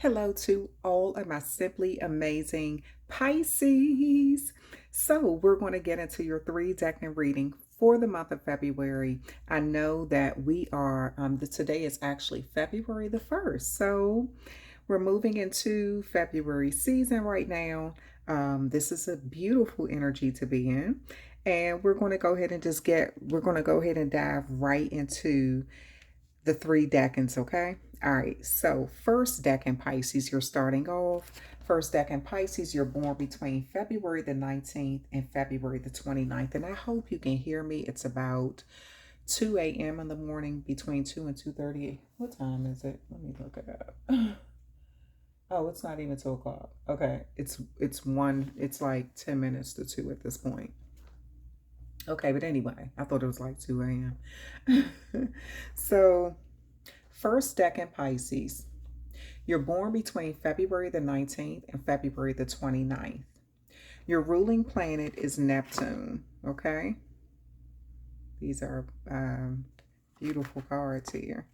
Hello to all of my simply amazing Pisces. So we're going to get into your 3 decan reading for the month of February. I know that we are, today is actually February the 1st. So we're moving into February season right now. This is a beautiful energy to be in. And we're going to go ahead and we're going to go ahead and dive right into the 3 decans, okay? All right, so first decan Pisces, you're starting off. First decan Pisces, you're born between February the 19th and February the 29th. And I hope you can hear me. It's about 2 a.m. in the morning, between 2 and 2:30. What time is it? Let me look it up. Oh, it's not even 2 o'clock. Okay, it's like 10 minutes to 2 at this point. Okay, but anyway, I thought it was like 2 a.m. So, first decan Pisces, you're born between February the 19th and February the 29th. Your ruling planet is Neptune, okay? These are beautiful cards here.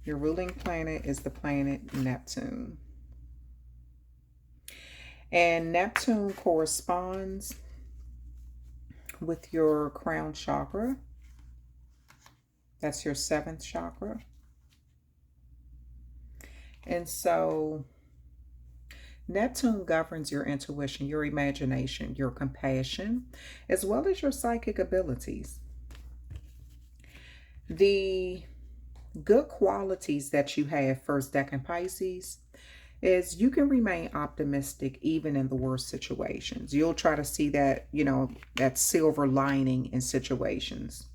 Your ruling planet is the planet Neptune. And Neptune corresponds with your crown chakra. That's your 7th chakra. And so Neptune governs your intuition, your imagination, your compassion, as well as your psychic abilities. The good qualities that you have, first decan Pisces, is you can remain optimistic even in the worst situations. You'll try to see that, that silver lining in situations.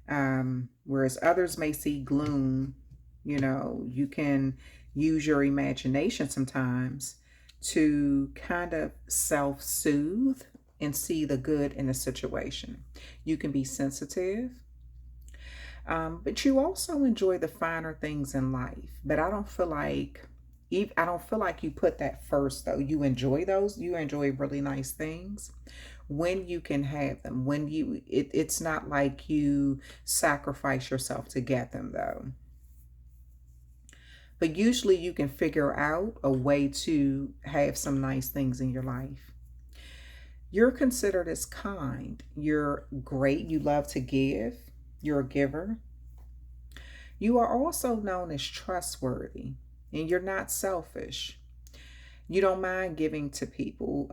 Whereas others may see gloom, you can use your imagination sometimes to kind of self-soothe and see the good in a situation. You can be sensitive, but you also enjoy the finer things in life. But I don't feel like you put that first, though. You enjoy those. You enjoy really nice things when you can have them. It's not like you sacrifice yourself to get them, though. But usually you can figure out a way to have some nice things in your life. You're considered as kind. You're great. You love to give. You're a giver. You are also known as trustworthy, and you're not selfish. You don't mind giving to people.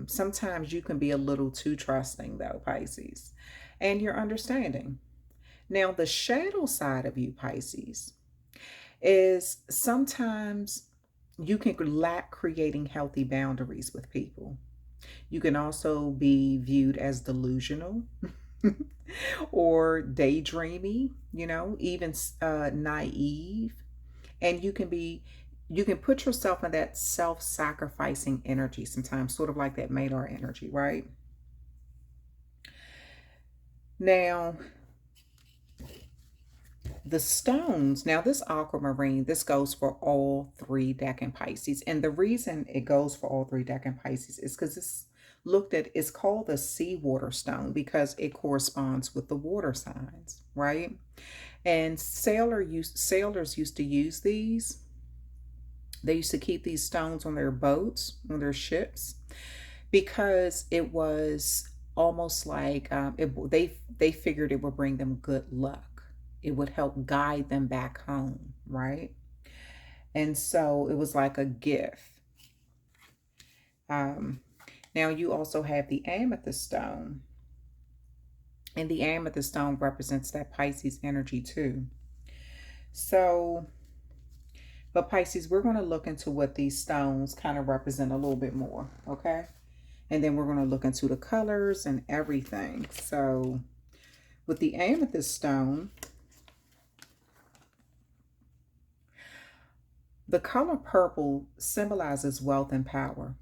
Sometimes you can be a little too trusting, though, Pisces. And you're understanding. Now, the shadow side of you, Pisces, is sometimes you can lack creating healthy boundaries with people. You can also be viewed as delusional or daydreamy, even naive. And you can put yourself in that self-sacrificing energy sometimes, sort of like that Malar energy, right? Now, the stones, now this aquamarine, this goes for all 3 decan Pisces. And the reason it goes for all 3 decan Pisces is because it's called the seawater stone because it corresponds with the water signs, right? And sailors used to use these. They used to keep these stones on their boats, on their ships, because it was almost like they figured it would bring them good luck. It would help guide them back home, right? And so it was like a gift. Now you also have the amethyst stone. And the amethyst stone represents that Pisces energy too. So, but Pisces, we're going to look into what these stones kind of represent a little bit more, okay? And then we're going to look into the colors and everything. So, with the amethyst stone, the color purple symbolizes wealth and power,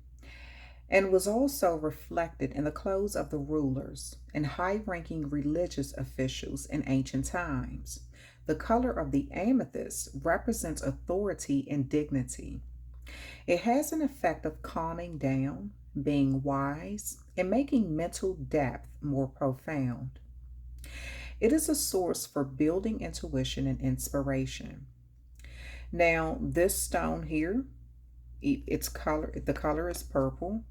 and was also reflected in the clothes of the rulers and high-ranking religious officials in ancient times. The color of the amethyst represents authority and dignity. It has an effect of calming down, being wise, and making mental depth more profound. It is a source for building intuition and inspiration. Now, this stone here, the color is purple,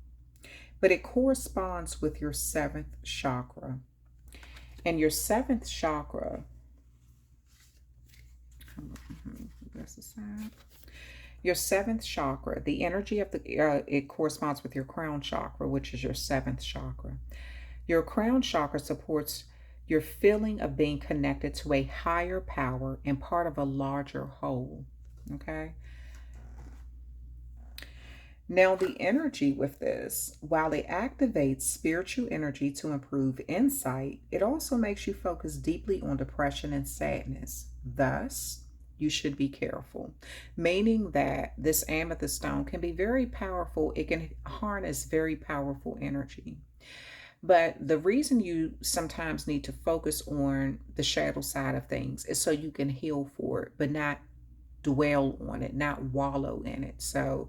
but it corresponds with your 7th chakra. And your 7th chakra, that's the side. Your 7th chakra, the energy of it corresponds with your crown chakra, which is your 7th chakra. Your crown chakra supports your feeling of being connected to a higher power and part of a larger whole. Okay. Now, the energy with this, while it activates spiritual energy to improve insight, it also makes you focus deeply on depression and sadness. Thus, you should be careful, meaning that this amethyst stone can be very powerful. It can harness very powerful energy. But the reason you sometimes need to focus on the shadow side of things is so you can heal for it, but not dwell on it, not wallow in it. So,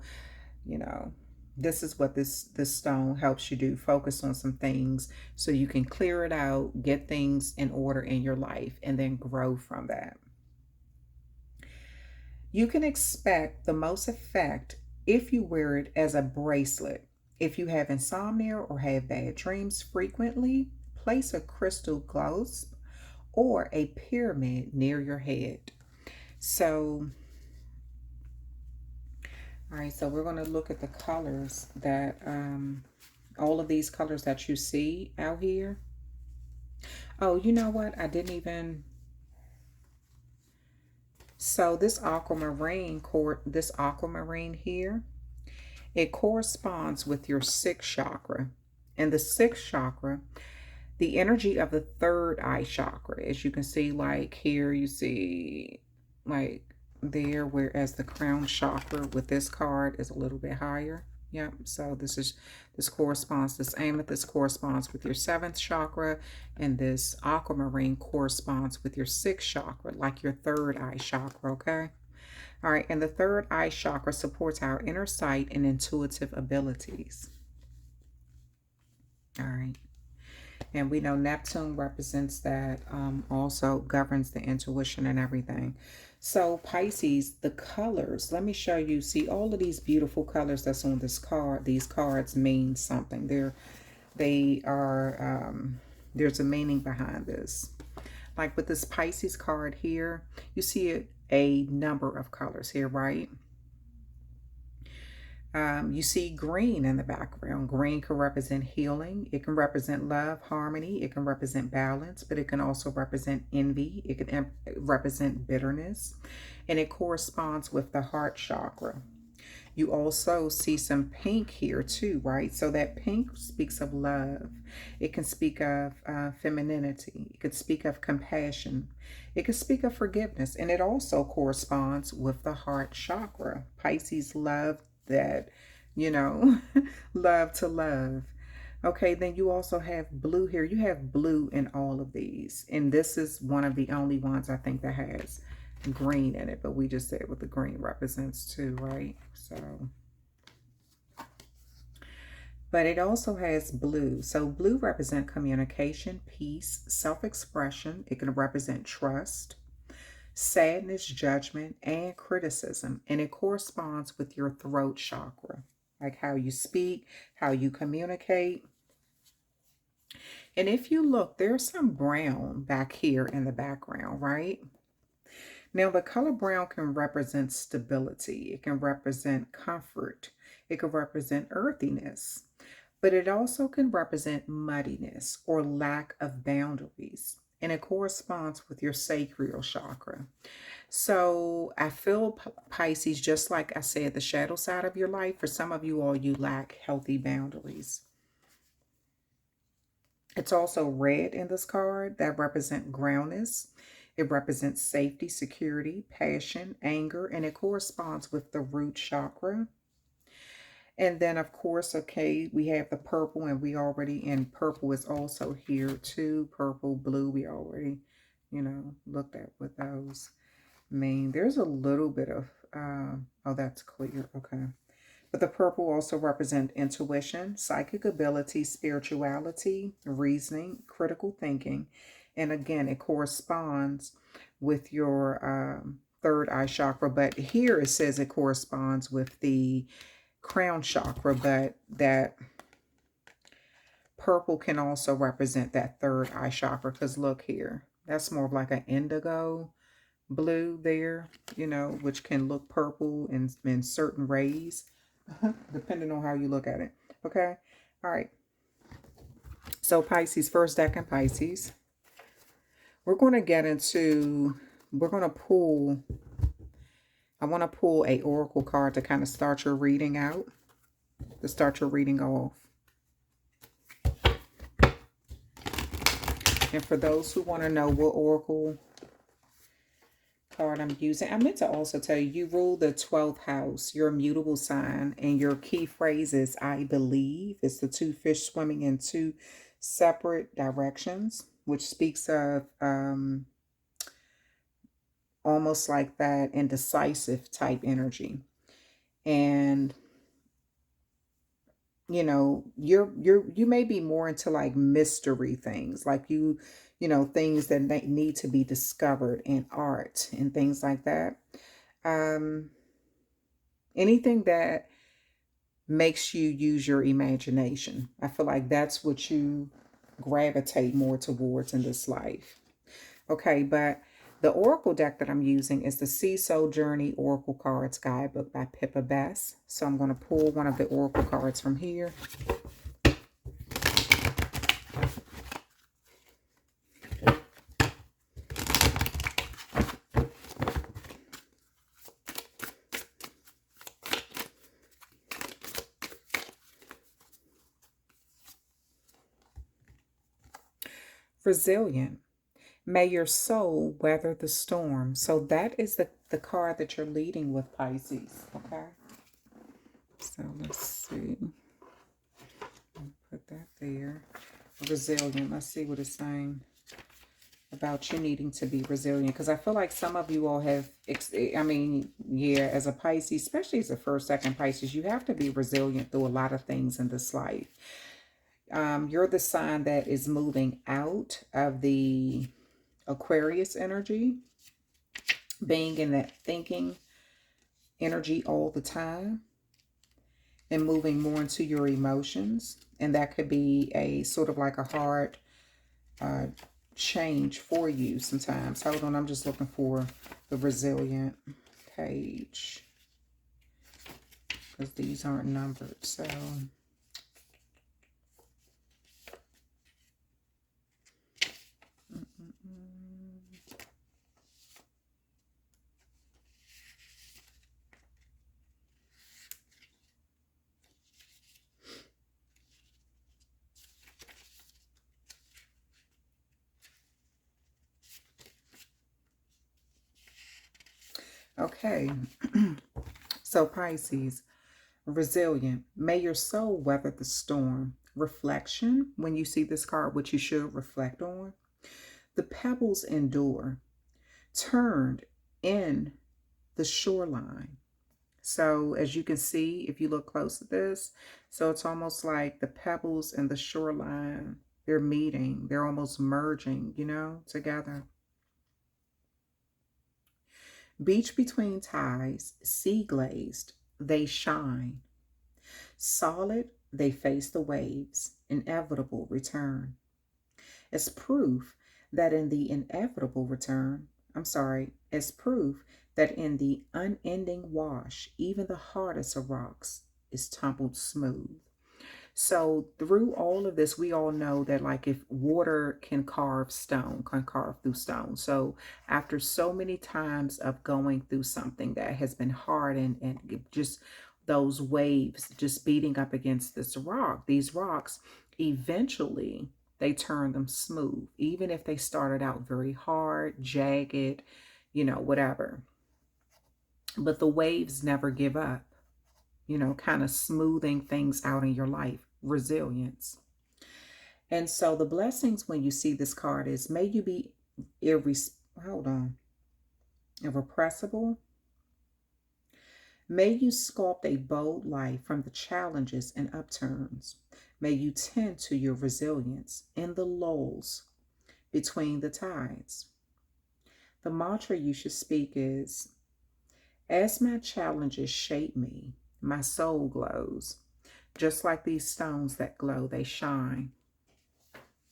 you know, this is what this stone helps you do. Focus on some things so you can clear it out, get things in order in your life, and then grow from that. You can expect the most effect if you wear it as a bracelet. If you have insomnia or have bad dreams frequently, place a crystal clasp or a pyramid near your head. So, all right, so we're going to look at the colors that, all of these colors that you see out here. Oh, you know what? I didn't even... So this aquamarine here, it corresponds with your 6th chakra. And the 6th chakra, the energy of the 3rd eye chakra, as you can see, like here, you see like there, whereas the crown chakra with this card is a little bit higher. Yep. So this amethyst corresponds with your 7th chakra, and this aquamarine corresponds with your 6th chakra, like your 3rd eye chakra. Okay. All right. And the 3rd eye chakra supports our inner sight and intuitive abilities. All right. And we know Neptune represents that, also governs the intuition and everything. So Pisces, the colors, let me show you. See, all of these beautiful colors that's on this card, these cards mean something. There's a meaning behind this. Like with this Pisces card here, you see a number of colors here, right? You see green in the background. Green can represent healing. It can represent love, harmony. It can represent balance, but it can also represent envy. It can represent bitterness, and it corresponds with the heart chakra. You also see some pink here too, right? So that pink speaks of love. It can speak of femininity. It could speak of compassion. It could speak of forgiveness, and it also corresponds with the heart chakra. Pisces love that, love to love. Okay, then you also have blue here. You have blue in all of these, and this is one of the only ones I think that has green in it, but we just said what the green represents too, right? So, but it also has blue. So blue represents communication, peace, self-expression. It can represent trust, sadness, judgment, and criticism. And it corresponds with your throat chakra, like how you speak, how you communicate. And if you look, there's some brown back here in the background, right? Now, the color brown can represent stability. It can represent comfort. It can represent earthiness. But it also can represent muddiness or lack of boundaries. And it corresponds with your sacral chakra. So I feel, Pisces, just like I said, the shadow side of your life, for some of you all, you lack healthy boundaries. It's also red in this card that represents groundness. It represents safety, security, passion, anger, and it corresponds with the root chakra. And then, of course, okay, we have the purple, and purple is also here too. Purple, blue, we already, looked at what those mean. There's a little bit of, oh, that's clear, okay. But the purple also represents intuition, psychic ability, spirituality, reasoning, critical thinking. And again, it corresponds with your third eye chakra, but here it says it corresponds with the crown chakra, but that purple can also represent that third eye chakra, because look here, that's more of like an indigo blue there, you know, which can look purple in certain rays, depending on how you look at it. Okay. All right. So Pisces, first decan Pisces. We're going to get into, we're going to pull, I want to pull a oracle card to kind of start your reading out, to start your reading off. And for those who want to know what oracle card I'm using, I meant to also tell you, you rule the 12th house, your immutable sign, and your key phrase is I believe. It's the two fish swimming in two separate directions, which speaks of almost like that indecisive type energy. And you know, you may be more into like mystery things, like you know, things that need to be discovered in art and things like that. Anything that makes you use your imagination. I feel like that's what you gravitate more towards in this life. Okay, but the oracle deck that I'm using is the Sea Soul Journey Oracle Cards Guidebook by Pippa Best. So I'm going to pull one of the oracle cards from here. Resilient. May your soul weather the storm. So that is the card that you're leading with, Pisces. Okay. So let's see. Put that there. Resilient. Let's see what it's saying about you needing to be resilient. Because I feel like some of you all have, I mean, yeah, as a Pisces, especially as a first, second Pisces, you have to be resilient through a lot of things in this life. You're the sign that is moving out of the Aquarius energy, being in that thinking energy all the time and moving more into your emotions. And that could be a sort of like a hard change for you sometimes. Hold on, I'm just looking for the resilient page because these aren't numbered. So okay. So Pisces, resilient. May your soul weather the storm. Reflection. When you see this card, what you should reflect on. The pebbles endure. Turned in the shoreline. So as you can see, if you look close at this, so it's almost like the pebbles and the shoreline, they're meeting. They're almost merging, you know, together. Beach between tides, sea glazed, they shine. Solid, they face the waves, inevitable return. As proof that in the inevitable return, as proof that in the unending wash, even the hardest of rocks is tumbled smooth. So through all of this, we all know that like if water can carve stone, can carve through stone. So after so many times of going through something that has been hard and just those waves just beating up against this rock, these rocks, eventually they turn them smooth, even if they started out very hard, jagged, you know, whatever. But the waves never give up, you know, kind of smoothing things out in your life. Resilience. And so the blessings when you see this card is, may you be irrepressible. May you sculpt a bold life from the challenges and upturns. May you tend to your resilience in the lulls between the tides. The mantra you should speak is, As my challenges shape me, my soul glows. Just like these stones that glow, they shine.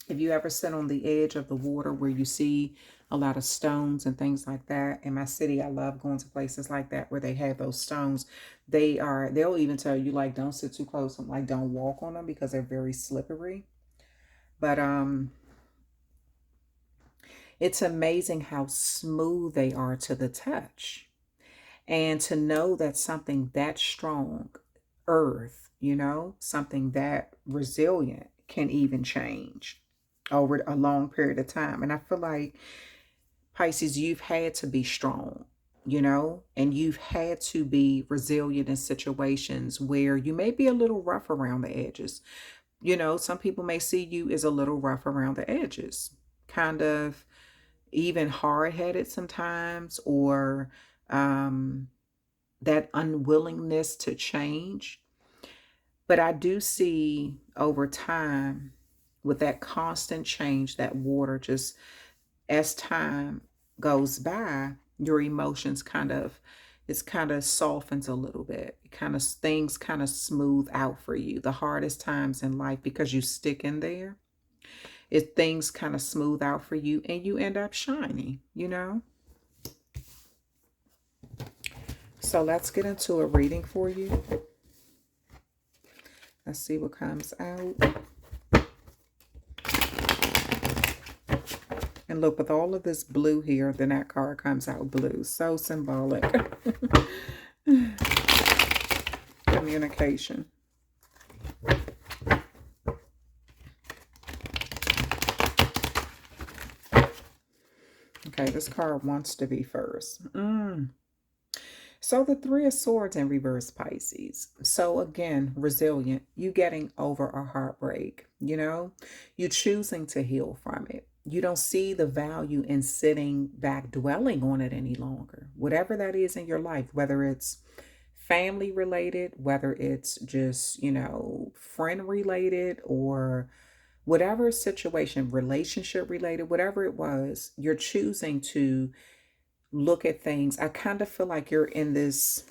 If you ever sit on the edge of the water where you see a lot of stones and things like that, in my city, I love going to places like that where they have those stones. They'll even tell you, like, don't sit too close. I'm like, don't walk on them because they're very slippery. But it's amazing how smooth they are to the touch. And to know that something that strong, earth, something that resilient can even change over a long period of time. And I feel like, Pisces, you've had to be strong, and you've had to be resilient in situations where you may be a little rough around the edges. Some people may see you as a little rough around the edges, kind of even hard-headed sometimes, or that unwillingness to change. But I do see over time, with that constant change, that water, just as time goes by, your emotions kind of softens a little bit. Things kind of smooth out for you. The hardest times in life, because you stick in there, things kind of smooth out for you and you end up shining, So let's get into a reading for you. Let's see what comes out. And look, with all of this blue here, then that card comes out blue. So symbolic. Communication. Okay, this card wants to be first. So the Three of Swords in reverse, Pisces. So again, resilient. You getting over a heartbreak, you choosing to heal from it. You don't see the value in sitting back, dwelling on it any longer. Whatever that is in your life, whether it's family related, whether it's just, friend related, or whatever situation, relationship related, whatever it was, you're choosing to look at things. I kind of feel like you're in this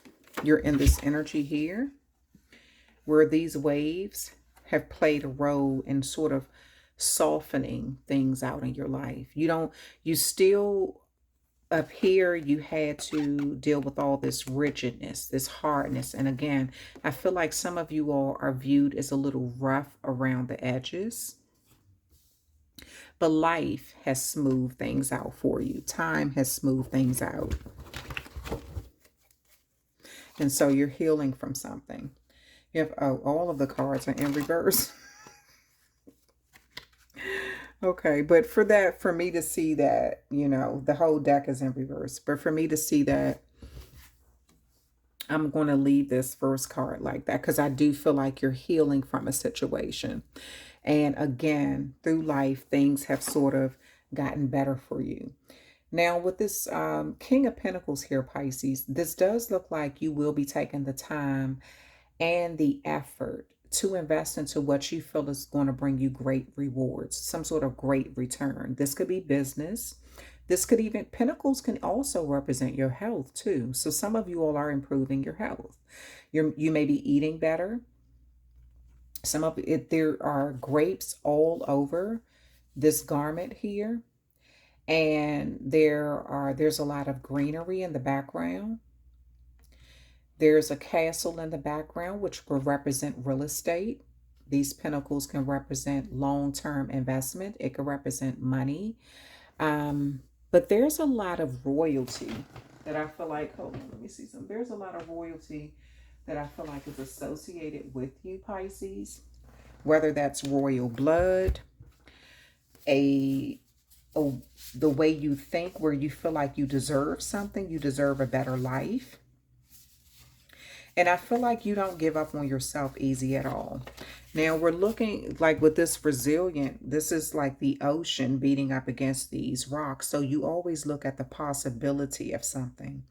energy here where these waves have played a role in sort of softening things out in your life. You still up here, you had to deal with all this rigidness, this hardness. And again, I feel like some of you all are viewed as a little rough around the edges. But life has smoothed things out for you. Time has smoothed things out. And so you're healing from something. You have, all of the cards are in reverse. Okay, but for me to see that, the whole deck is in reverse. But for me to see that, I'm going to leave this first card like that because I do feel like you're healing from a situation. And again, through life, things have sort of gotten better for you. Now, with this King of Pentacles here, Pisces, this does look like you will be taking the time and the effort to invest into what you feel is going to bring you great rewards, some sort of great return. This could be business. This could even, Pentacles can also represent your health too. So some of you all are improving your health. You may be eating better. Some of it, there are grapes all over this garment here. And there's a lot of greenery in the background. There's a castle in the background, which will represent real estate. These pentacles can represent long-term investment. It can represent money. But there's a lot of royalty that I feel like, hold on, let me see some. There's a lot of royalty that I feel like is associated with you, Pisces. Whether that's royal blood, the way you think, where you feel like you deserve something, you deserve a better life. And I feel like you don't give up on yourself easy at all. Now we're looking like with this resilient, this is like the ocean beating up against these rocks. So you always look at the possibility of something.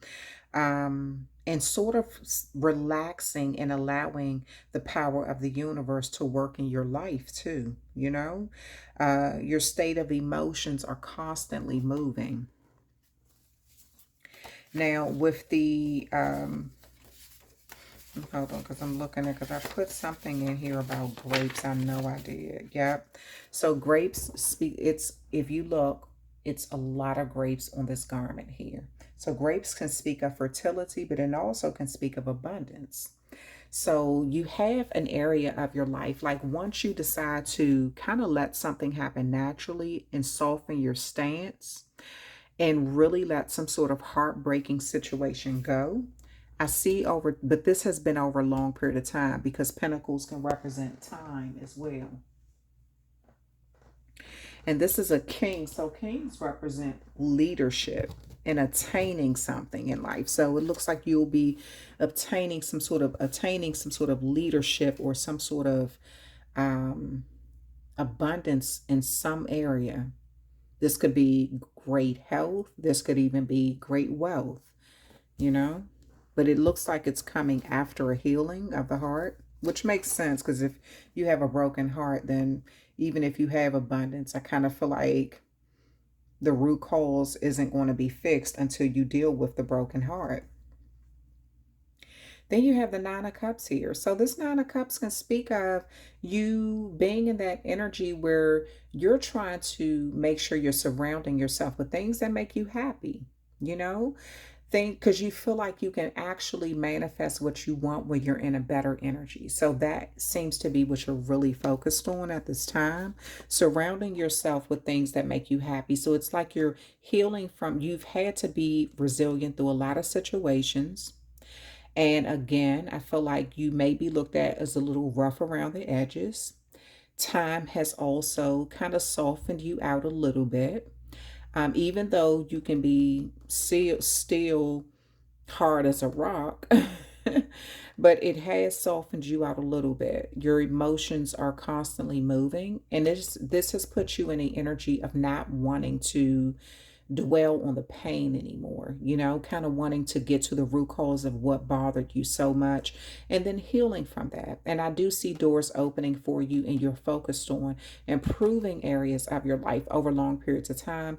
And sort of relaxing and allowing the power of the universe to work in your life too, your state of emotions are constantly moving. Now, with the, hold on, because I'm looking at, because I put something in here about grapes. I know I did. Yep. So grapes speak, it's, if you look, it's a lot of grapes on this garment here. So grapes can speak of fertility, but it also can speak of abundance. So you have an area of your life, like once you decide to kind of let something happen naturally and soften your stance and really let some sort of heartbreaking situation go. I see over, but this has been over a long period of time because pentacles can represent time as well. And this is a king. So kings represent leadership and attaining something in life. So it looks like you'll be attaining some sort of leadership or some sort of abundance in some area. This could be great health. This could even be great wealth, you know? But it looks like it's coming after a healing of the heart, which makes sense because if you have a broken heart, then even if you have abundance, I kind of feel like the root cause isn't going to be fixed until you deal with the broken heart. Then you have the Nine of Cups here. So this Nine of Cups can speak of you being in that energy where you're trying to make sure you're surrounding yourself with things that make you happy, you know? Because you feel like you can actually manifest what you want when you're in a better energy. So that seems to be what you're really focused on at this time, surrounding yourself with things that make you happy. So it's like you're healing from, you've had to be resilient through a lot of situations. And again, I feel like you may be looked at as a little rough around the edges. Time has also kind of softened you out a little bit. Even though you can be still hard as a rock, but it has softened you out a little bit. Your emotions are constantly moving, and this has put you in the energy of not wanting to dwell on the pain anymore, you know, kind of wanting to get to the root cause of what bothered you so much and then healing from that. And I do see doors opening for you, and you're focused on improving areas of your life over long periods of time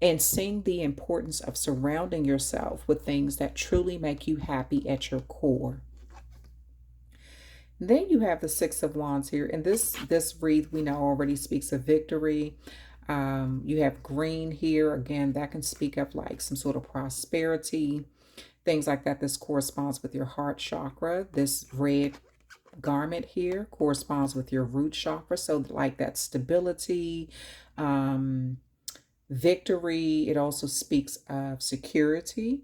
and seeing the importance of surrounding yourself with things that truly make you happy at your core. Then you have the Six of Wands here, and this wreath we know already speaks of victory. You have green here. Again, that can speak of like some sort of prosperity, things like that. This corresponds with your heart chakra. This red garment here corresponds with your root chakra. So like that stability, victory. It also speaks of security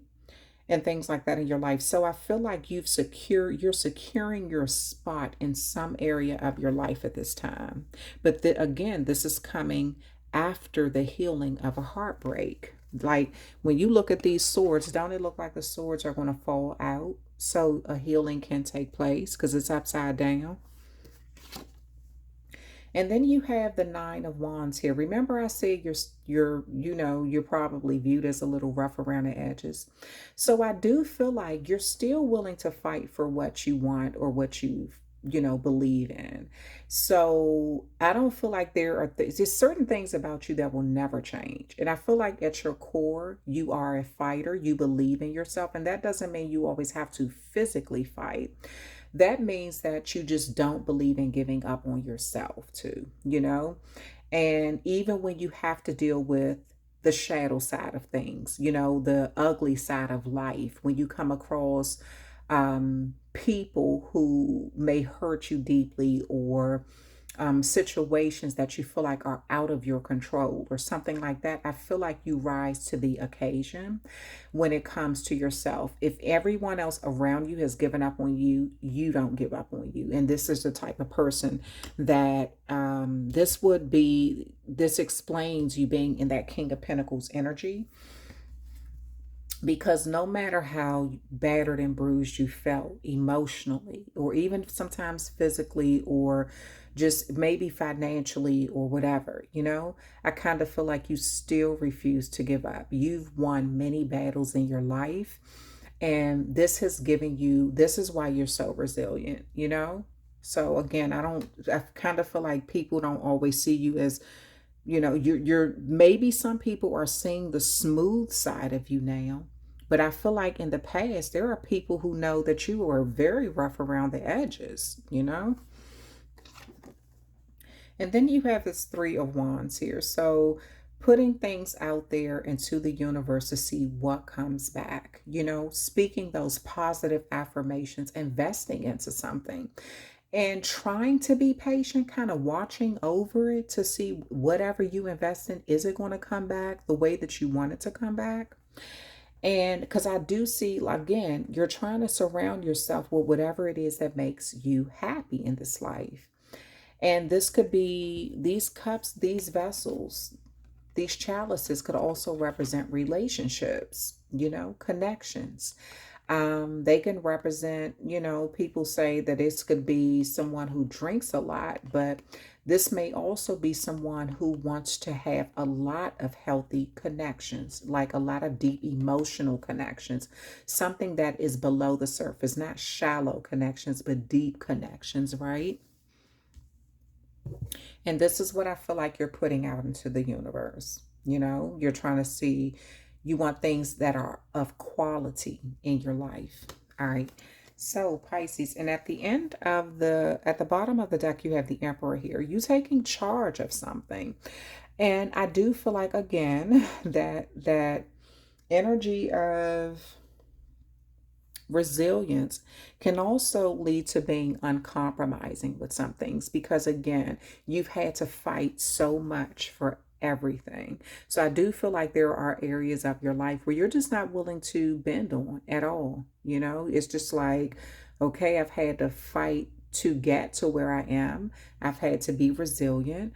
and things like that in your life. So I feel like you're securing your spot in some area of your life at this time. But again, this is coming after the healing of a heartbreak. Like when you look at these swords, don't it look like the swords are going to fall out? So a healing can take place because it's upside down. And then you have the Nine of Wands here. Remember I said you're probably viewed as a little rough around the edges. So I do feel like you're still willing to fight for what you want or what you believe in. So I don't feel like there's certain things about you that will never change. And I feel like at your core, you are a fighter. You believe in yourself. And that doesn't mean you always have to physically fight. That means that you just don't believe in giving up on yourself too, And even when you have to deal with the shadow side of things, the ugly side of life, when you come across people who may hurt you deeply or situations that you feel like are out of your control or something like that, I feel like you rise to the occasion when it comes to yourself. If everyone else around you has given up on you, you don't give up on you. And this is the type of person that this explains you being in that King of Pentacles energy. Because no matter how battered and bruised you felt emotionally, or even sometimes physically, or just maybe financially or whatever, I kind of feel like you still refuse to give up. You've won many battles in your life. And this has given you, this is why you're so resilient, So again, I kind of feel like people don't always see you as, you're maybe some people are seeing the smooth side of you now. But I feel like in the past, there are people who know that you are very rough around the edges, you know? And then you have this Three of Wands here. So putting things out there into the universe to see what comes back, you know, speaking those positive affirmations, investing into something and trying to be patient, kind of watching over it to see whatever you invest in, is it going to come back the way that you want it to come back? And because I do see, again, you're trying to surround yourself with whatever it is that makes you happy in this life. And this could be these cups, these vessels, these chalices could also represent relationships, you know, connections. They can represent, you know, people say that this could be someone who drinks a lot, but this may also be someone who wants to have a lot of healthy connections, like a lot of deep emotional connections, something that is below the surface, not shallow connections, but deep connections, right? And this is what I feel like you're putting out into the universe. You know, you're trying to see, you want things that are of quality in your life. All right. So Pisces, and at the end of at the bottom of the deck, you have the Emperor here. You taking charge of something. And I do feel like, again, that energy of resilience can also lead to being uncompromising with some things, because again, you've had to fight so much for everything. So I do feel like there are areas of your life where you're just not willing to bend on at all. You know, it's just like, okay, I've had to fight to get to where I am. I've had to be resilient.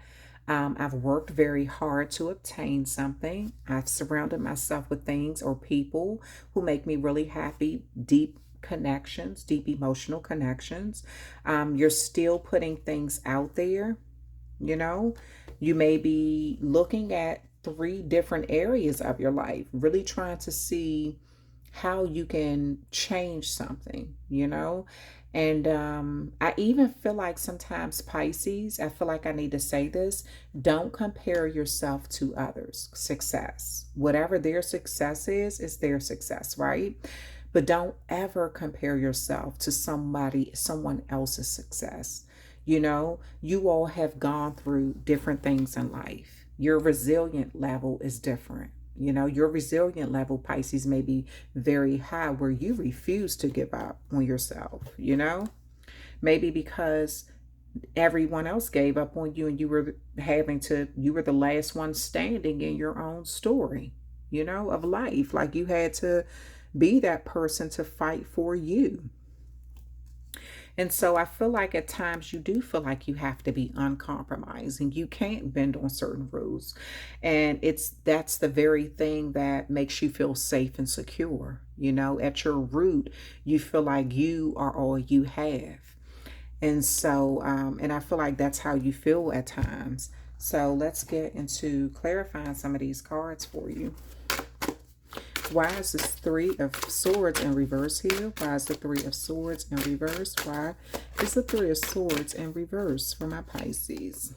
I've worked very hard to obtain something. I've surrounded myself with things or people who make me really happy, deep connections, deep emotional connections. You're still putting things out there, you know. You may be looking at three different areas of your life, really trying to see how you can change something, you know. And I even feel like sometimes, Pisces, I feel like I need to say this, don't compare yourself to others' success. Whatever their success is their success, right? But don't ever compare yourself to someone else's success. You know, you all have gone through different things in life. Your resilient level is different. You know, your resilient level, Pisces, may be very high, where you refuse to give up on yourself, you know? Maybe because everyone else gave up on you and you were you were the last one standing in your own story, you know, of life. Like you had to be that person to fight for you. And so I feel like at times you do feel like you have to be uncompromising. You can't bend on certain rules. And that's the very thing that makes you feel safe and secure. You know, at your root, you feel like you are all you have. And so, and I feel like that's how you feel at times. So let's get into clarifying some of these cards for you. Why is this Three of Swords in reverse here? Why is the Three of Swords in reverse? Why is the Three of Swords in reverse for my Pisces?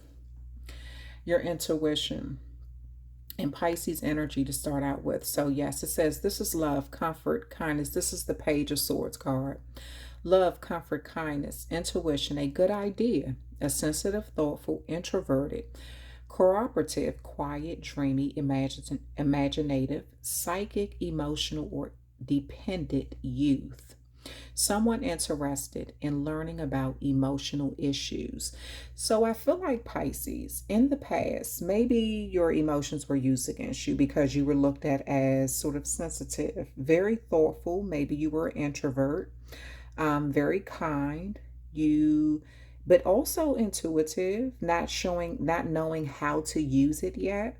Your intuition and Pisces energy to start out with. So yes, it says this is love, comfort, kindness. This is the Page of Swords card. Love, comfort, kindness, intuition, a good idea, a sensitive, thoughtful, introverted, cooperative, quiet, dreamy, imaginative, psychic, emotional, or dependent youth. Someone interested in learning about emotional issues. So I feel like, Pisces, in the past, maybe your emotions were used against you because you were looked at as sort of sensitive, very thoughtful. Maybe you were an introvert, very kind. But also intuitive, not knowing how to use it yet,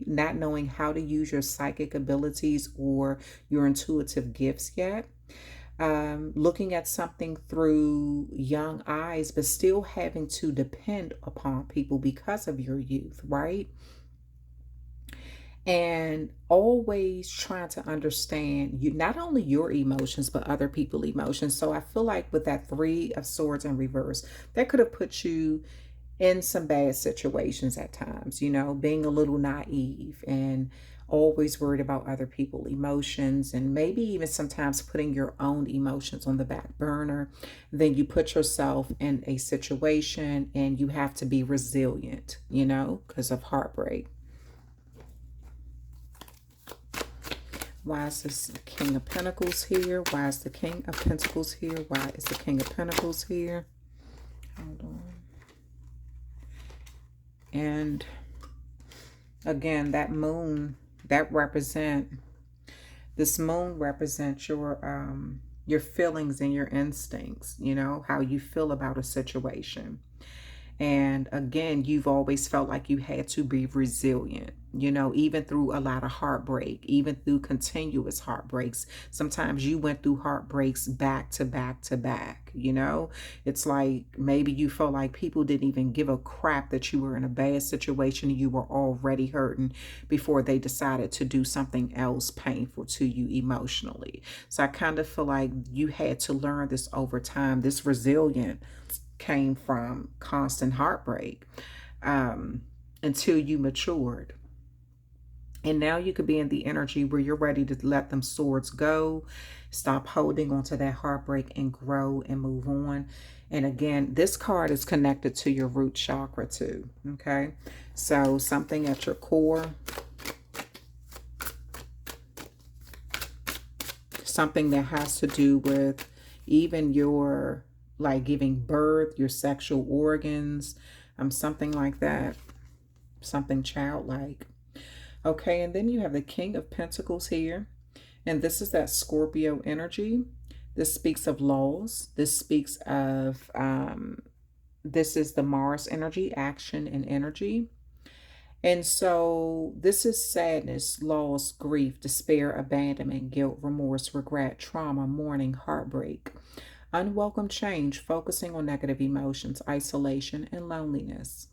not knowing how to use your psychic abilities or your intuitive gifts yet. Looking at something through young eyes, but still having to depend upon people because of your youth, right? And always trying to understand you, not only your emotions but other people's emotions. So I feel like with that Three of Swords in reverse, that could have put you in some bad situations at times, you know, being a little naive and always worried about other people's emotions, and maybe even sometimes putting your own emotions on the back burner. Then you put yourself in a situation and you have to be resilient, you know, because of heartbreak. Why is this King of Pentacles here? Why is the King of Pentacles here? Why is the King of Pentacles here? Hold on. And again, that moon, this moon represents your feelings and your instincts, you know, how you feel about a situation. And again, you've always felt like you had to be resilient, you know, even through a lot of heartbreak, even through continuous heartbreaks. Sometimes you went through heartbreaks back to back to back, you know. It's like maybe you felt like people didn't even give a crap that you were in a bad situation. You were already hurting before they decided to do something else painful to you emotionally. So I kind of feel like you had to learn this over time. This resilience came from constant heartbreak until you matured. And now you could be in the energy where you're ready to let them swords go, stop holding on to that heartbreak and grow and move on. And again, this card is connected to your root chakra too, okay? So something at your core, something that has to do with even your, like giving birth, your sexual organs, something like that, something childlike. Okay, and then you have the King of Pentacles here, and this is that Scorpio energy. This speaks of laws. This speaks of, this is the Mars energy, action and energy. And so this is sadness, loss, grief, despair, abandonment, guilt, remorse, regret, trauma, mourning, heartbreak, unwelcome change, focusing on negative emotions, isolation, and loneliness.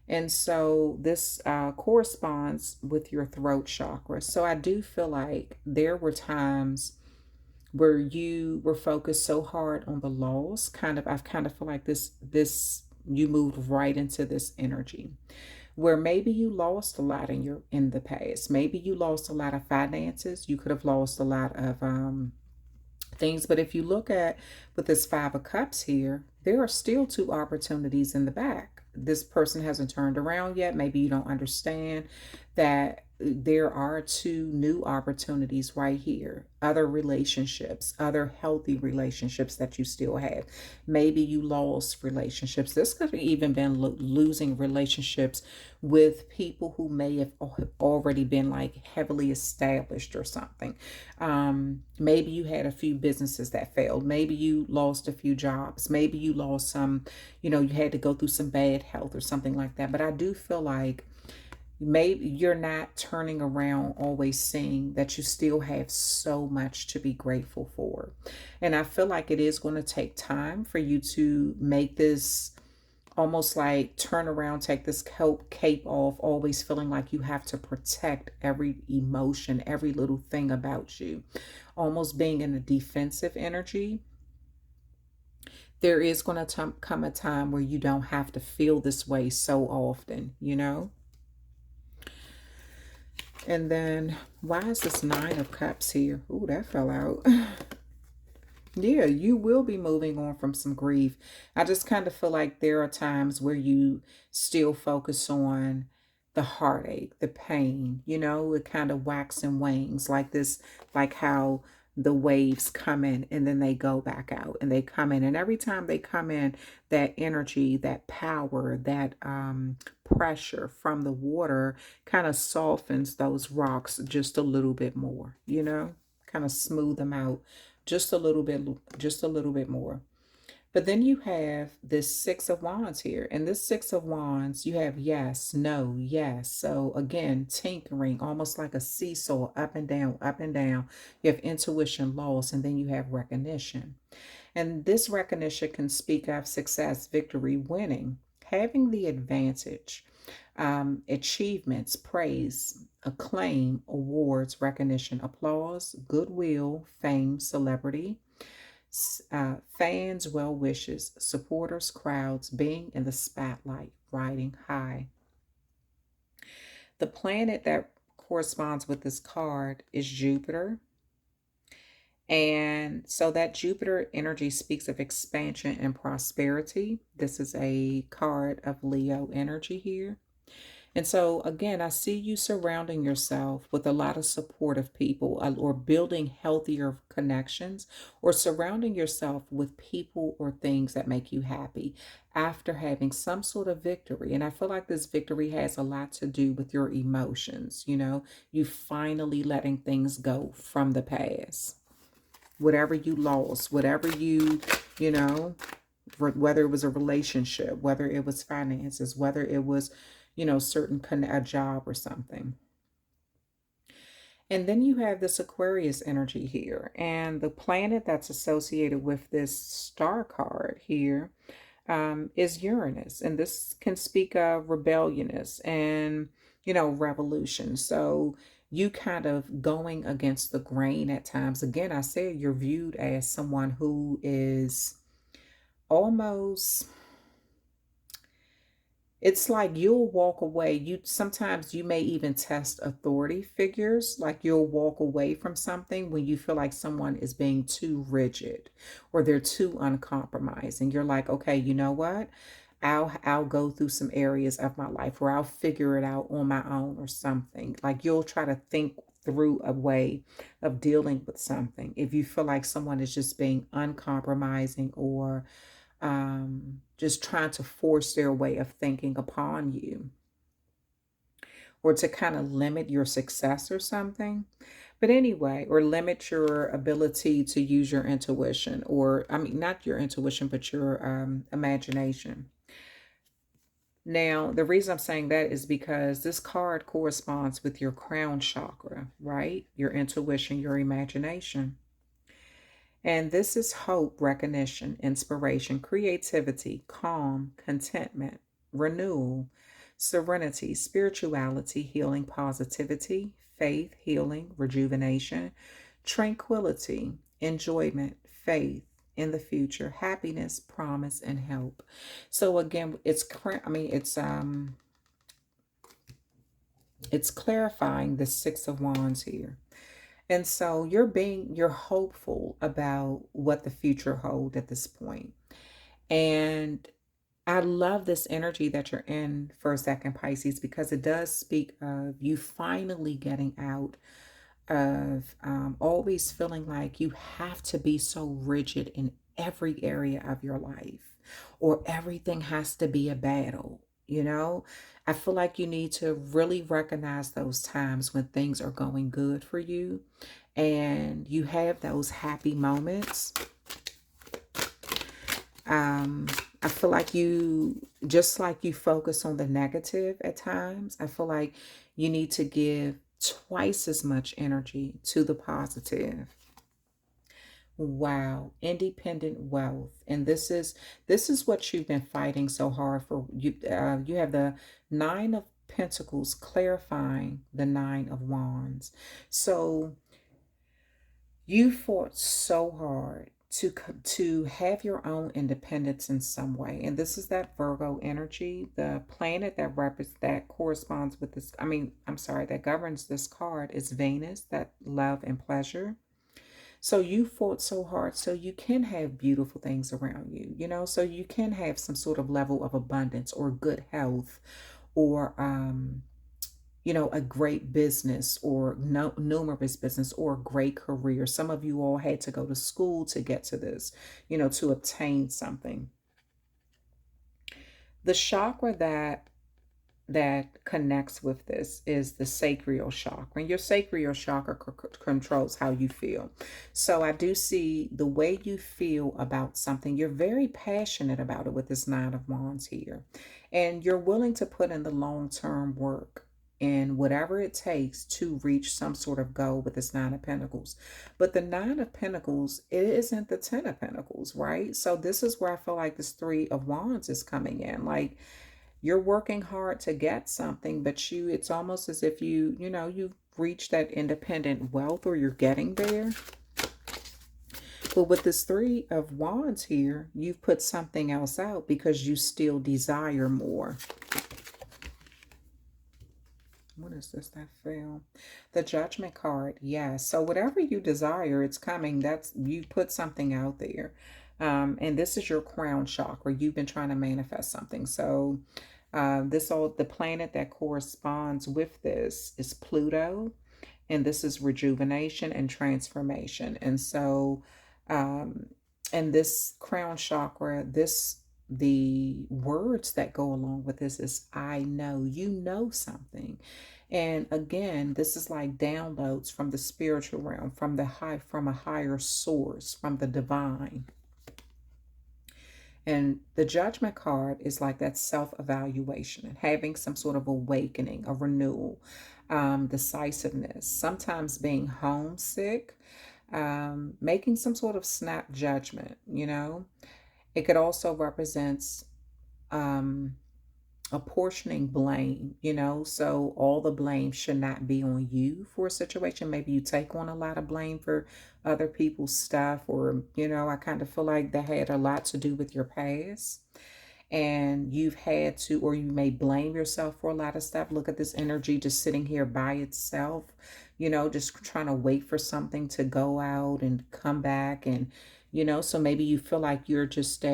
And so this corresponds with your throat chakra. So I do feel like there were times where you were focused so hard on the loss. I've kind of feel like you moved right into this energy where maybe you lost a lot in the past. Maybe you lost a lot of finances. You could have lost a lot of things. But if you look at with this Five of Cups here, there are still two opportunities in the back. This person hasn't turned around yet. Maybe you don't understand that there are two new opportunities right here. Other relationships, other healthy relationships that you still have. Maybe you lost relationships. This could have even been losing relationships with people who may have already been like heavily established or something. Maybe you had a few businesses that failed. Maybe you lost a few jobs. Maybe you lost some, you know, you had to go through some bad health or something like that. But I do feel like maybe you're not turning around always seeing that you still have so much to be grateful for. And I feel like it is going to take time for you to make this almost like turn around, take this cape off, always feeling like you have to protect every emotion, every little thing about you, almost being in a defensive energy. There is going to come a time where you don't have to feel this way so often, you know? And then, why is this Nine of Cups here? Ooh, that fell out. Yeah, you will be moving on from some grief. I just kind of feel like there are times where you still focus on the heartache, the pain, you know, it kind of wax and wanes like this, like how the waves come in and then they go back out and they come in. And every time they come in, that energy, that power, that pressure from the water kind of softens those rocks just a little bit more, you know, kind of smooth them out just a little bit more. But then you have this Six of Wands here. And this Six of Wands, you have yes, no, yes. So again, tinkering, almost like a seesaw, up and down, up and down. You have intuition, loss, and then you have recognition. And this recognition can speak of success, victory, winning, having the advantage, achievements, praise, acclaim, awards, recognition, applause, goodwill, fame, celebrity, fans, well wishes, supporters, crowds, being in the spotlight, riding high. The planet that corresponds with this card is Jupiter. And so that Jupiter energy speaks of expansion and prosperity. This is a card of Leo energy here. And so, again, I see you surrounding yourself with a lot of supportive people, or building healthier connections, or surrounding yourself with people or things that make you happy after having some sort of victory. And I feel like this victory has a lot to do with your emotions. You finally letting things go from the past. Whatever you lost, whatever whether it was a relationship, whether it was finances, whether it was a job or something. And then you have this Aquarius energy here, and the planet that's associated with this star card here is Uranus, and this can speak of rebelliousness and revolution. So you kind of going against the grain at times. Again, I said you're viewed as someone who is almost, it's like you'll walk away. Sometimes you may even test authority figures, like you'll walk away from something when you feel like someone is being too rigid or they're too uncompromising. You're like, okay, you know what? I'll go through some areas of my life where I'll figure it out on my own or something. Like you'll try to think through a way of dealing with something if you feel like someone is just being uncompromising or just trying to force their way of thinking upon you, or to kind of limit your success or something. But anyway, or limit your ability to use your intuition, or I mean, not your intuition, but your imagination. Now, the reason I'm saying that is because this card corresponds with your crown chakra, right? Your intuition, your imagination. And this is hope, recognition, inspiration, creativity, calm, contentment, renewal, serenity, spirituality, healing, positivity, faith, healing, rejuvenation, tranquility, enjoyment, faith in the future, happiness, promise, and help. So again, it's clarifying the Six of Wands here. And so you're hopeful about what the future holds at this point. And I love this energy that you're in for a second, Pisces, because it does speak of you finally getting out of always feeling like you have to be so rigid in every area of your life, or everything has to be a battle. I feel like you need to really recognize those times when things are going good for you and you have those happy moments. I feel like just like you focus on the negative at times, I feel like you need to give twice as much energy to the positive. Wow, independent wealth. And this is what you've been fighting so hard for. You have the Nine of Pentacles clarifying the Nine of Wands. So you fought so hard to have your own independence in some way. And this is that Virgo energy. The planet that corresponds with this, that governs this card is Venus, that love and pleasure. So you fought so hard so you can have beautiful things around you, so you can have some sort of level of abundance or good health, or a great business, or numerous business, or a great career. Some of you all had to go to school to get to this, to obtain something. The chakra that connects with this is the sacral chakra. And your sacral chakra controls how you feel. So I do see the way you feel about something. You're very passionate about it with this Nine of Wands here. And you're willing to put in the long-term work and whatever it takes to reach some sort of goal with this Nine of Pentacles. But the Nine of Pentacles, it isn't the Ten of Pentacles, right? So this is where I feel like this Three of Wands is coming in. Like, you're working hard to get something, but it's almost as if you've reached that independent wealth, or you're getting there. But with this Three of Wands here, you've put something else out because you still desire more. What is this that fell? The Judgment card. Yes. So whatever you desire, it's coming. That's, you put something out there. And this is your crown chakra. You've been trying to manifest something. So the planet that corresponds with this is Pluto. And this is rejuvenation and transformation. And so, and this crown chakra, the words that go along with this is I know. You know something. And again, this is like downloads from the spiritual realm, from a higher source, from the divine. And the Judgment card is like that self-evaluation and having some sort of awakening, a renewal, decisiveness, sometimes being homesick, making some sort of snap judgment, you know. It could also represent apportioning blame, you know, so all the blame should not be on you for a situation. Maybe you take on a lot of blame for other people's stuff, or, you know, I kind of feel like that had a lot to do with your past. And you've had to, or you may blame yourself for a lot of stuff. Look at this energy just sitting here by itself, you know, just trying to wait for something to go out and come back. And, you know, so maybe you feel like you're just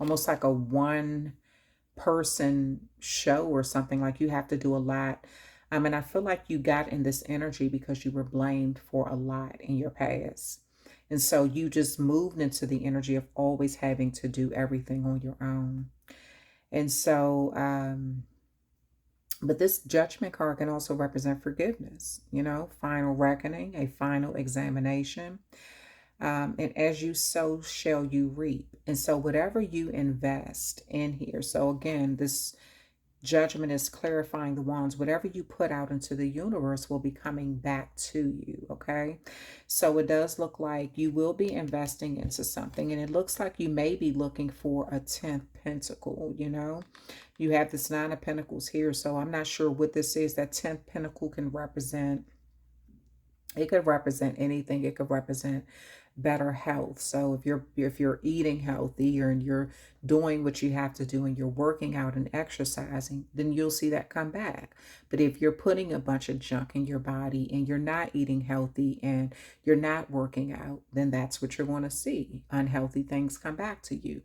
almost like a one person show or something, like you have to do a lot. And I feel like you got in this energy because you were blamed for a lot in your past. And so you just moved into the energy of always having to do everything on your own. And so, but this Judgment card can also represent forgiveness, you know, final reckoning, a final examination. And as you sow, shall you reap. And so whatever you invest in here. So again, this Judgment is clarifying the wands. Whatever you put out into the universe will be coming back to you, okay? So it does look like you will be investing into something. And it looks like you may be looking for a 10th pentacle, you know? You have this 9 of Pentacles here. So I'm not sure what this is. That 10th pentacle can represent. It could represent anything. It could represent better health. So if you're eating healthy, and you're doing what you have to do, and you're working out and exercising, then you'll see that come back. But if you're putting a bunch of junk in your body and you're not eating healthy and you're not working out, then that's what you're going to see. Unhealthy things come back to you.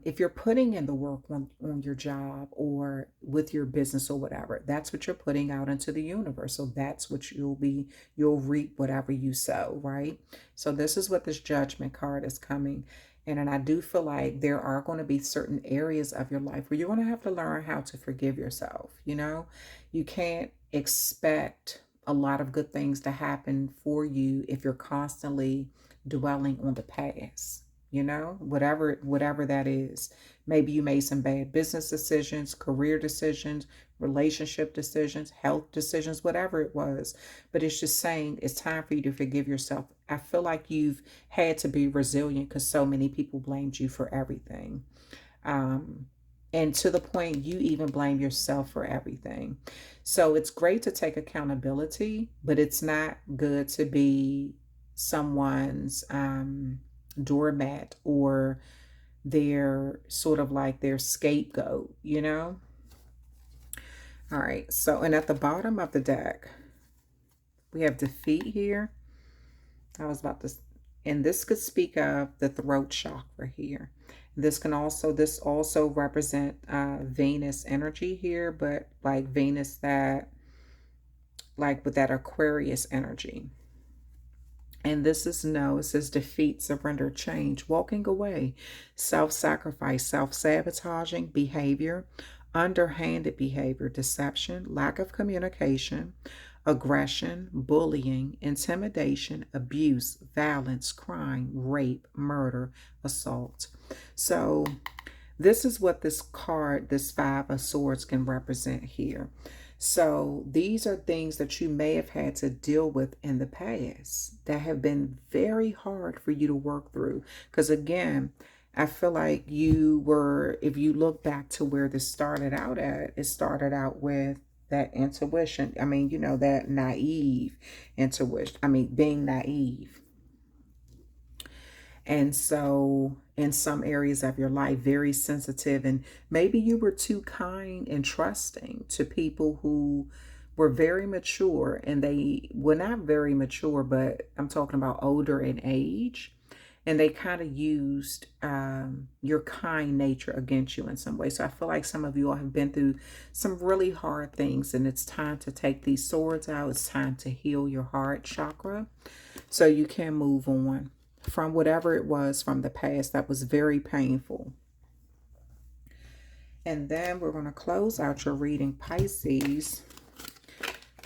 If you're putting in the work on your job or with your business or whatever, that's what you're putting out into the universe. So that's what you'll reap whatever you sow, right? So this is what this Judgment card is coming. And I do feel like there are going to be certain areas of your life where you're going to have to learn how to forgive yourself. You know, you can't expect a lot of good things to happen for you if you're constantly dwelling on the past. You know, whatever that is. Maybe you made some bad business decisions, career decisions, relationship decisions, health decisions, whatever it was. But it's just saying it's time for you to forgive yourself. I feel like you've had to be resilient because so many people blamed you for everything. And to the point you even blame yourself for everything. So it's great to take accountability, but it's not good to be someone's doormat or their sort of like their scapegoat, you know. All right, so and at the bottom of the deck we have defeat here. I was about to, and this could speak of the throat chakra here. This also represent Venus energy here, but like Venus that, like with that Aquarius energy. And this is no, it says defeat, surrender, change, walking away, self-sacrifice, self-sabotaging behavior, underhanded behavior, deception, lack of communication, aggression, bullying, intimidation, abuse, violence, crime, rape, murder, assault. So this is what this card, this 5 of Swords, can represent here. So these are things that you may have had to deal with in the past that have been very hard for you to work through. Because again, I feel like you were, if you look back to where this started out at, it started out with that intuition. I mean, you know, that naive intuition. I mean, being naive. And so in some areas of your life, very sensitive, and maybe you were too kind and trusting to people who were very mature, and they were not very mature, but I'm talking about older in age, and they kind of used your kind nature against you in some way. So I feel like some of you all have been through some really hard things, and it's time to take these swords out. It's time to heal your heart chakra so you can move on from whatever it was from the past that was very painful. And then we're going to close out your reading, Pisces.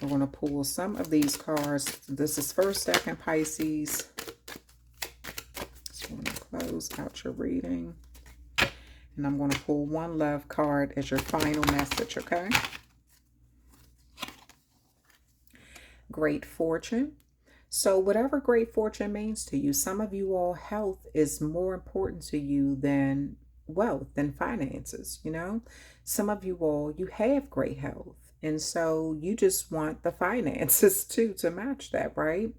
We're going to pull some of these cards. This is first, second, Pisces. So I'm going to close out your reading. And I'm going to pull one love card as your final message, okay? Great fortune. So whatever great fortune means to you, some of you all, health is more important to you than wealth, than finances, you know? Some of you all, you have great health. And so you just want the finances too to match that, right?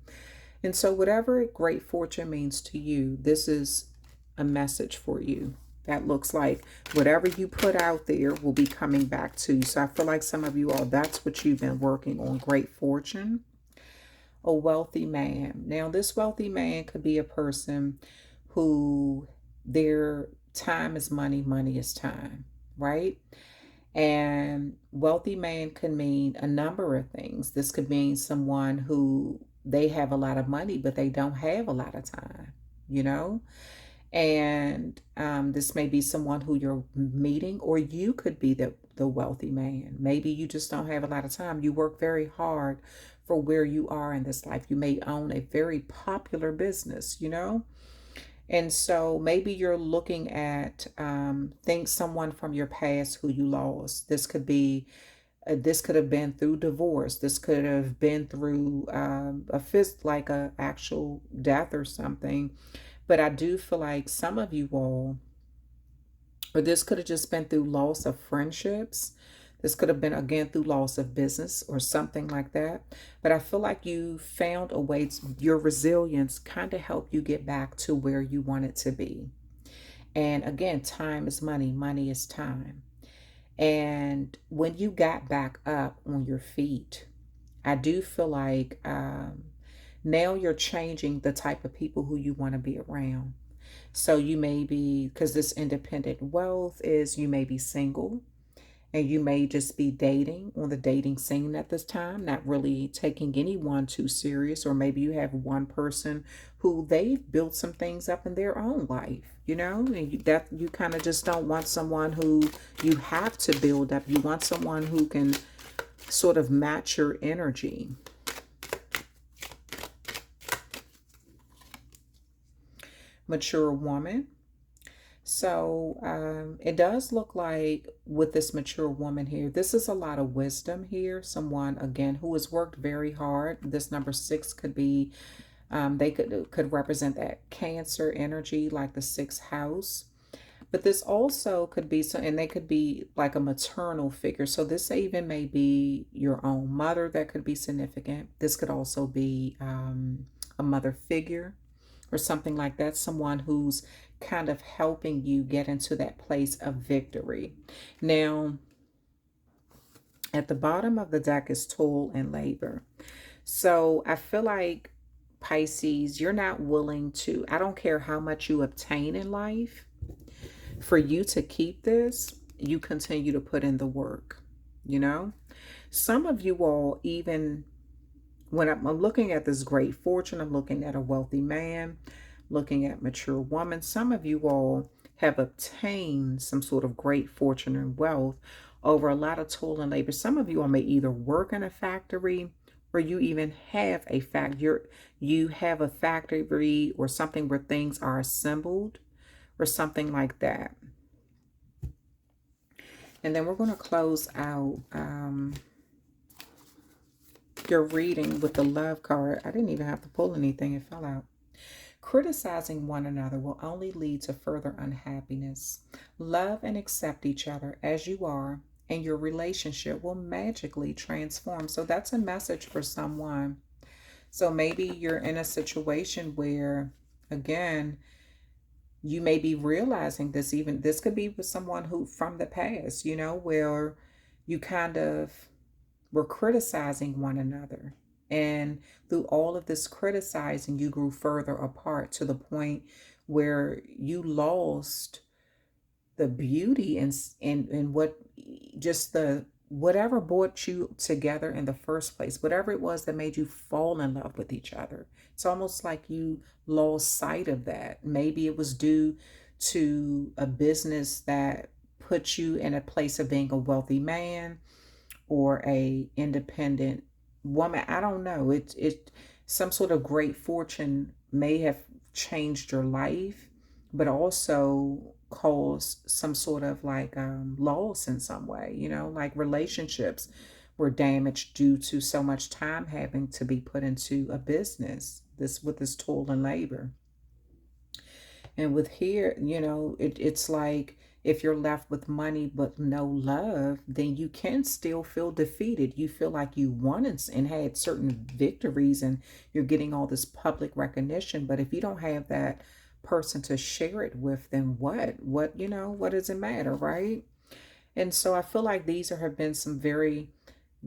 And so whatever great fortune means to you, this is a message for you. That looks like whatever you put out there will be coming back to you. So I feel like some of you all, that's what you've been working on, great fortune. A wealthy man. Now, this wealthy man could be a person who their time is money, money is time, right? And wealthy man can mean a number of things. This could mean someone who they have a lot of money, but they don't have a lot of time, you know? And this may be someone who you're meeting, or you could be the wealthy man. Maybe you just don't have a lot of time. You work very hard for where you are in this life. You may own a very popular business, you know? And so maybe you're looking at someone from your past who you lost. This could be, this could have been through divorce. This could have been through like a actual death or something. But I do feel like some of you all, or this could have just been through loss of friendships. This could have been, again, through loss of business or something like that. But I feel like you found a way to, your resilience kind of helped you get back to where you wanted to be. And again, time is money. Money is time. And when you got back up on your feet, I do feel like now you're changing the type of people who you want to be around. So you may be, because this independent wealth is, you may be single. And you may just be dating on the dating scene at this time, not really taking anyone too serious. Or maybe you have one person who they've built some things up in their own life, you know, and you kind of just don't want someone who you have to build up. You want someone who can sort of match your energy. Mature woman. So it does look like with this mature woman here, this is a lot of wisdom here. Someone, again, who has worked very hard. This number 6 could be, they could represent that Cancer energy, like the 6th house. But this also could be, and they could be like a maternal figure. So this even may be your own mother that could be significant. This could also be a mother figure or something like that. Someone who's kind of helping you get into that place of victory. Now, at the bottom of the deck is toil and labor. So I feel like, Pisces, you're not willing to, I don't care how much you obtain in life, for you to keep this, you continue to put in the work, you know? Some of you all, even when I'm looking at this great fortune, I'm looking at a wealthy man, looking at mature woman. Some of you all have obtained some sort of great fortune and wealth over a lot of toil and labor. Some of you all may either work in a factory, or you even have a you have a factory or something where things are assembled or something like that. And then we're going to close out your reading with the love card. I didn't even have to pull anything. It fell out. Criticizing one another will only lead to further unhappiness. Love and accept each other as you are, and your relationship will magically transform. So that's a message for someone. So maybe you're in a situation where, again, you may be realizing this, even this could be with someone who from the past, you know, where you kind of were criticizing one another. And through all of this criticizing, you grew further apart to the point where you lost the beauty and what just the whatever brought you together in the first place, whatever it was that made you fall in love with each other. It's almost like you lost sight of that. Maybe it was due to a business that put you in a place of being a wealthy man or a independent woman. I don't know. It some sort of great fortune may have changed your life, but also caused some sort of like loss in some way, you know, like relationships were damaged due to so much time having to be put into a business, this with this toil and labor. And with here, you know, it's like if you're left with money but no love, then you can still feel defeated. You feel like you won and had certain victories and you're getting all this public recognition. But if you don't have that person to share it with, then what? What, you know, what does it matter, right? And so I feel like these have been some very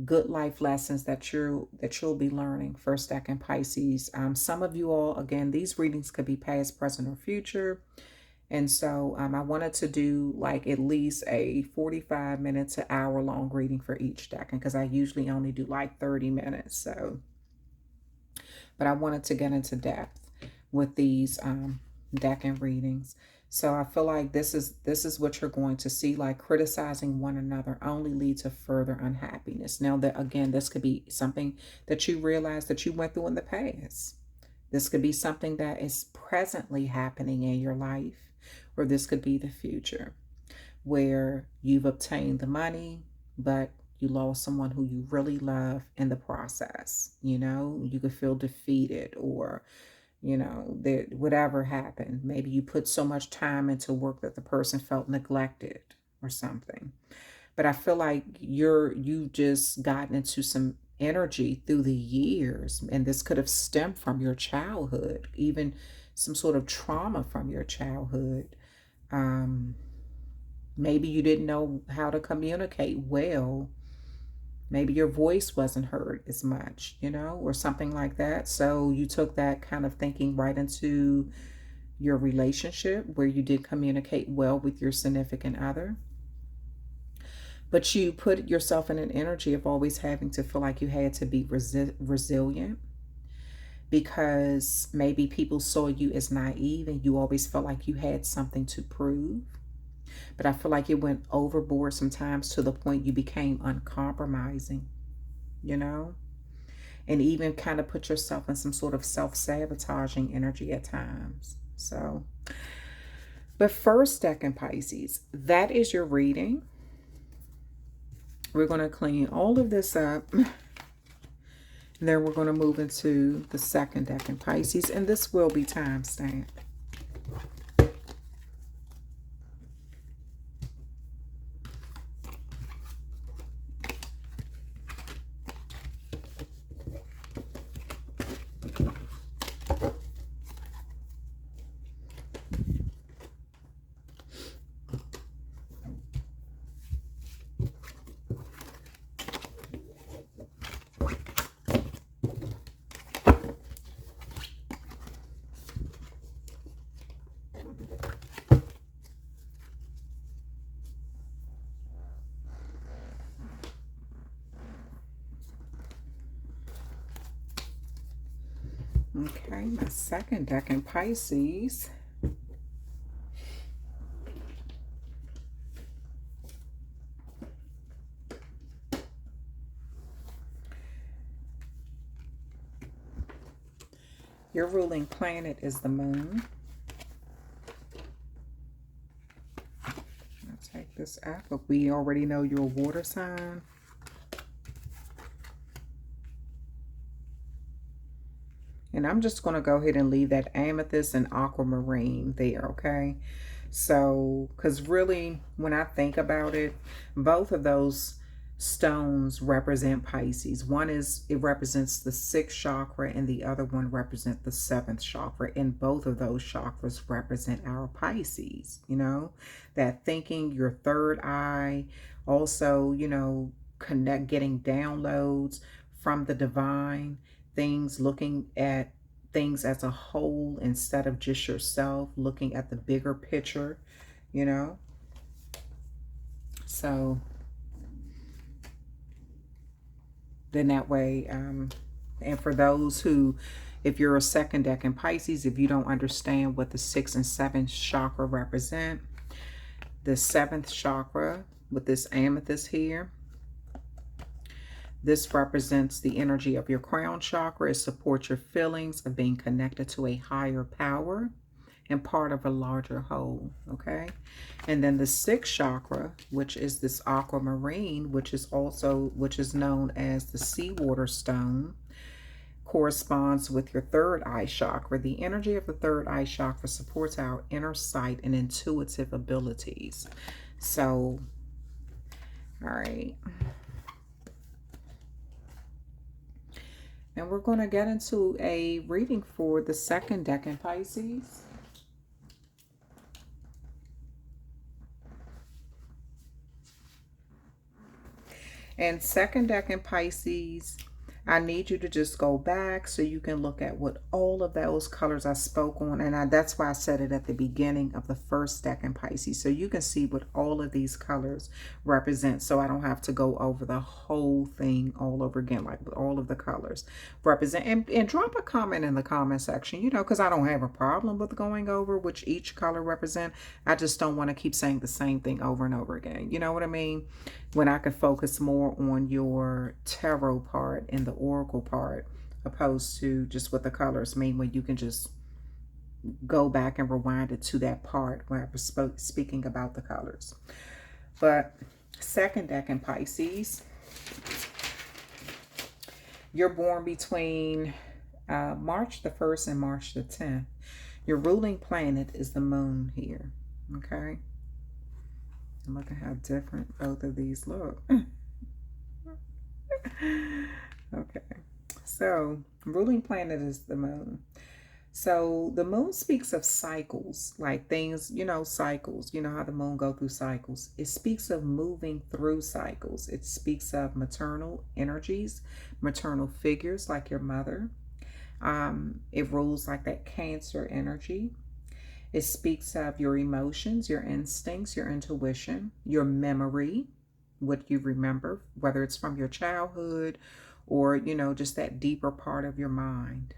good life lessons that you'll be learning first decan Pisces. Some of you all, again, these readings could be past, present, or future. And so I wanted to do like at least a 45 minutes to hour long reading for each decan because I usually only do like 30 minutes. So, but I wanted to get into depth with these decan readings. So I feel like this is what you're going to see. Like criticizing one another only leads to further unhappiness. Now that again, this could be something that you realize that you went through in the past. This could be something that is presently happening in your life, or this could be the future where you've obtained the money, but you lost someone who you really love in the process. You know, you could feel defeated, or you know, that whatever happened, maybe you put so much time into work that the person felt neglected or something. But I feel like you've just gotten into some energy through the years, and this could have stemmed from your childhood, even some sort of trauma from your childhood. Maybe you didn't know how to communicate well. Maybe your voice wasn't heard as much, you know, or something like that. So you took that kind of thinking right into your relationship where you did communicate well with your significant other. But you put yourself in an energy of always having to feel like you had to be resilient because maybe people saw you as naive and you always felt like you had something to prove. But I feel like it went overboard sometimes to the point you became uncompromising, you know, and even kind of put yourself in some sort of self-sabotaging energy at times. So, but first decan Pisces, that is your reading. We're going to clean all of this up. And then we're going to move into the second decan Pisces, and this will be time stamped. Okay, my second decan Pisces. Your ruling planet is the moon. I'll take this out, but we already know you're a water sign. And I'm just going to go ahead and leave that amethyst and aquamarine there, okay? So, because really, when I think about it, both of those stones represent Pisces. One is, it represents the 6th chakra, and the other one represents the 7th chakra. And both of those chakras represent our Pisces, you know, that thinking, your third eye, also, you know, getting downloads from the divine, things, looking at things as a whole instead of just yourself, looking at the bigger picture, you know. So then that way, and for those who, if you're a second decan Pisces, if you don't understand what the 6th and 7th chakra represent, the 7th chakra with this amethyst here, this represents the energy of your crown chakra. It supports your feelings of being connected to a higher power and part of a larger whole, okay? And then the 6th chakra, which is this aquamarine, which is known as the seawater stone, corresponds with your third eye chakra. The energy of the third eye chakra supports our inner sight and intuitive abilities. So, all right. And we're going to get into a reading for the second decan Pisces. And second decan Pisces, I need you to just go back so you can look at what all of those colors I spoke on. And that's why I said it at the beginning of the first decan Pisces. So you can see what all of these colors represent. So I don't have to go over the whole thing all over again, like all of the colors represent. And drop a comment in the comment section, you know, because I don't have a problem with going over which each color represent. I just don't want to keep saying the same thing over and over again. You know what I mean? When I could focus more on your tarot part and the oracle part, opposed to just what the colors mean, when you can just go back and rewind it to that part where I was speaking about the colors. But second decan Pisces, you're born between March the 1st and March the 10th. Your ruling planet is the moon here, okay? And look at how different both of these look. Okay, so ruling planet is the moon. So the moon speaks of cycles, like things, you know, cycles. You know how the moon go through cycles. It speaks of moving through cycles. It speaks of maternal energies, maternal figures like your mother. It rules like that Cancer energy. It speaks of your emotions, your instincts, your intuition, your memory, what you remember, whether it's from your childhood or, you know, just that deeper part of your mind.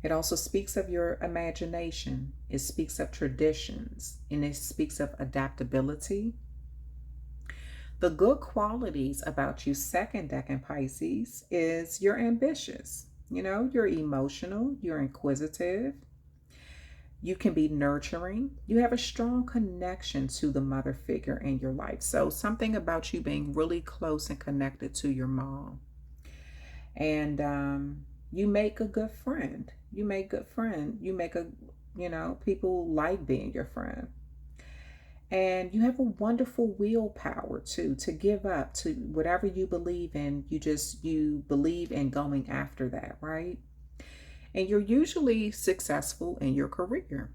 It also speaks of your imagination. It speaks of traditions, and it speaks of adaptability. The good qualities about you, second decan Pisces, is you're ambitious. You know, you're emotional, you're inquisitive. You can be nurturing. You have a strong connection to the mother figure in your life. So something about you being really close and connected to your mom. And you make a good friend. You make good friend. You make a, you know, people like being your friend. And you have a wonderful willpower too, to give up to whatever you believe in. You believe in going after that, right? And you're usually successful in your career.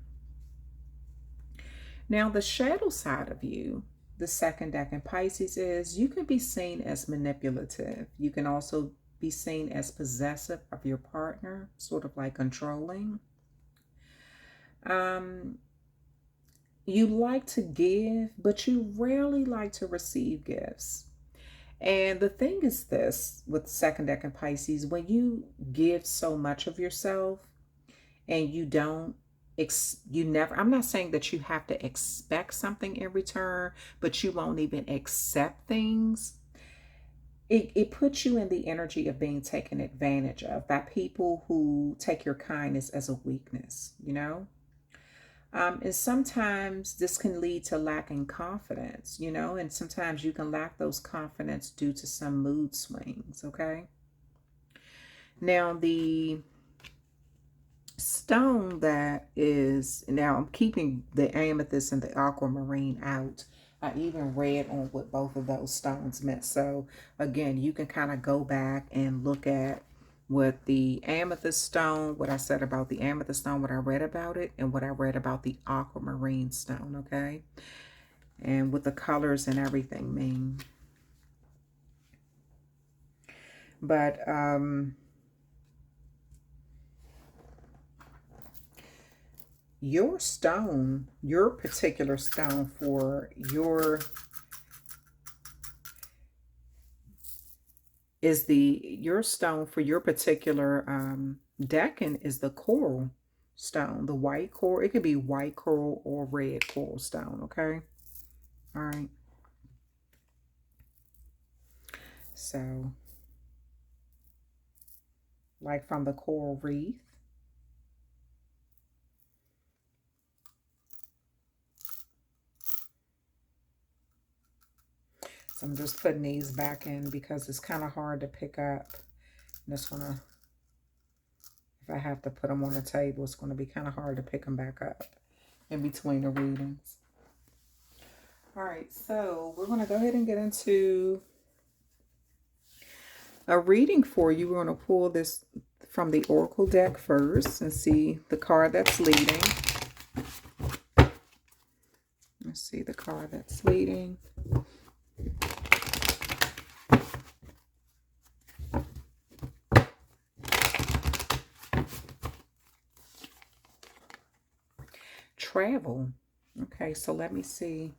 Now, the shadow side of you, the second decan Pisces, is you can be seen as manipulative. You can also be seen as possessive of your partner, sort of like controlling. You like to give, but you rarely like to receive gifts. And the thing is this with second decan Pisces, when you give so much of yourself and you don't, I'm not saying that you have to expect something in return, but you won't even accept things. It puts you in the energy of being taken advantage of by people who take your kindness as a weakness, you know? And sometimes this can lead to lacking confidence, you know, and sometimes you can lack those confidence due to some mood swings, okay? Now, the stone that is, now I'm keeping the amethyst and the aquamarine out. I even read on what both of those stones meant. So again, you can kind of go back and look at what the amethyst stone, what I said about the amethyst stone, what I read about it, and what I read about the aquamarine stone, okay? And what the colors and everything mean. But your stone, your particular stone for your stone for your particular Decan is the coral stone, the white coral. It could be white coral or red coral stone, okay? All right. So, like from the coral reef. So I'm just putting these back in because it's kind of hard to pick up. I'm just gonna, if I have to put them on the table, it's gonna be kind of hard to pick them back up in between the readings. All right, so we're gonna go ahead and get into a reading for you. We're gonna pull this from the Oracle deck first and see the card that's leading. Let's see the card that's leading. Travel. Okay, so let me see.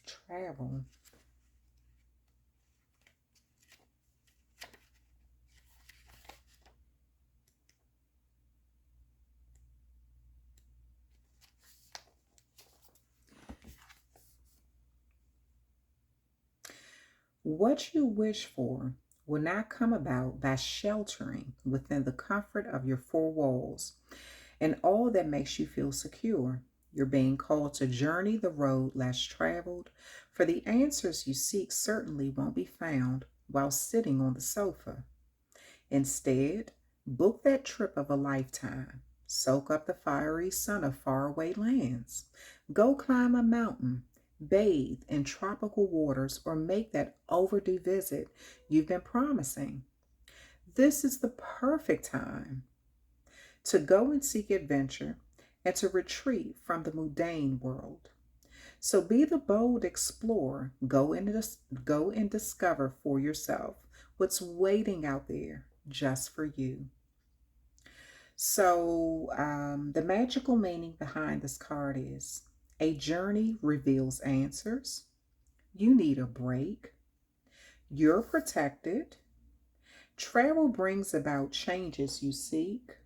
Travel. What you wish for will not come about by sheltering within the comfort of your four walls and all that makes you feel secure. You're being called to journey the road less traveled, for the answers you seek certainly won't be found while sitting on the sofa. Instead, book that trip of a lifetime. Soak up the fiery sun of faraway lands. Go climb a mountain. Bathe in tropical waters or make that overdue visit you've been promising. This is the perfect time to go and seek adventure and to retreat from the mundane world. So be the bold explorer. Go and discover for yourself what's waiting out there just for you. So the magical meaning behind this card is a journey reveals answers. You need a break. You're protected. Travel brings about changes you seek.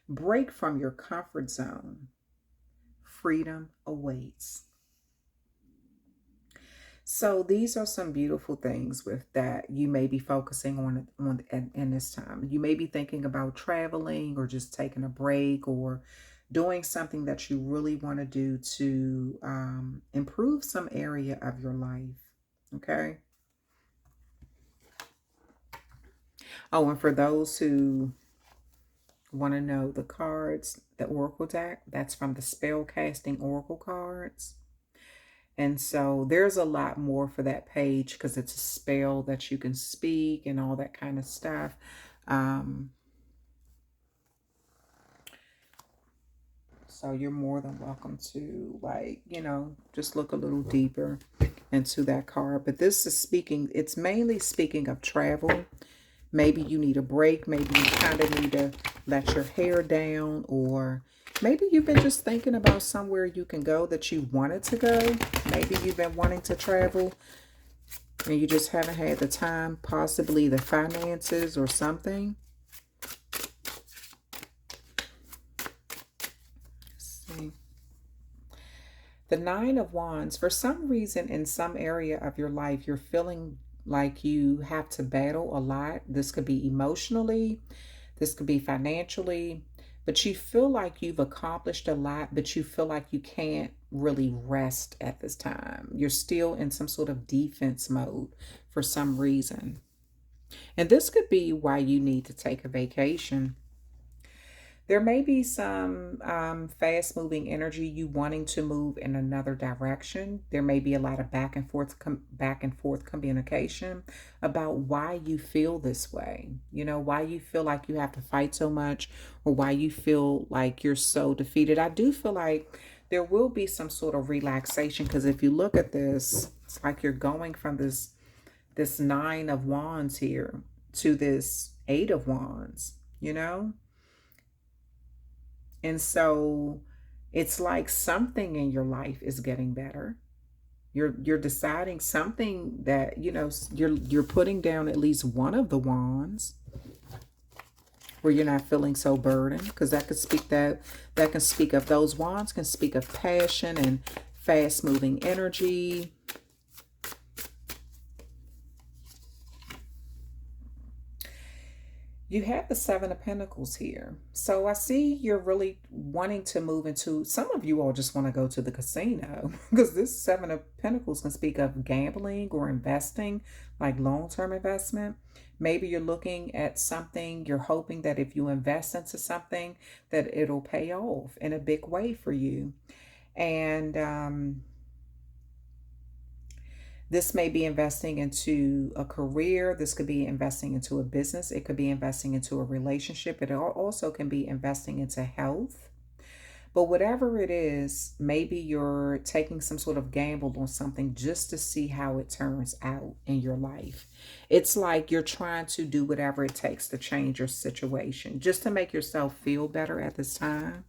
Break from your comfort zone. Freedom awaits. So these are some beautiful things with that you may be focusing on in this time. You may be thinking about traveling or just taking a break or doing something that you really want to do to improve some area of your life. Okay. Oh, and for those who want to know the cards, the Oracle deck, that's from the spell casting Oracle cards. And so there's a lot more for that page because it's a spell that you can speak and all that kind of stuff. So you're more than welcome to, like, you know, just look a little deeper into that card. But this is speaking, it's mainly speaking of travel. Maybe you need a break. Maybe you kind of need to let your hair down, or maybe you've been just thinking about somewhere you can go that you wanted to go. Maybe you've been wanting to travel and you just haven't had the time, possibly the finances or something. Let's see. The Nine of Wands. For some reason, in some area of your life, you're feeling like you have to battle a lot. This could be emotionally, this could be financially, but you feel like you've accomplished a lot, but you feel like you can't really rest at this time. You're still in some sort of defense mode for some reason. And this could be why you need to take a vacation. There may be some fast moving energy, you wanting to move in another direction. There may be a lot of back and forth communication about why you feel this way. You know, why you feel like you have to fight so much, or why you feel like you're so defeated. I do feel like there will be some sort of relaxation, because if you look at this, it's like you're going from this Nine of Wands here to this Eight of Wands, you know? And so it's like something in your life is getting better. You're deciding something that, you know, you're putting down at least one of the wands where you're not feeling so burdened, because that can speak of, those wands can speak of passion and fast moving energy. You have the Seven of Pentacles here. So I see you're really wanting to move into, some of you all just want to go to the casino because this Seven of Pentacles can speak of gambling or investing, like long-term investment. Maybe you're looking at something, you're hoping that if you invest into something that it'll pay off in a big way for you. And this may be investing into a career. This could be investing into a business. It could be investing into a relationship. It also can be investing into health. But whatever it is, maybe you're taking some sort of gamble on something just to see how it turns out in your life. It's like you're trying to do whatever it takes to change your situation, just to make yourself feel better at this time.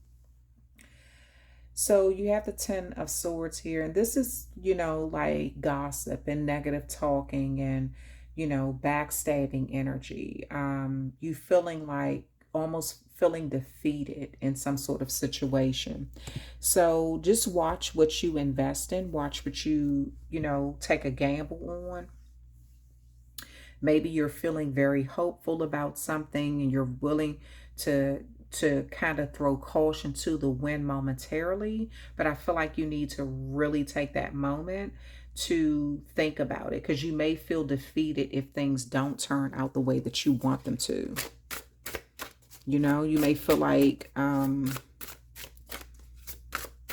So you have the Ten of Swords here, and this is, you know, like gossip and negative talking and, you know, backstabbing energy. You feeling like, almost feeling defeated in some sort of situation. So just watch what you invest in, watch what you know, take a gamble on. Maybe you're feeling very hopeful about something and you're willing to kind of throw caution to the wind momentarily, but I feel like you need to really take that moment to think about it, because you may feel defeated if things don't turn out the way that you want them to. You know, you may feel like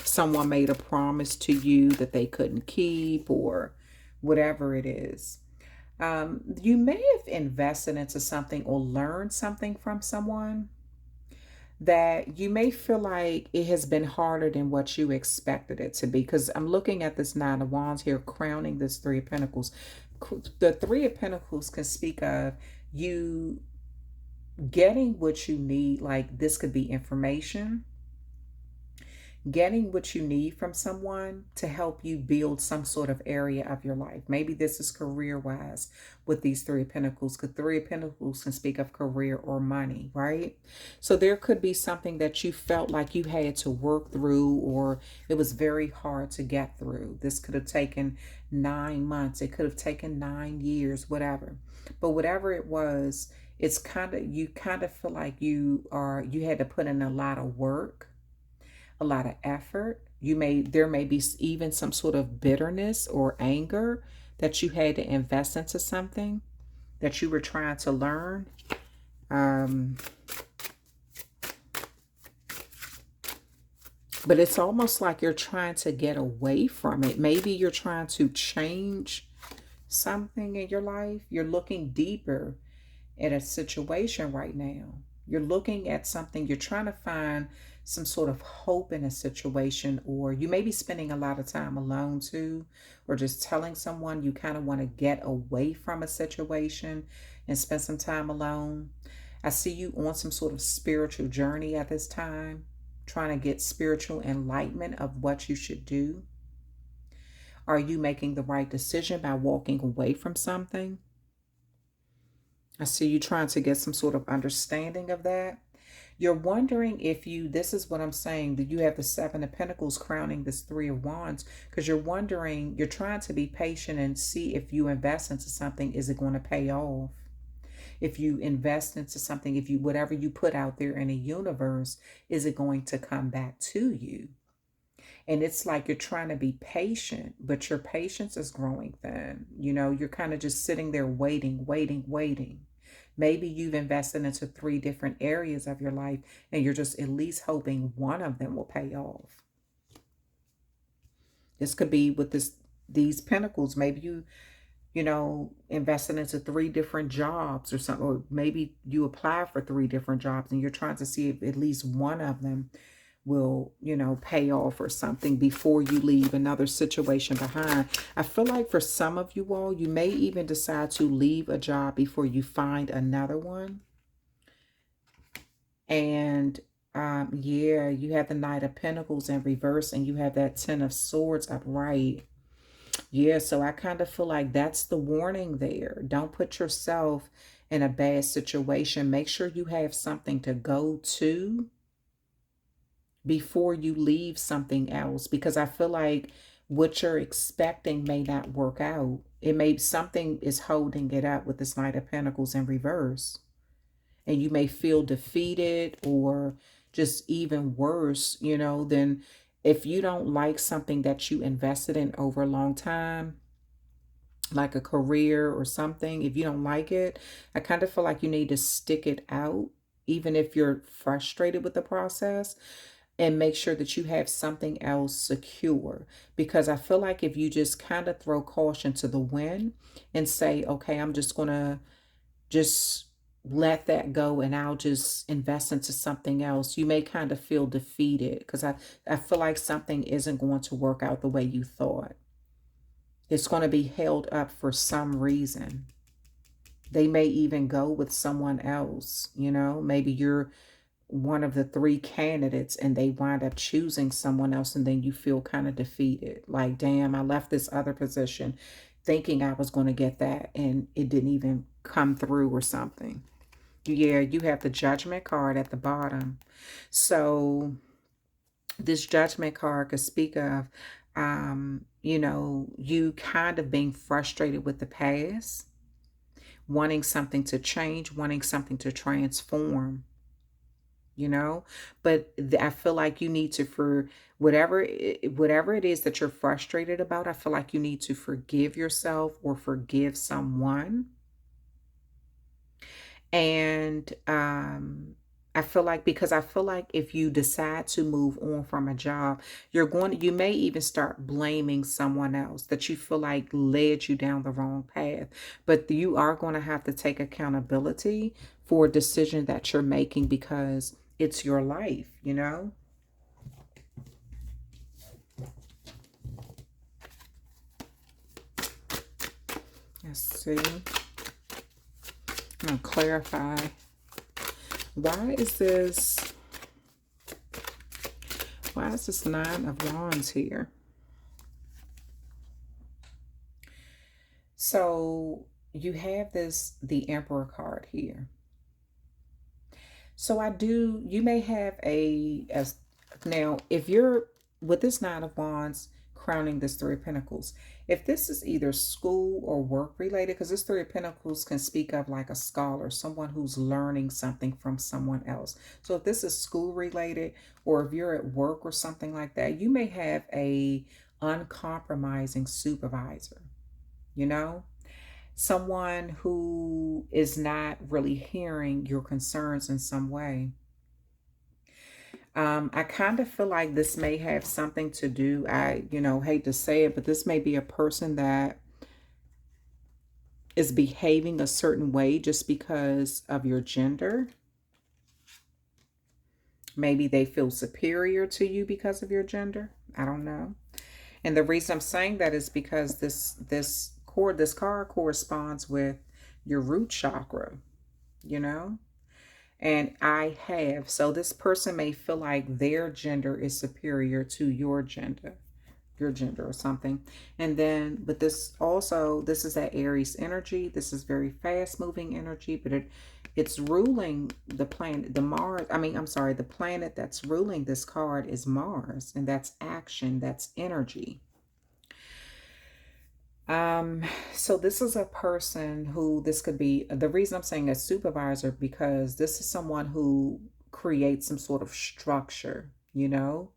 someone made a promise to you that they couldn't keep, or whatever it is. You may have invested into something or learned something from someone that you may feel like it has been harder than what you expected it to be. Because I'm looking at this Nine of Wands here, crowning this Three of Pentacles. The Three of Pentacles can speak of you getting what you need. Like, this could be information, getting what you need from someone to help you build some sort of area of your life. Maybe this is career-wise with these Three of Pentacles, because Three of Pentacles can speak of career or money, right? So there could be something that you felt like you had to work through, or it was very hard to get through. This could have taken 9 months. It could have taken 9 years, whatever. But whatever it was, it's kind of, you kind of feel like you had to put in a lot of work, a lot of effort. There may be even some sort of bitterness or anger that you had to invest into something that you were trying to learn. But it's almost like you're trying to get away from it. Maybe you're trying to change something in your life. You're looking deeper at a situation right now. You're looking at something, you're trying to find some sort of hope in a situation, or you may be spending a lot of time alone too, or just telling someone you kind of want to get away from a situation and spend some time alone. I see you on some sort of spiritual journey at this time, trying to get spiritual enlightenment of what you should do. Are you making the right decision by walking away from something? I see you trying to get some sort of understanding of that. You're wondering if this is what I'm saying, that you have the Seven of Pentacles crowning this Three of Wands, because you're wondering, you're trying to be patient and see if you invest into something, is it going to pay off? If you invest into something, whatever you put out there in the universe, is it going to come back to you? And it's like you're trying to be patient, but your patience is growing thin. You know, you're kind of just sitting there waiting, waiting, waiting. Maybe you've invested into 3 different areas of your life and you're just at least hoping one of them will pay off. This could be with these pentacles. Maybe you know, invested into 3 different jobs or something, or maybe you apply for 3 different jobs and you're trying to see if at least one of them will, you know, pay off or something before you leave another situation behind. I feel like for some of you all, you may even decide to leave a job before you find another one. And yeah, you have the Knight of Pentacles in reverse and you have that Ten of Swords upright. Yeah, so I kind of feel like that's the warning there. Don't put yourself in a bad situation. Make sure you have something to go to before you leave something else, because I feel like what you're expecting may not work out. It may, something is holding it up with this Knight of Pentacles in reverse. And you may feel defeated, or just even worse, you know, than if you don't like something that you invested in over a long time, like a career or something. If you don't like it, I kind of feel like you need to stick it out, even if you're frustrated with the process, and make sure that you have something else secure. Because I feel like if you just kind of throw caution to the wind and say, okay, I'm just going to just let that go and I'll just invest into something else, you may kind of feel defeated, because I feel like something isn't going to work out the way you thought. It's going to be held up for some reason. They may even go with someone else, you know, maybe you're one of the 3 candidates and they wind up choosing someone else, and then you feel kind of defeated. Like, damn, I left this other position thinking I was going to get that and it didn't even come through or something. Yeah, you have the Judgment card at the bottom. So this Judgment card could speak of, you know, you kind of being frustrated with the past, wanting something to change, wanting something to transform, you know. But I feel like you need to, for whatever it is that you're frustrated about, I feel like you need to forgive yourself or forgive someone. And I feel like, because I feel like if you decide to move on from a job, you may even start blaming someone else that you feel like led you down the wrong path. But you are going to have to take accountability for a decision that you're making, because it's your life, you know? Let's see. I'm going to clarify. Why is this Nine of Wands here? So you have the Emperor card here. So you may have now, if you're with this Nine of Wands crowning this 3 of Pentacles, if this is either school or work related, because this 3 of Pentacles can speak of like a scholar, someone who's learning something from someone else. So if this is school related, or if you're at work or something like that, you may have a uncompromising supervisor, you know? Someone who is not really hearing your concerns in some way. I kind of feel like this may have something to do, hate to say it, but this may be a person that is behaving a certain way just because of your gender. Maybe they feel superior to you because of your gender. I don't know. And the reason I'm saying that is because this card corresponds with your root chakra, you know? And so this person may feel like their gender is superior to your gender or something. And then, but this is that Aries energy. This is very fast moving energy, but it's ruling the planet, the planet that's ruling this card is Mars, and that's action, that's energy. So this is a person who, this could be, the reason I'm saying a supervisor, because this is someone who creates some sort of structure, you know?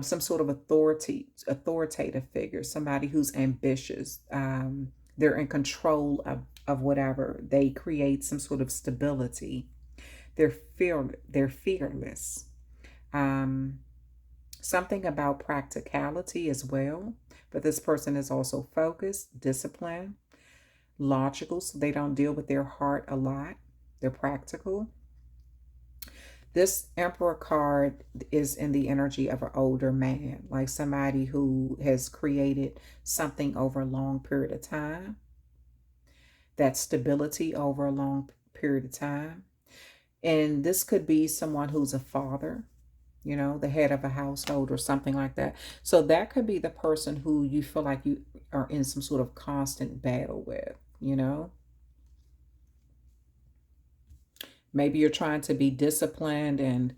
some sort of authoritative figure, somebody who's ambitious. They're in control of whatever. They create some sort of stability. They're fearless. Something about practicality as well. But this person is also focused, disciplined, logical, so they don't deal with their heart a lot. They're practical. This Emperor card is in the energy of an older man, like somebody who has created something over a long period of time. That stability over a long period of time. And this could be someone who's a father, you know, the head of a household or something like that. So that could be the person who you feel like you are in some sort of constant battle with, you know. Maybe you're trying to be disciplined and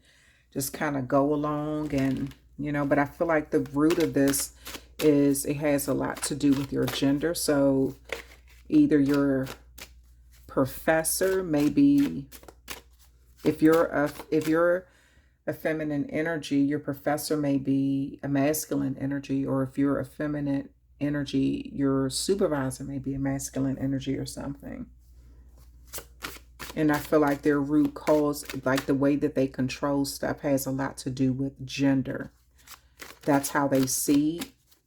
just kind of go along and, you know, but I feel like the root of this is it has a lot to do with your gender. So either your professor, maybe if you're a feminine energy, your professor may be a masculine energy, or if you're a feminine energy, your supervisor may be a masculine energy or something. And I feel like their root cause, like the way that they control stuff, has a lot to do with gender. That's how they see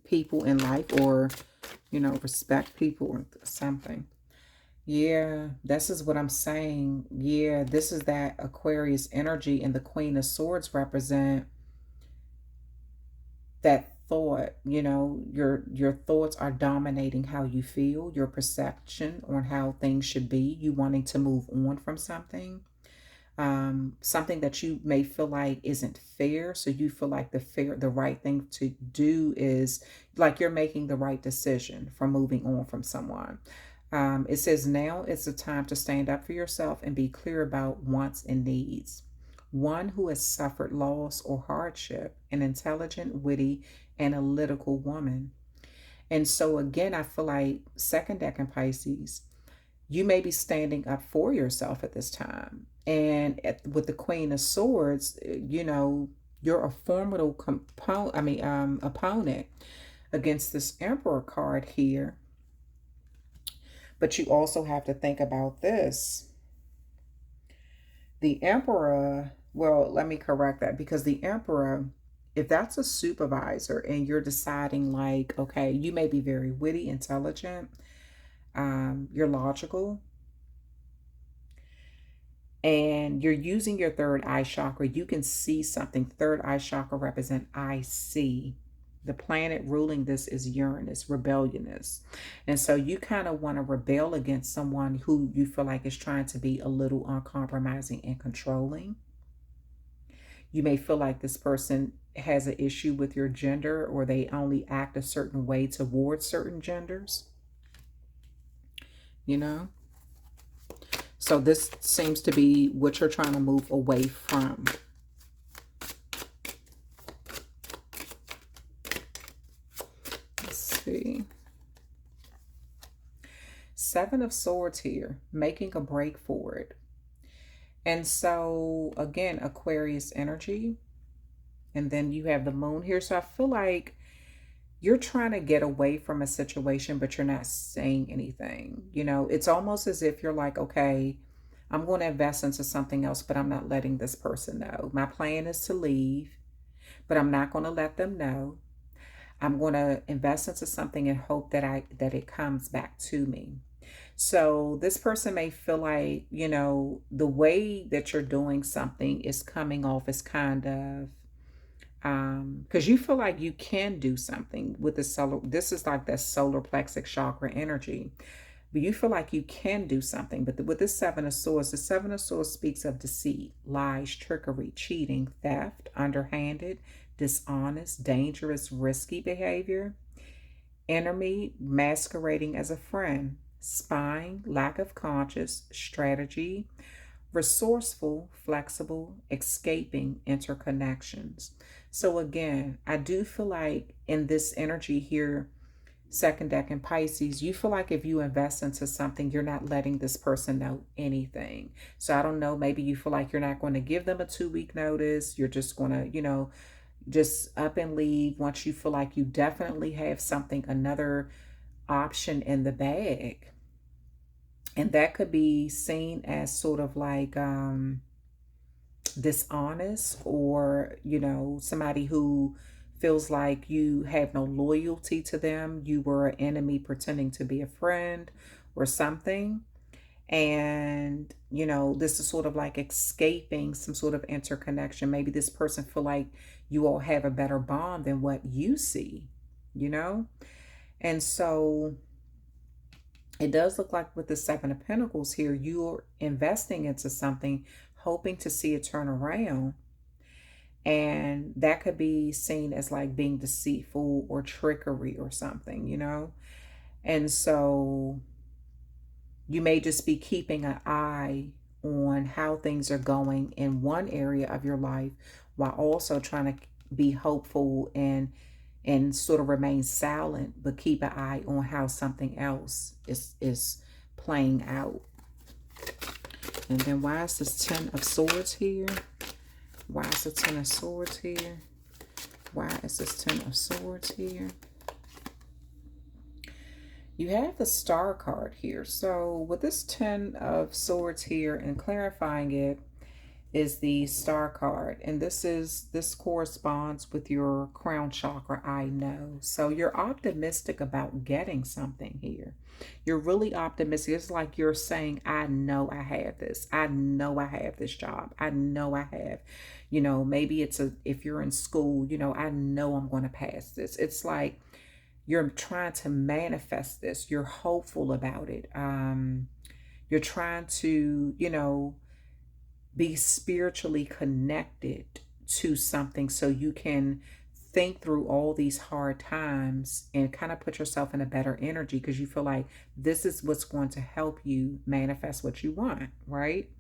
people in life, or, you know, respect people or something. Yeah, this is what I'm saying. Yeah, this is that Aquarius energy, and the Queen of Swords represent that thought. You know, your thoughts are dominating how you feel, your perception on how things should be, you wanting to move on from something. Something that you may feel like isn't fair. So you feel like the right thing to do is like you're making the right decision for moving on from someone. It says now it's the time to stand up for yourself and be clear about wants and needs. One who has suffered loss or hardship, an intelligent, witty, analytical woman. And so again, I feel like second decan Pisces, you may be standing up for yourself at this time. And with the Queen of Swords, you know, you're a formidable opponent against this Emperor card here. But you also have to think about this. The Emperor, well, let me correct that, because the Emperor, if that's a supervisor and you're deciding like, okay, you may be very witty, intelligent, you're logical, and you're using your third eye chakra, you can see something. Third eye chakra represent I see. The planet ruling this is Uranus, rebelliousness. And so you kind of want to rebel against someone who you feel like is trying to be a little uncompromising and controlling. You may feel like this person has an issue with your gender, or they only act a certain way towards certain genders. You know? So this seems to be what you're trying to move away from. Let's see. Seven of Swords here, making a break for it. And so, again, Aquarius energy. And then you have the moon here. So I feel like you're trying to get away from a situation, but you're not saying anything. You know, it's almost as if you're like, okay, I'm going to invest into something else, but I'm not letting this person know. My plan is to leave, but I'm not going to let them know. I'm going to invest into something and hope that it comes back to me. So this person may feel like, you know, the way that you're doing something is coming off as kind of, because you feel like you can do something with the solar. This is like that solar plexus chakra energy. But you feel like you can do something. But with this Seven of Swords, the Seven of Swords speaks of deceit, lies, trickery, cheating, theft, underhanded, dishonest, dangerous, risky behavior, enemy masquerading as a friend, spying, lack of conscious strategy, resourceful, flexible, escaping interconnections. So again, I do feel like in this energy here, second decan Pisces, you feel like if you invest into something, you're not letting this person know anything. So I don't know, maybe you feel like you're not going to give them a 2-week notice. You're just going to, you know, just up and leave once you feel like you definitely have something, another option in the bag. And that could be seen as sort of like dishonest, or, you know, somebody who feels like you have no loyalty to them. You were an enemy pretending to be a friend or something. And, you know, this is sort of like escaping some sort of interconnection. Maybe this person feel like you all have a better bond than what you see, you know? And so it does look like with the Seven of Pentacles here, you're investing into something, hoping to see it turn around. And that could be seen as like being deceitful or trickery or something, you know? And so you may just be keeping an eye on how things are going in one area of your life, while also trying to be hopeful and sort of remain silent, but keep an eye on how something else is playing out. And then why is this Ten of Swords here? Why is the Ten of Swords here? Why is this Ten of Swords here? You have the Star card here. So with this Ten of Swords here, and clarifying it, is the Star card. And this corresponds with your crown chakra, I know. So you're optimistic about getting something here. You're really optimistic. It's like you're saying, I know I have this. I know I have this job. I know I have, you know, maybe if you're in school, you know, I know I'm going to pass this. It's like you're trying to manifest this. You're hopeful about it. You're trying to, you know, be spiritually connected to something so you can think through all these hard times and kind of put yourself in a better energy, because you feel like this is what's going to help you manifest what you want, right?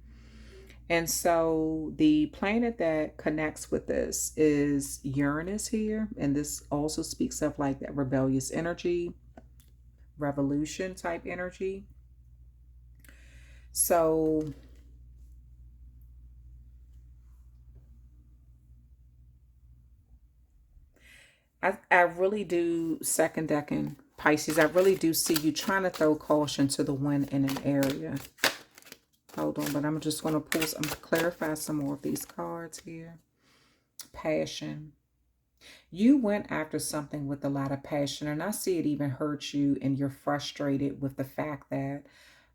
And so the planet that connects with this is Uranus here. And this also speaks of like that rebellious energy, revolution type energy. So I really do, second decan Pisces, I really do see you trying to throw caution to the wind in an area. Hold on, but I'm just going to pull, I'm going to clarify some more of these cards here. Passion. You went after something with a lot of passion, and I see it even hurt you, and you're frustrated with the fact that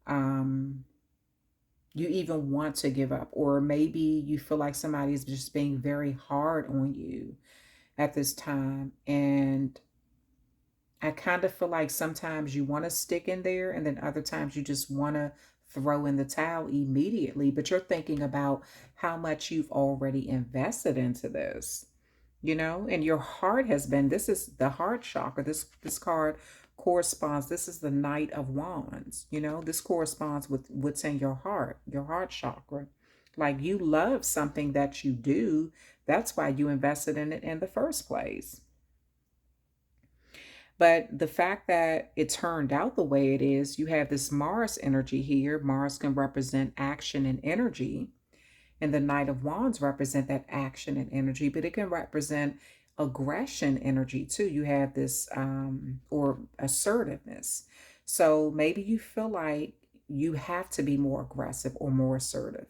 you even want to give up, or maybe you feel like somebody is just being very hard on you at this time. And I kind of feel like sometimes you want to stick in there, and then other times you just want to throw in the towel immediately. But you're thinking about how much you've already invested into this, you know, and your heart has been, this is the heart chakra. This card corresponds, this is the Knight of Wands, you know, this corresponds with what's in your heart chakra. Like you love something that you do. That's why you invested in it in the first place. But the fact that it turned out the way it is, you have this Mars energy here. Mars can represent action and energy. And the Knight of Wands represent that action and energy, but it can represent aggression energy too. You have this, or assertiveness. So maybe you feel like you have to be more aggressive or more assertive.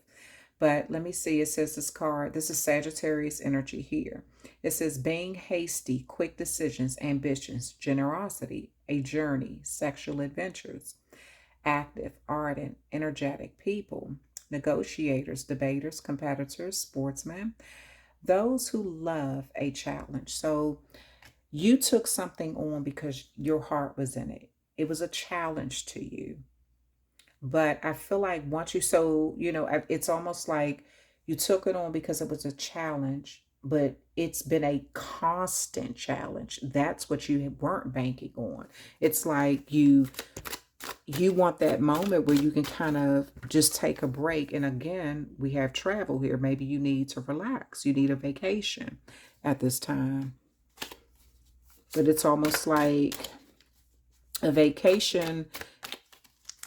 But let me see, it says this card, this is Sagittarius energy here. It says being hasty, quick decisions, ambitions, generosity, a journey, sexual adventures, active, ardent, energetic people, negotiators, debaters, competitors, sportsmen, those who love a challenge. So you took something on because your heart was in it. It was a challenge to you. But I feel like once you, so, you know, it's almost like you took it on because it was a challenge, but it's been a constant challenge. That's what you weren't banking on. It's like you want that moment where you can kind of just take a break. And again, we have travel here. Maybe you need to relax. You need a vacation at this time. But it's almost like a vacation,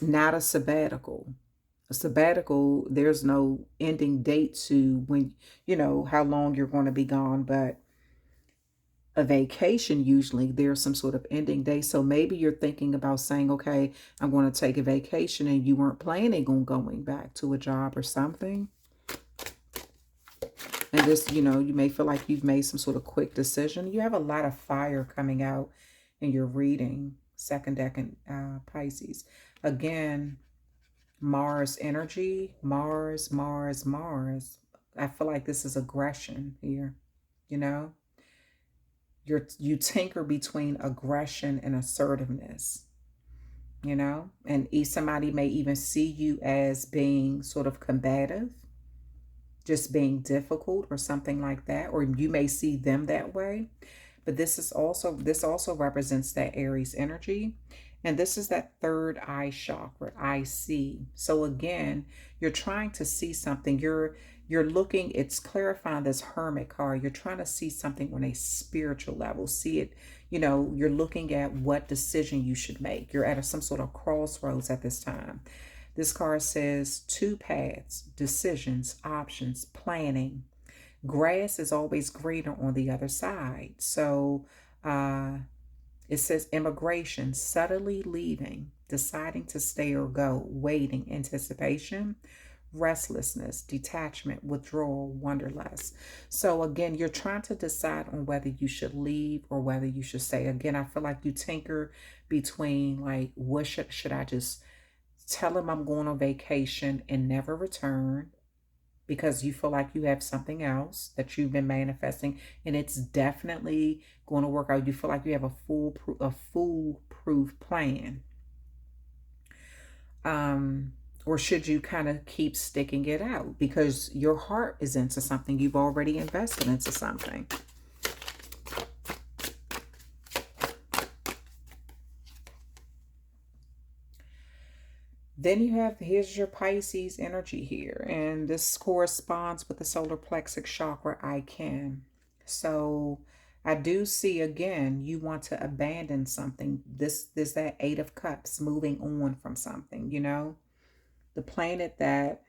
not a sabbatical. A sabbatical, there's no ending date to when, you know, how long you're going to be gone. But a vacation, usually there's some sort of ending day. So maybe you're thinking about saying, okay, I'm going to take a vacation, and you weren't planning on going back to a job or something. And this, you know, you may feel like you've made some sort of quick decision. You have a lot of fire coming out in your reading, second decan Pisces. Again, Mars energy, Mars, Mars, Mars. I feel like this is aggression here, you know? You tinker between aggression and assertiveness, you know? And somebody may even see you as being sort of combative, just being difficult or something like that, or you may see them that way. But this also represents that Aries energy, and this is that third eye chakra, I see. So again, you're trying to see something. You're looking, it's clarifying this Hermit card. You're trying to see something on a spiritual level. See it, you know, you're looking at what decision you should make. You're at some sort of crossroads at this time. This card says two paths, decisions, options, planning. Grass is always greener on the other side. So it says immigration, subtly leaving, deciding to stay or go, waiting, anticipation, restlessness, detachment, withdrawal, wanderlust. So again, you're trying to decide on whether you should leave or whether you should stay. Again, I feel like you tinker between like, what should I just tell him I'm going on vacation and never return, because you feel like you have something else that you've been manifesting and it's definitely going to work out. You feel like you have a foolproof plan. Or should you kind of keep sticking it out because your heart is into something, you've already invested into something. Then you have, here's your Pisces energy here, and this corresponds with the solar plexus chakra, I can. So I do see, again, you want to abandon something. This that Eight of Cups, moving on from something, you know. The planet that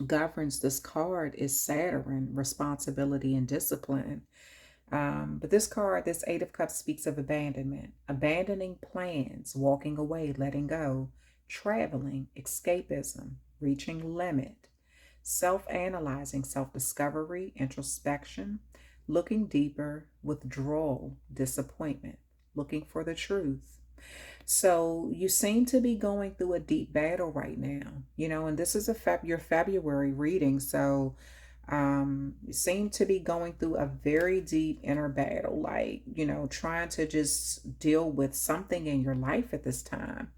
governs this card is Saturn, responsibility and discipline. But this card, this Eight of Cups, speaks of abandonment, abandoning plans, walking away, letting go, traveling, escapism, reaching limit, self-analyzing, self-discovery, introspection, looking deeper, withdrawal, disappointment, looking for the truth. So you seem to be going through a deep battle right now, you know, and this is your February reading. So you seem to be going through a very deep inner battle, like, you know, trying to just deal with something in your life at this time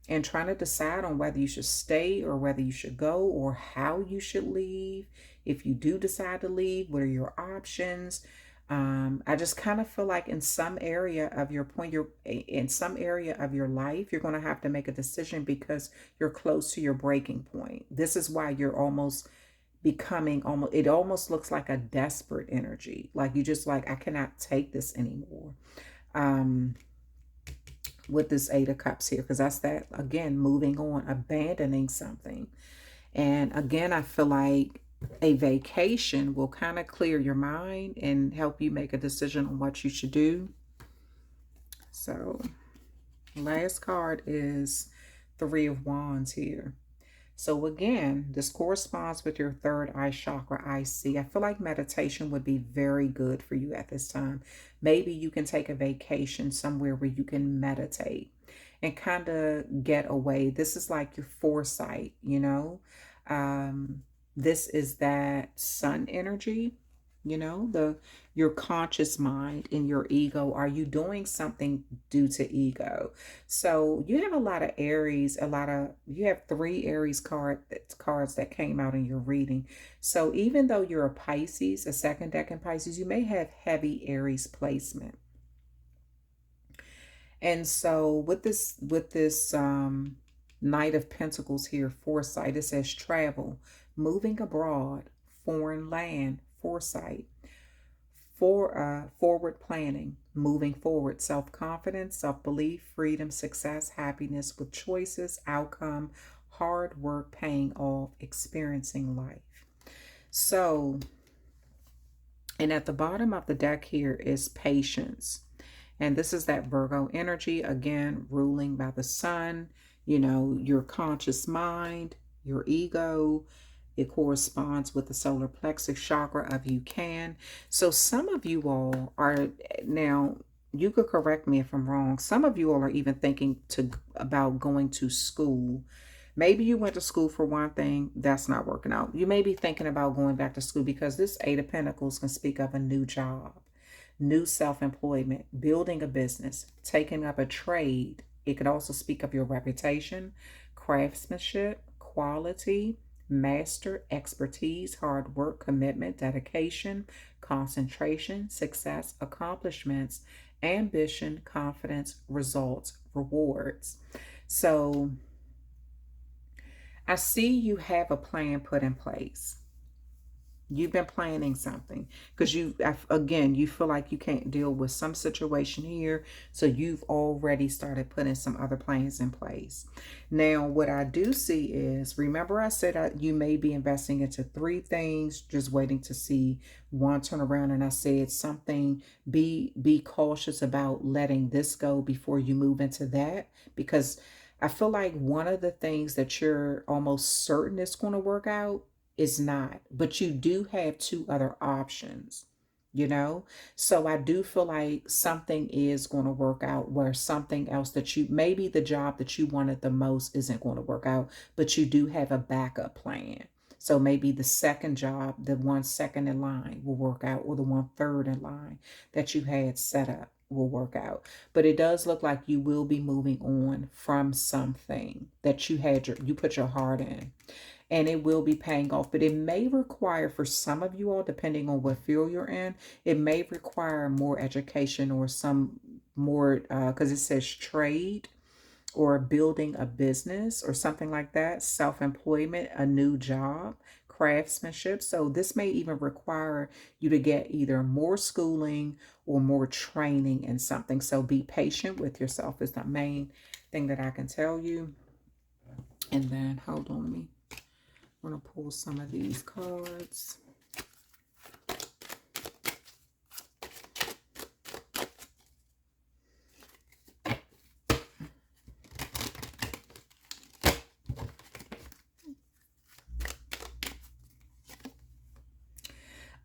and trying to decide on whether you should stay or whether you should go or how you should leave. If you do decide to leave, what are your options? I just kind of feel like in some area of your in some area of your life, you're going to have to make a decision because you're close to your breaking point. This is why you're almost becoming it almost looks like a desperate energy. Like you just like, I cannot take this anymore. With this Eight of Cups here, because that's that, again, moving on, abandoning something. And again, I feel like a vacation will kind of clear your mind and help you make a decision on what you should do. So last card is Three of Wands here. So again, this corresponds with your third eye chakra, I see. I feel like meditation would be very good for you at this time. Maybe you can take a vacation somewhere where you can meditate and kind of get away. This is like your foresight, you know. This is that sun energy, you know, your conscious mind and your ego. Are you doing something due to ego? So you have a lot of Aries, you have three Aries cards that came out in your reading. So even though you're a Pisces, a second decan Pisces, you may have heavy Aries placement. And so with this Knight of Pentacles here, foresight, it says travel, moving abroad, foreign land, foresight, forward planning, moving forward, self-confidence, self-belief, freedom, success, happiness with choices, outcome, hard work, paying off, experiencing life. So And at the bottom of the deck here is patience. And this is that Virgo energy, again, ruling by the sun, you know, your conscious mind, your ego. It corresponds with the solar plexus chakra of you can. So some of you all are, now you could correct me if I'm wrong, some of you all are even thinking about going to school. Maybe you went to school for one thing, that's not working out. You may be thinking about going back to school because this Eight of Pentacles can speak of a new job, new self-employment, building a business, taking up a trade. It could also speak of your reputation, craftsmanship, quality, master, expertise, hard work, commitment, dedication, concentration, success, accomplishments, ambition, confidence, results, rewards. So I see you have a plan put in place. You've been planning something because again, you feel like you can't deal with some situation here. So you've already started putting some other plans in place. Now, what I do see is, remember I said you may be investing into 3 things, just waiting to see one turn around. And I said something, be cautious about letting this go before you move into that, because I feel like one of the things that you're almost certain is going to work out is not, but you do have 2 other options, you know? So I do feel like something is going to work out where something else that maybe the job that you wanted the most isn't going to work out, but you do have a backup plan. So maybe the second job, the one second in line will work out, or the one third in line that you had set up will work out. But it does look like you will be moving on from something that you put your heart in, and it will be paying off. But it may require, for some of you all, depending on what field you're in, it may require more education or some more, because it says trade or building a business or something like that, self-employment, a new job, craftsmanship. So this may even require you to get either more schooling or more training in something. So be patient with yourself is the main thing that I can tell you. And then, hold on, I'm going to pull some of these cards.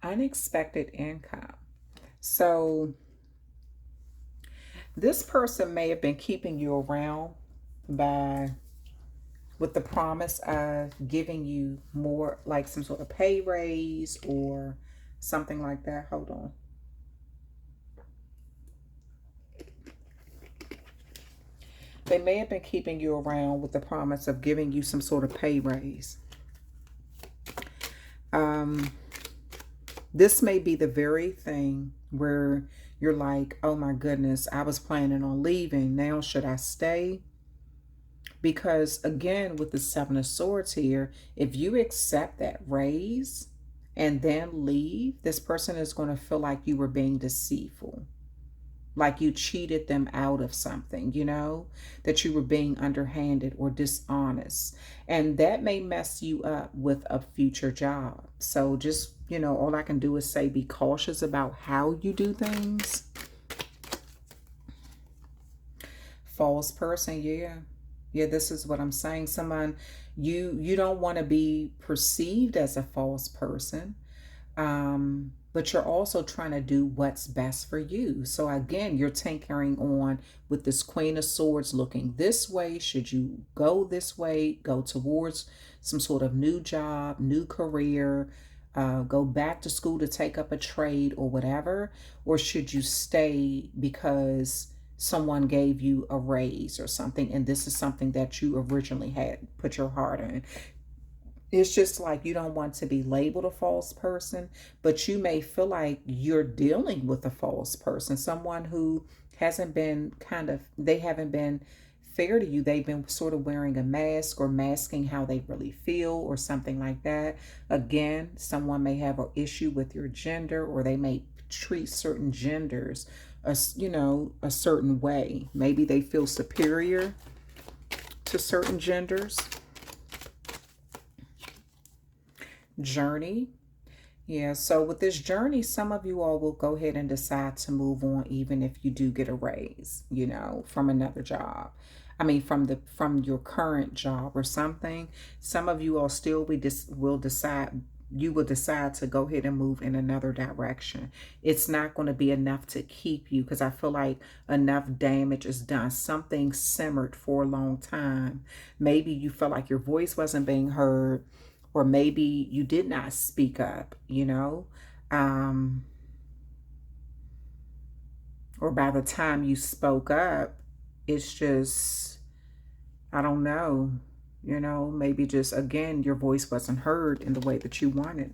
Unexpected income. So this person may have been keeping you around with the promise of giving you more, like some sort of pay raise or something like that. Hold on. They may have been keeping you around with the promise of giving you some sort of pay raise. This may be the very thing where you're like, oh my goodness, I was planning on leaving. Now should I stay? Because again, with the Seven of Swords here, if you accept that raise and then leave, this person is going to feel like you were being deceitful, like you cheated them out of something, you know, that you were being underhanded or dishonest. And that may mess you up with a future job. So just, you know, all I can do is say be cautious about how you do things. False person, yeah. Yeah, this is what I'm saying. Someone, you don't want to be perceived as a false person, but you're also trying to do what's best for you. So again, you're tinkering on with this Queen of Swords, looking this way. Should you go this way, go towards some sort of new job, new career, go back to school to take up a trade or whatever? Or should you stay because someone gave you a raise or something, and this is something that you originally had put your heart in? It's just like you don't want to be labeled a false person, but you may feel like you're dealing with a false person, someone who hasn't been they haven't been fair to you. They've been sort of wearing a mask or masking how they really feel or something like that. Again, someone may have an issue with your gender, or they may treat certain genders a certain way. Maybe they feel superior to certain genders. Journey. Yeah, so with this journey, some of you all will go ahead and decide to move on, even if you do get a raise, you know, from another job. I mean, from your current job or something. Some of you all still will decide, you will decide to go ahead and move in another direction. It's not going to be enough to keep you, because I feel like enough damage is done. Something simmered for a long time. Maybe you felt like your voice wasn't being heard, or maybe you did not speak up, you know, or by the time you spoke up, it's just, I don't know, you know, maybe just, again, your voice wasn't heard in the way that you wanted.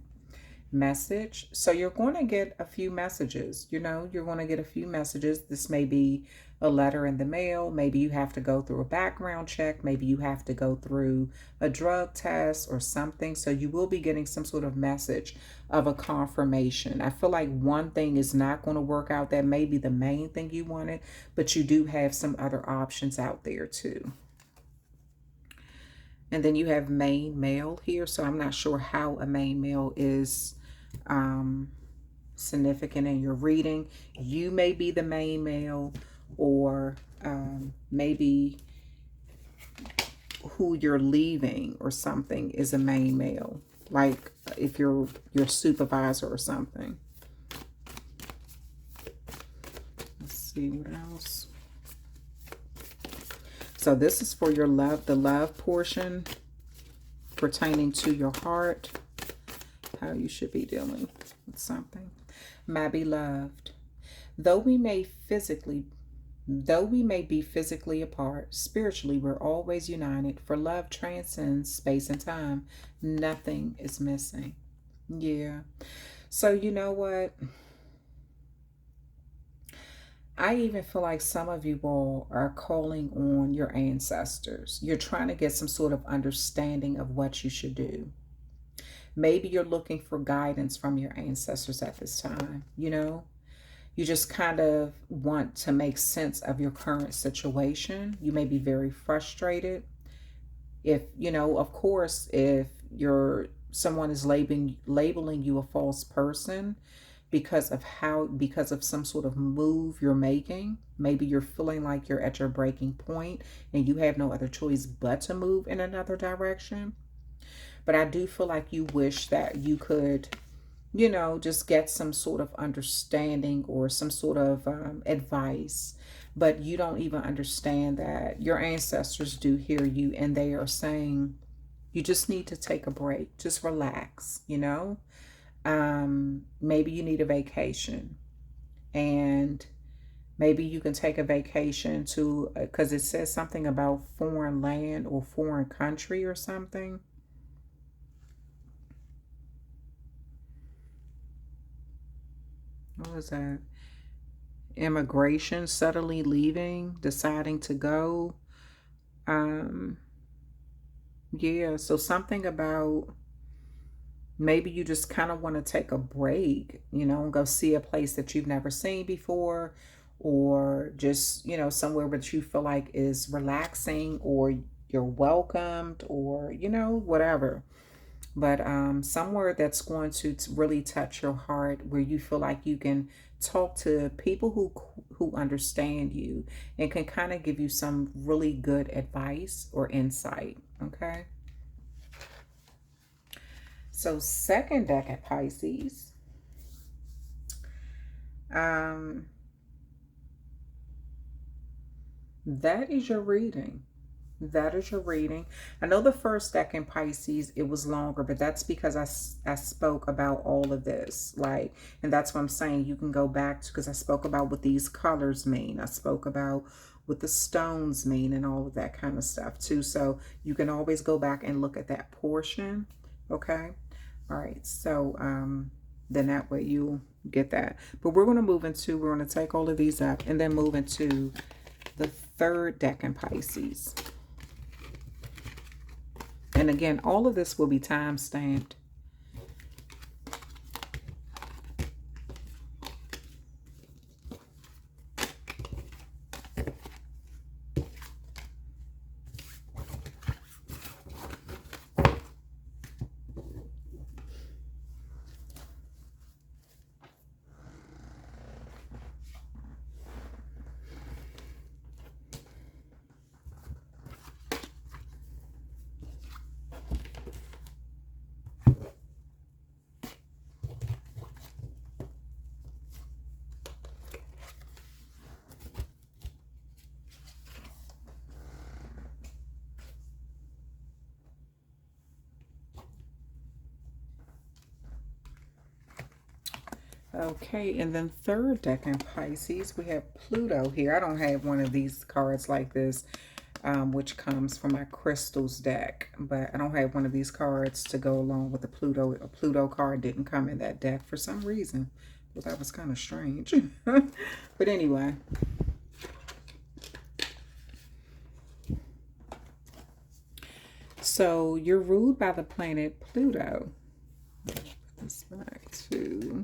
Message. So you're going to get a few messages, you know, you're going to get a few messages. This may be a letter in the mail. Maybe you have to go through a background check. Maybe you have to go through a drug test or something. So you will be getting some sort of message of a confirmation. I feel like one thing is not going to work out. That may be the main thing you wanted, but you do have some other options out there too. And then you have main male here. So I'm not sure how a main male is significant in your reading. You may be the main male, or maybe who you're leaving or something is a main male. Like if you're your supervisor or something. Let's see what else. So this is for your love, the love portion pertaining to your heart, how you should be dealing with something. My beloved, though we may be physically apart, spiritually we're always united, for love transcends space and time. Nothing is missing. Yeah. So you know what? I even feel like some of you all are calling on your ancestors. You're trying to get some sort of understanding of what you should do. Maybe you're looking for guidance from your ancestors at this time, you know? You just kind of want to make sense of your current situation. You may be very frustrated. If, you know, of course, if someone is labeling you a false person, because of some sort of move you're making. Maybe you're feeling like you're at your breaking point and you have no other choice but to move in another direction. But I do feel like you wish that you could, you know, just get some sort of understanding or some sort of advice. But you don't even understand that your ancestors do hear you, and they are saying you just need to take a break. Just relax, you know? Maybe you need a vacation, and maybe you can take a vacation to, because it says something about foreign land or foreign country or something. What was that? Immigration, suddenly leaving, deciding to go. Yeah, so something about, maybe you just kind of want to take a break, you know, and go see a place that you've never seen before, or just, you know, somewhere that you feel like is relaxing, or you're welcomed, or, you know, whatever. But somewhere that's going to really touch your heart, where you feel like you can talk to people who understand you and can kind of give you some really good advice or insight, okay? So second deck at Pisces, that is your reading. That is your reading. I know the first deck in Pisces, it was longer, but that's because I spoke about all of this. Like, and that's what I'm saying. You can go back to, because I spoke about what these colors mean. I spoke about what the stones mean and all of that kind of stuff too. So you can always go back and look at that portion. Okay. All right. So then that way you'll get that. But we're going to take all of these up and then move into the third deck in Pisces. And again, all of this will be time stamped. Okay, and then third deck in Pisces, we have Pluto here. I don't have one of these cards like this, which comes from my crystals deck, but I don't have one of these cards to go along with the Pluto. A Pluto card didn't come in that deck for some reason. Well, that was kind of strange. But anyway. So you're ruled by the planet Pluto. Put this back to...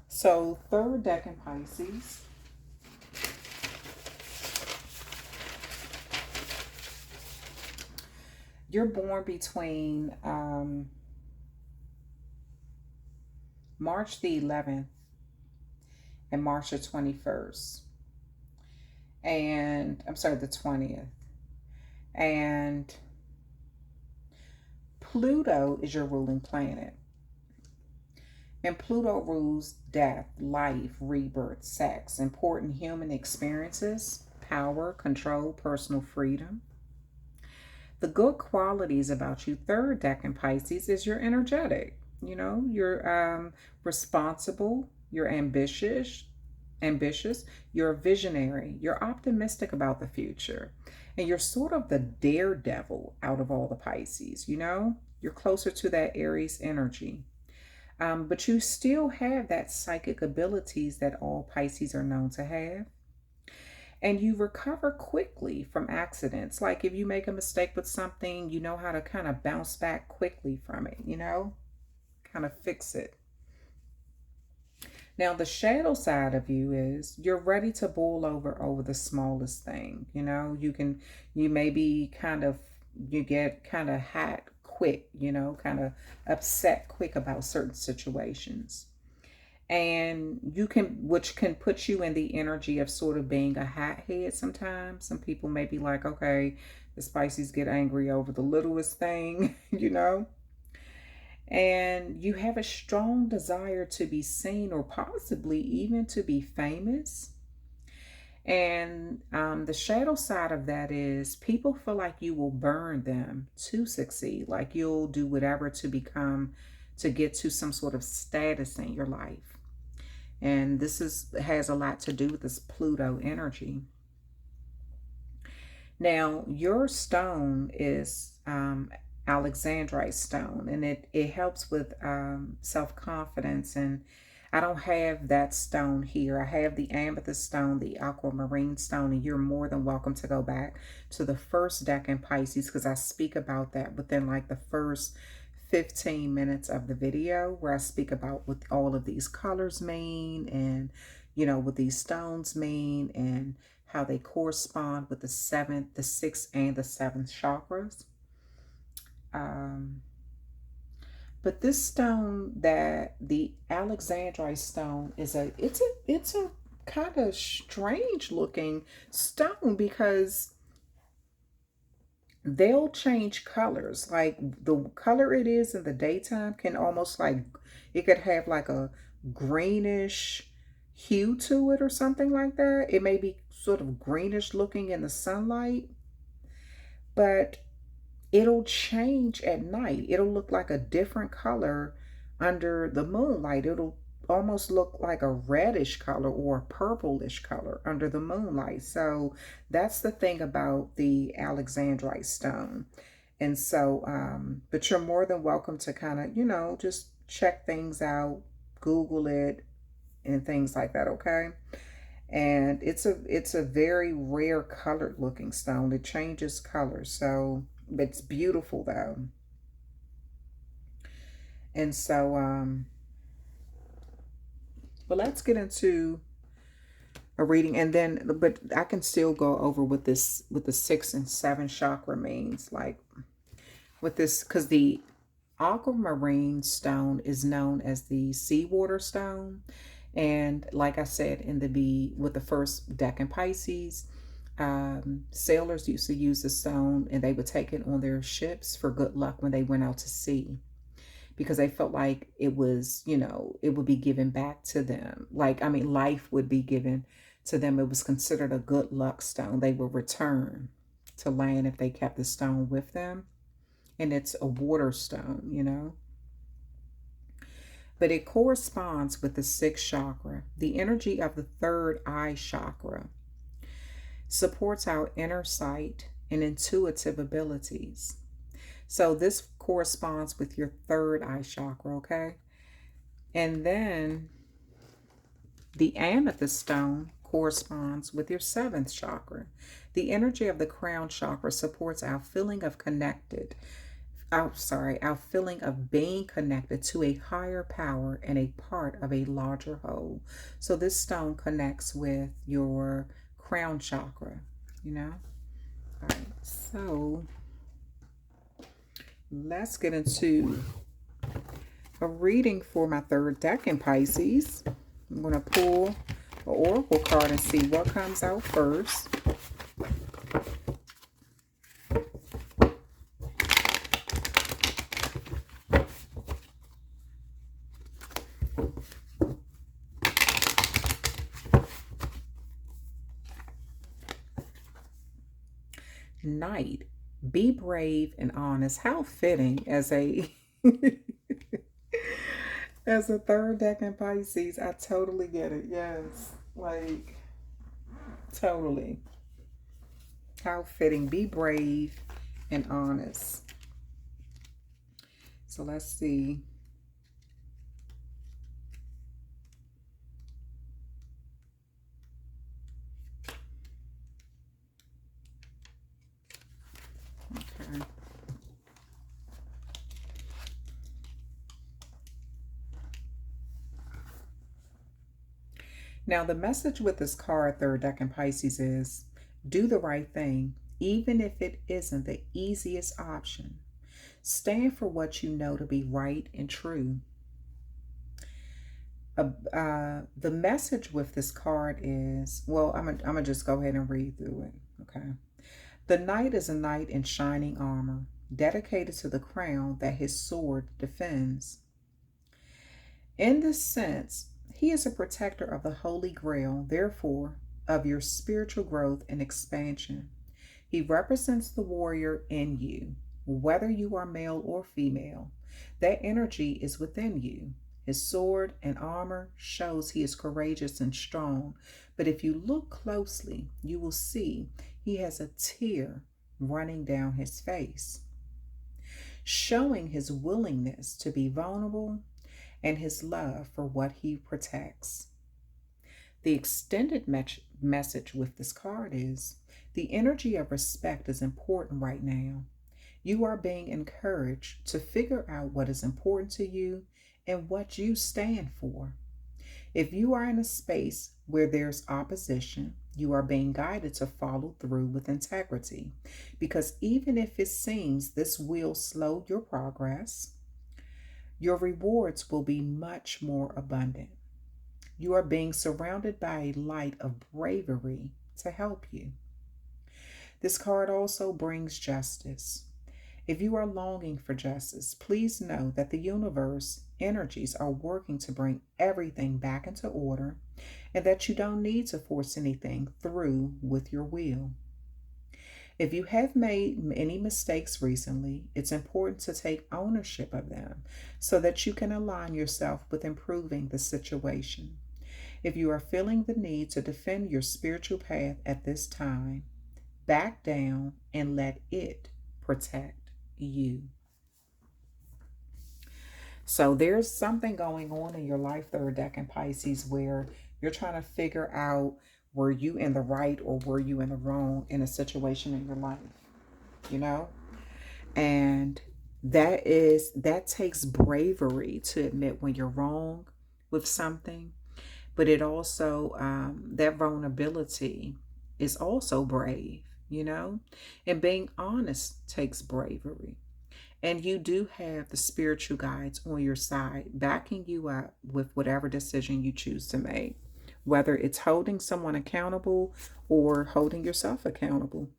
So third deck in Pisces. You're born between March the 11th and March the 21st. And I'm sorry, the 20th. And Pluto is your ruling planet. And Pluto rules death, life, rebirth, sex, important human experiences, power, control, personal freedom. The good qualities about you, third deck in Pisces, is you're energetic. You know, you're responsible, you're ambitious, you're a visionary, you're optimistic about the future. And you're sort of the daredevil out of all the Pisces, you know? You're closer to that Aries energy. But you still have that psychic abilities that all Pisces are known to have. And you recover quickly from accidents. Like if you make a mistake with something, you know how to kind of bounce back quickly from it, you know? Kind of fix it. Now, the shadow side of you is you're ready to boil over the smallest thing. You know, you may be you get kind of hot quick, you know, kind of upset quick about certain situations. And which can put you in the energy of sort of being a hothead sometimes. Some people may be like, okay, the Pisces get angry over the littlest thing, you know. And you have a strong desire to be seen or possibly even to be famous. And the shadow side of that is people feel like you will burn them to succeed. Like you'll do whatever to get to some sort of status in your life. And this has a lot to do with this Pluto energy. Now, your stone is Alexandrite stone, and it helps with self-confidence. And I don't have that stone here. I have the Amethyst stone, the Aquamarine stone, and you're more than welcome to go back to the first deck in Pisces because I speak about that within like the first 15 minutes of the video where I speak about what all of these colors mean and, you know, what these stones mean and how they correspond with the 7th, the 6th, and the 7th chakras. But this stone, that the Alexandrite stone, is it's a kind of strange looking stone because they'll change colors. Like the color it is in the daytime can almost like, it could have like a greenish hue to it or something like that. It may be sort of greenish looking in the sunlight, but it'll change at night. It'll look like a different color under the moonlight. It'll almost look like a reddish color or a purplish color under the moonlight. So that's the thing about the Alexandrite stone. And so, but you're more than welcome to kind of, you know, just check things out, Google it and things like that, okay? And it's a very rare colored looking stone. It changes colors. So it's beautiful though. And so, but let's get into a reading, and then, but I can still go over what the 6th and 7th chakra means, like with this, because the aquamarine stone is known as the seawater stone. And like I said with the first deck in Pisces, sailors used to use the stone and they would take it on their ships for good luck when they went out to sea, because they felt like it was, you know, it would be given back to them. Like, I mean, life would be given to them. It was considered a good luck stone. They would return to land if they kept the stone with them. and it's a water stone, you know. But it corresponds with the sixth chakra. The energy of the third eye chakra supports our inner sight and intuitive abilities. So this corresponds with your third eye chakra, okay? And then the amethyst stone corresponds with your seventh chakra. The energy of the crown chakra supports our feeling of our feeling of being connected to a higher power and a part of a larger whole. So this stone connects with your crown chakra, you know? All right, so let's get into a reading for my third decan, Pisces. I'm going to pull an oracle card and see what comes out first. Knight, be brave and honest. How fitting as a as a third decan Pisces. I totally get it. Yes, like totally. How fitting. Be brave and honest. So let's see. Okay. Now, the message with this card, third decan Pisces, is do the right thing, even if it isn't the easiest option. Stand for what you know to be right and true. The message with this card is, well, I'm gonna just go ahead and read through it. Okay. The knight is a knight in shining armor, dedicated to the crown that his sword defends. In this sense, he is a protector of the Holy Grail, therefore, of your spiritual growth and expansion. He represents the warrior in you, whether you are male or female. That energy is within you. His sword and armor shows he is courageous and strong, but if you look closely, you will see he has a tear running down his face, showing his willingness to be vulnerable and his love for what he protects. The extended message with this card is the energy of respect is important right now. You are being encouraged to figure out what is important to you and what you stand for. If you are in a space where there's opposition, you are being guided to follow through with integrity, because even if it seems this will slow your progress, your rewards will be much more abundant. You are being surrounded by a light of bravery to help you. This card also brings justice. If you are longing for justice, please know that the universe energies are working to bring everything back into order and that you don't need to force anything through with your will. If you have made any mistakes recently, it's important to take ownership of them so that you can align yourself with improving the situation. If you are feeling the need to defend your spiritual path at this time, back down and let it protect you. So there's something going on in your life, third decan Pisces, where you're trying to figure out, were you in the right or were you in the wrong in a situation in your life, you know? And that takes bravery to admit when you're wrong with something, but it also, that vulnerability is also brave, you know? And being honest takes bravery. And you do have the spiritual guides on your side, backing you up with whatever decision you choose to make, whether it's holding someone accountable or holding yourself accountable.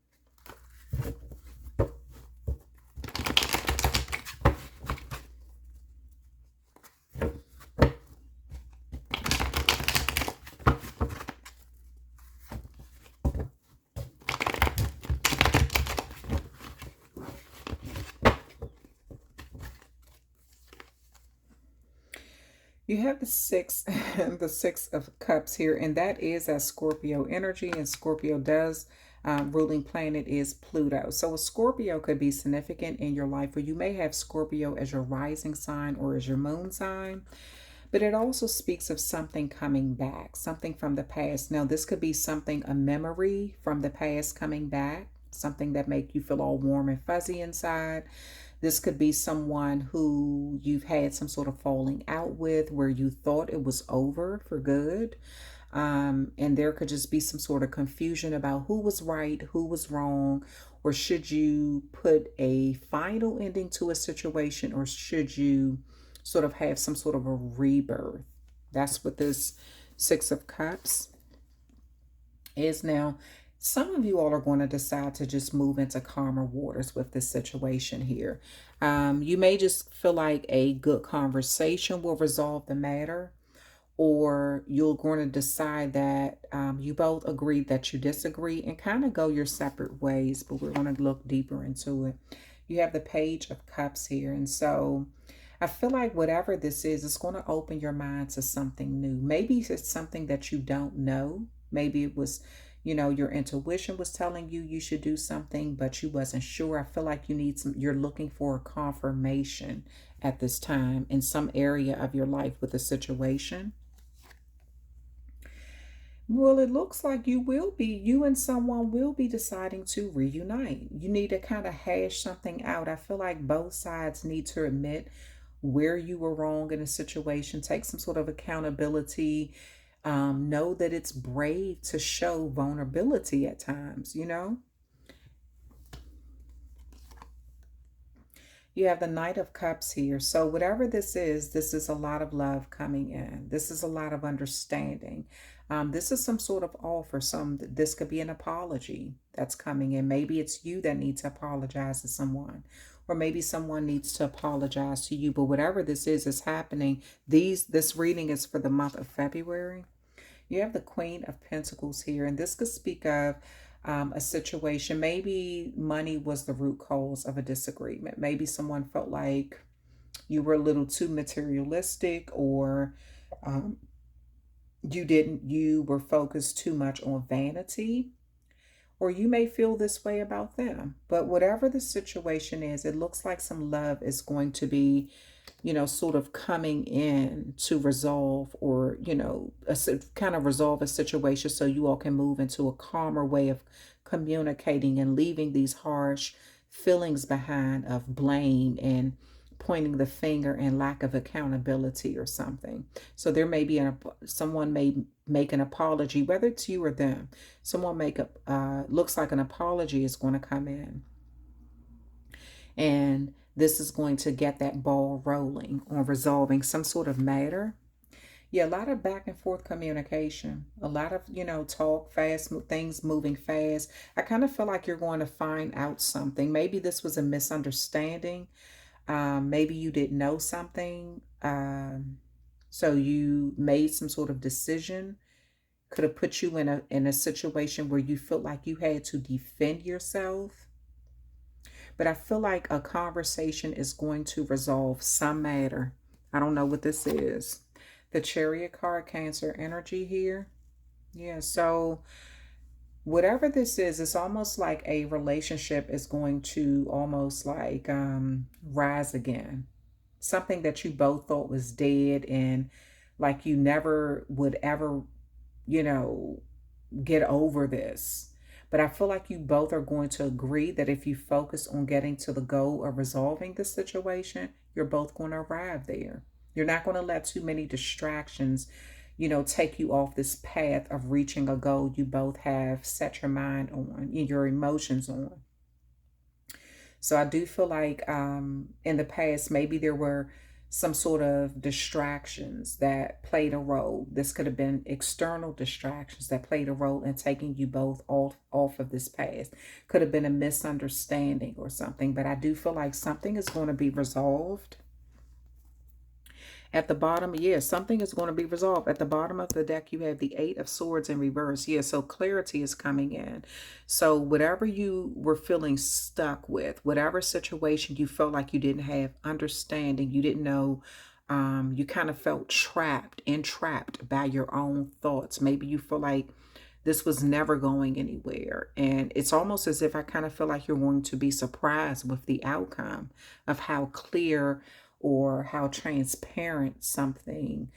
You have the six, the Six of Cups here, and that is a Scorpio energy, and Scorpio does ruling planet is Pluto. So a Scorpio could be significant in your life, or you may have Scorpio as your rising sign or as your moon sign. But it also speaks of something coming back, something from the past. Now, this could be something, a memory from the past coming back, something that make you feel all warm and fuzzy inside. This could be someone who you've had some sort of falling out with, where you thought it was over for good. And there could just be some sort of confusion about who was right, who was wrong, or should you put a final ending to a situation, or should you sort of have some sort of a rebirth? That's what this Six of Cups is. Now, some of you all are going to decide to just move into calmer waters with this situation here. You may just feel like a good conversation will resolve the matter, or you're going to decide that you both agree that you disagree and kind of go your separate ways, but we're going to look deeper into it. You have the Page of Cups here, and so I feel like whatever this is, it's going to open your mind to something new. Maybe it's something that you don't know. Maybe it was, your intuition was telling you you should do something, but you wasn't sure. I feel like you're looking for a confirmation at this time in some area of your life with a situation. Well, it looks like you and someone will be deciding to reunite. You need to kind of hash something out. I feel like both sides need to admit where you were wrong in a situation, take some sort of accountability. Know that it's brave to show vulnerability at times, You have the Knight of Cups here. So whatever this is a lot of love coming in. This is a lot of understanding. This is some sort of offer. This could be an apology that's coming in. Maybe it's you that needs to apologize to someone, or maybe someone needs to apologize to you. But whatever this is happening. This reading is for the month of February. You have the Queen of Pentacles here, and this could speak of a situation. Maybe money was the root cause of a disagreement. Maybe someone felt like you were a little too materialistic, or you were focused too much on vanity, or you may feel this way about them. But whatever the situation is, it looks like some love is going to be, sort of coming in to resolve, or, kind of resolve a situation so you all can move into a calmer way of communicating and leaving these harsh feelings behind of blame and pointing the finger and lack of accountability or something. So there may be someone may make an apology, whether it's you or them. Someone looks like an apology is going to come in, and this is going to get that ball rolling on resolving some sort of matter. Yeah, a lot of back and forth communication, a lot of, talk fast, things moving fast. I kind of feel like you're going to find out something. Maybe this was a misunderstanding. Maybe you didn't know something. So you made some sort of decision. Could have put you in a situation where you felt like you had to defend yourself. But I feel like a conversation is going to resolve some matter. I don't know what this is. The Chariot card, Cancer energy here. Yeah, so whatever this is, it's almost like a relationship is going to almost like rise again. Something that you both thought was dead, and like you never would ever, get over this. But I feel like you both are going to agree that if you focus on getting to the goal of resolving the situation, you're both going to arrive there. You're not going to let too many distractions, take you off this path of reaching a goal you both have set your mind on, your emotions on. So I do feel like in the past, maybe there were some sort of distractions that played a role. This could have been external distractions that played a role in taking you both off of this path. Could have been a misunderstanding or something, but I do feel like something is going to be resolved. At the bottom, something is going to be resolved. At the bottom of the deck, you have the Eight of Swords in reverse. So clarity is coming in. So whatever you were feeling stuck with, whatever situation you felt like you didn't have understanding, you didn't know You kind of felt entrapped by your own thoughts. Maybe you feel like this was never going anywhere. And it's almost as if I kind of feel like you're going to be surprised with the outcome of how clear or how transparent someone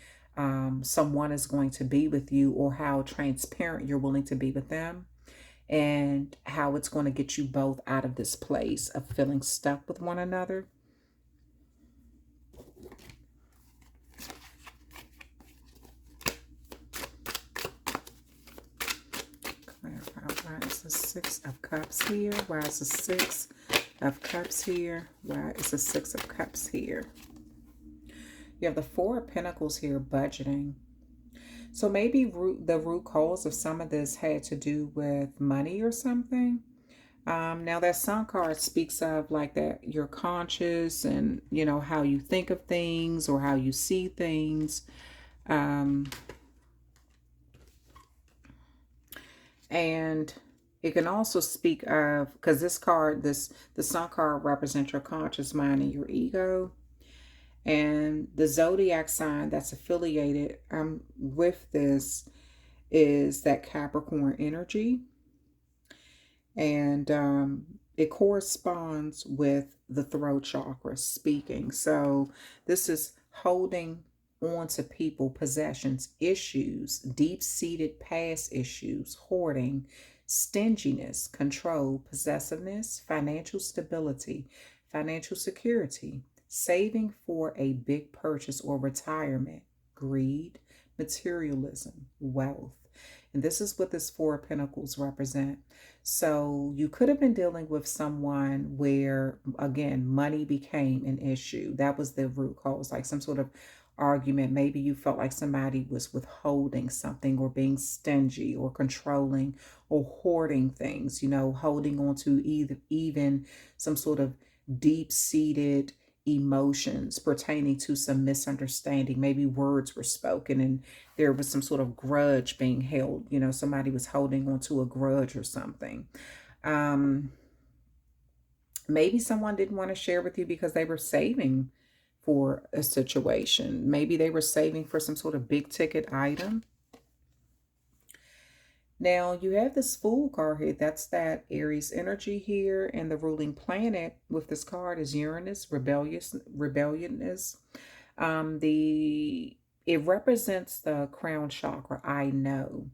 is going to be with you, or how transparent you're willing to be with them, and how it's going to get you both out of this place of feeling stuck with one another. Why is the Six of Cups here? Why is the Six of Cups here? Why is the Six of Cups here? You have the Four of Pentacles here, budgeting. So maybe the root cause of some of this had to do with money or something. Now that Sun card speaks of like that you're conscious and, you know, how you think of things or how you see things. And it can also speak of, because this card, the Sun card represents your conscious mind and your ego. And the zodiac sign that's affiliated with this is that Capricorn energy. And it corresponds with the throat chakra, speaking. So this is holding on to people, possessions, issues, deep-seated past issues, hoarding, stinginess, control, possessiveness, financial stability, financial security, saving for a big purchase or retirement, greed, materialism, wealth. And this is what this Four of Pentacles represent. So you could have been dealing with someone where, again, money became an issue. That was the root cause, like some sort of argument. Maybe you felt like somebody was withholding something, or being stingy or controlling or hoarding things, you know, holding on to even some sort of deep-seated emotions pertaining to some misunderstanding. Maybe words were spoken and there was some sort of grudge being held. You know, somebody was holding on to a grudge or something. Maybe someone didn't want to share with you because they were saving for a situation. Maybe they were saving for some sort of big ticket item. Now, you have this Fool card here. That's that Aries energy here. And the ruling planet with this card is Uranus, rebelliousness. It represents the crown chakra, I know.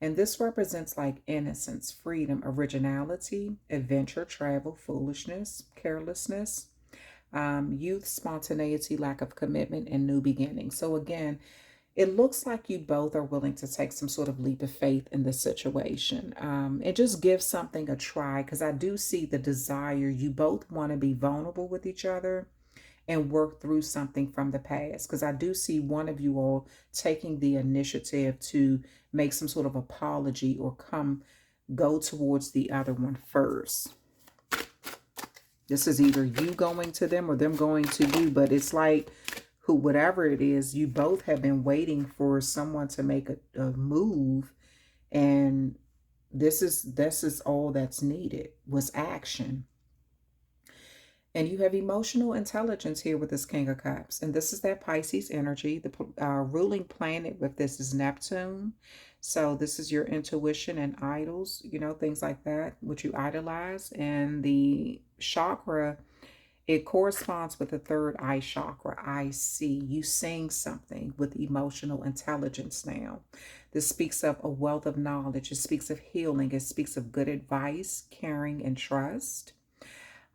And this represents like innocence, freedom, originality, adventure, travel, foolishness, carelessness, youth, spontaneity, lack of commitment, and new beginnings. So again, it looks like you both are willing to take some sort of leap of faith in this situation. And just give something a try, because I do see the desire. You both want to be vulnerable with each other and work through something from the past, because I do see one of you all taking the initiative to make some sort of apology or go towards the other one first. This is either you going to them or them going to you, but it's like whatever it is, you both have been waiting for someone to make a move, and this is all that's needed, was action. And you have emotional intelligence here with this King of Cups. And this is that Pisces energy. The ruling planet with this is Neptune. So this is your intuition and idols, you know, things like that, what you idolize. And the chakra, it corresponds with the third eye chakra. I see. You seeing something with emotional intelligence now. This speaks of a wealth of knowledge. It speaks of healing. It speaks of good advice, caring, and trust.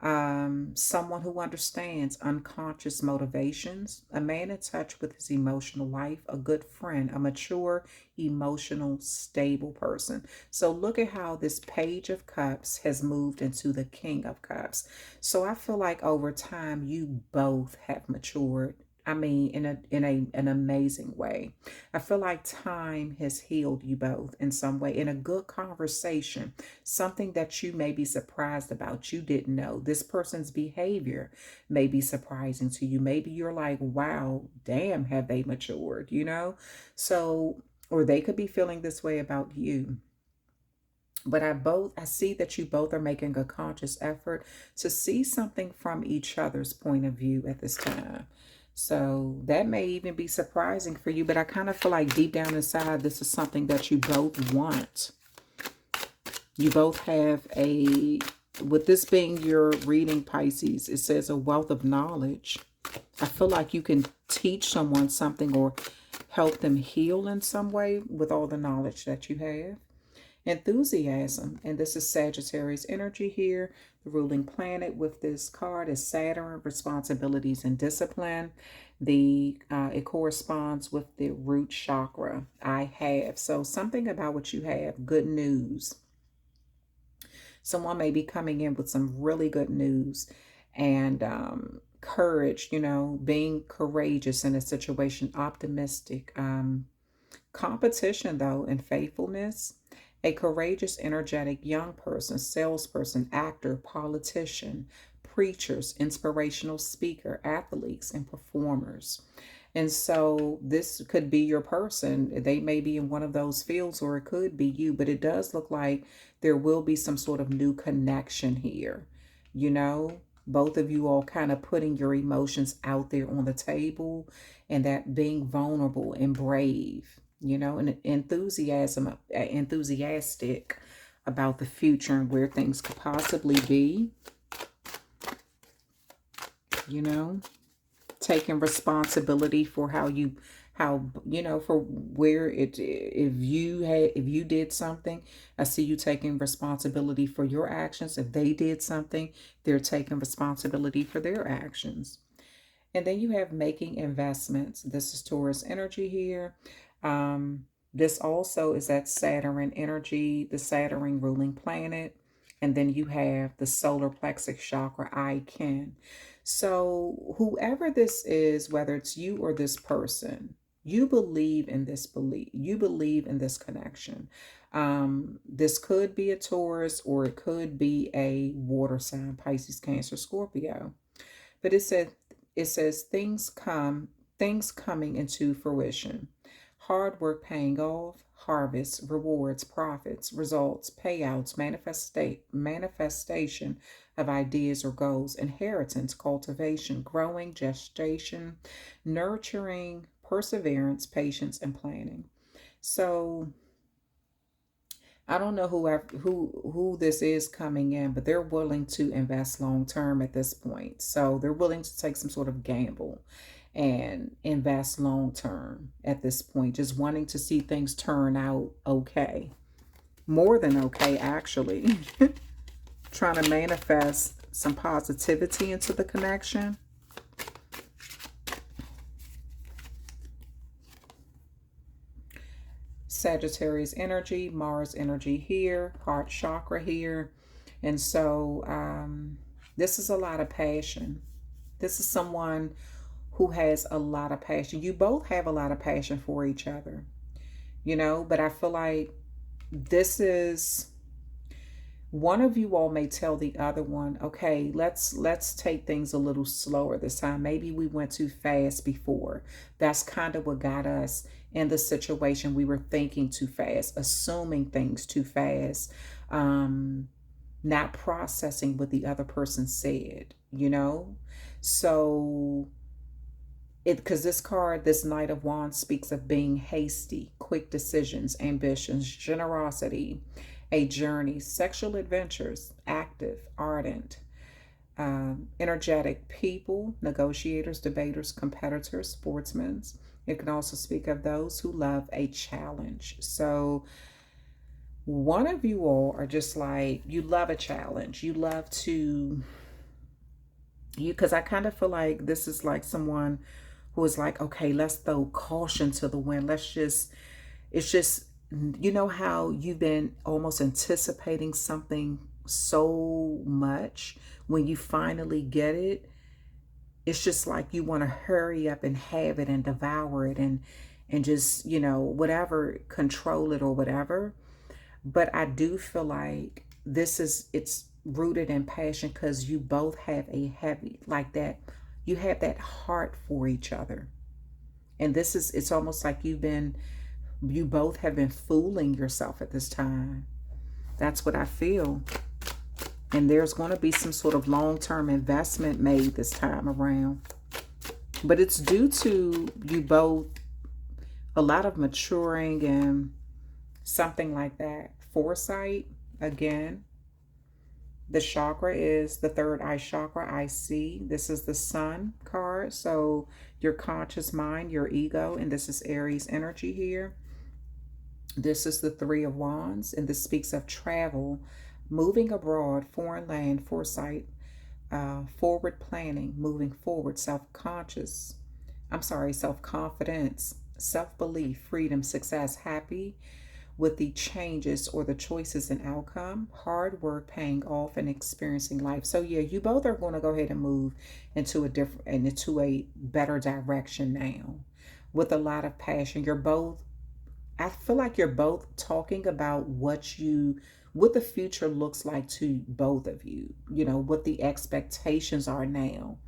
Someone who understands unconscious motivations, a man in touch with his emotional life, a good friend, a mature, emotional, stable person. So look at how this Page of Cups has moved into the King of Cups. So I feel like over time you both have matured. I mean, in an amazing way. I feel like time has healed you both in some way, in a good conversation, something that you may be surprised about, you didn't know. This person's behavior may be surprising to you. Maybe you're like, wow, damn, have they matured, you know? So, or they could be feeling this way about you. But I see that you both are making a conscious effort to see something from each other's point of view at this time. So that may even be surprising for you, but I kind of feel like deep down inside, this is something that you both want. You both have a, with this being your reading, Pisces, it says a wealth of knowledge. I feel like you can teach someone something or help them heal in some way with all the knowledge that you have. Enthusiasm, and this is Sagittarius energy here. The ruling planet with this card is Saturn, responsibilities and discipline. It corresponds with the root chakra, I have. So something about what you have, good news. Someone may be coming in with some really good news and courage, you know, being courageous in a situation, optimistic. Competition, though, and faithfulness. A courageous, energetic young person, salesperson, actor, politician, preachers, inspirational speaker, athletes, and performers. And so this could be your person. They may be in one of those fields, or it could be you, but it does look like there will be some sort of new connection here. You know, both of you all kind of putting your emotions out there on the table, and that being vulnerable and brave, you know, and enthusiastic about the future and where things could possibly be, you know, taking responsibility for how you know, for where if you did something, I see you taking responsibility for your actions. If they did something, they're taking responsibility for their actions. And then you have making investments. This is Taurus energy here. This also is that Saturn energy, the Saturn ruling planet. And then you have the solar plexus chakra, I can. So whoever this is, whether it's you or this person, you believe in this belief. You believe in this connection. This could be a Taurus, or it could be a water sign, Pisces, Cancer, Scorpio. But it says things coming into fruition. Hard work paying off, harvest, rewards, profits, results, payouts, manifestation of ideas or goals, inheritance, cultivation, growing, gestation, nurturing, perseverance, patience, and planning. So I don't know who this is coming in, but they're willing to invest long term at this point. So they're willing to take some sort of gamble and invest long term at this point, just wanting to see things turn out okay. More than okay, actually. Trying to manifest some positivity into the connection. Sagittarius energy, Mars energy here, heart chakra here. And so this is a lot of passion. This is someone who has a lot of passion. You both have a lot of passion for each other, you know, but I feel like this is, one of you all may tell the other one, okay, let's take things a little slower this time. Maybe we went too fast before. That's kind of what got us in the situation. We were thinking too fast, assuming things too fast, not processing what the other person said, you know? So because this card, this Knight of Wands, speaks of being hasty, quick decisions, ambitions, generosity, a journey, sexual adventures, active, ardent, energetic people, negotiators, debaters, competitors, sportsmen. It can also speak of those who love a challenge. So one of you all are just like, you love a challenge. You love to, because I kind of feel like this is like someone who is like, okay, let's throw caution to the wind. It's just, you know how you've been almost anticipating something so much, when you finally get it, it's just like you want to hurry up and have it and devour it and just, you know, whatever, control it or whatever. But I do feel like it's rooted in passion, because you both have a heavy, like that, you have that heart for each other. And it's almost like you both have been fooling yourself at this time. That's what I feel. And there's going to be some sort of long-term investment made this time around. But it's due to you both a lot of maturing and something like that. Foresight, again. The chakra is the third eye chakra, I see. This is the sun card. So your conscious mind, your ego, and this is Aries energy here. This is the Three of Wands, and this speaks of travel, moving abroad, foreign land, foresight, forward planning, moving forward, self-confidence, self-belief, freedom, success, happy with the changes or the choices and outcome, hard work paying off, and experiencing life. So yeah, you both are going to go ahead and move into a better direction now with a lot of passion. I feel like you're both talking about what the future looks like to both of you, what the expectations are now.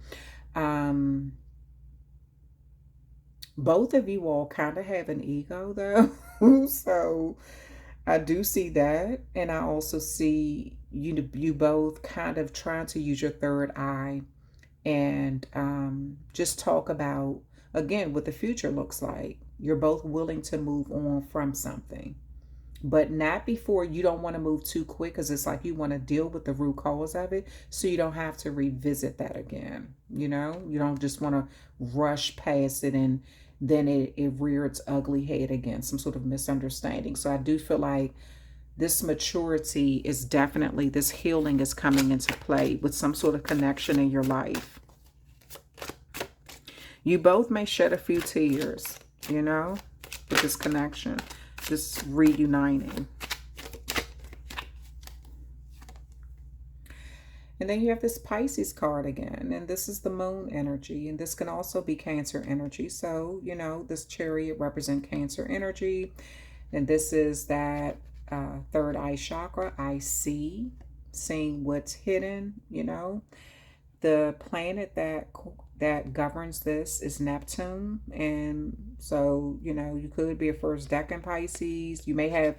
Both of you all kind of have an ego though. So I do see that. And I also see you both kind of trying to use your third eye and just talk about, again, what the future looks like. You're both willing to move on from something, but not before. You don't want to move too quick because it's like you want to deal with the root cause of it so you don't have to revisit that again. You don't just want to rush past it and then it rear its ugly head again, some sort of misunderstanding. So I do feel like this maturity is definitely, this healing is coming into play with some sort of connection in your life. You both may shed a few tears, with this connection, just reuniting. And then you have this Pisces card again, and this is the moon energy, and this can also be Cancer energy. So, this chariot represents Cancer energy, and this is that third eye chakra. I see, seeing what's hidden, The planet that governs this is Neptune. And so, you could be a first decan Pisces. You may have,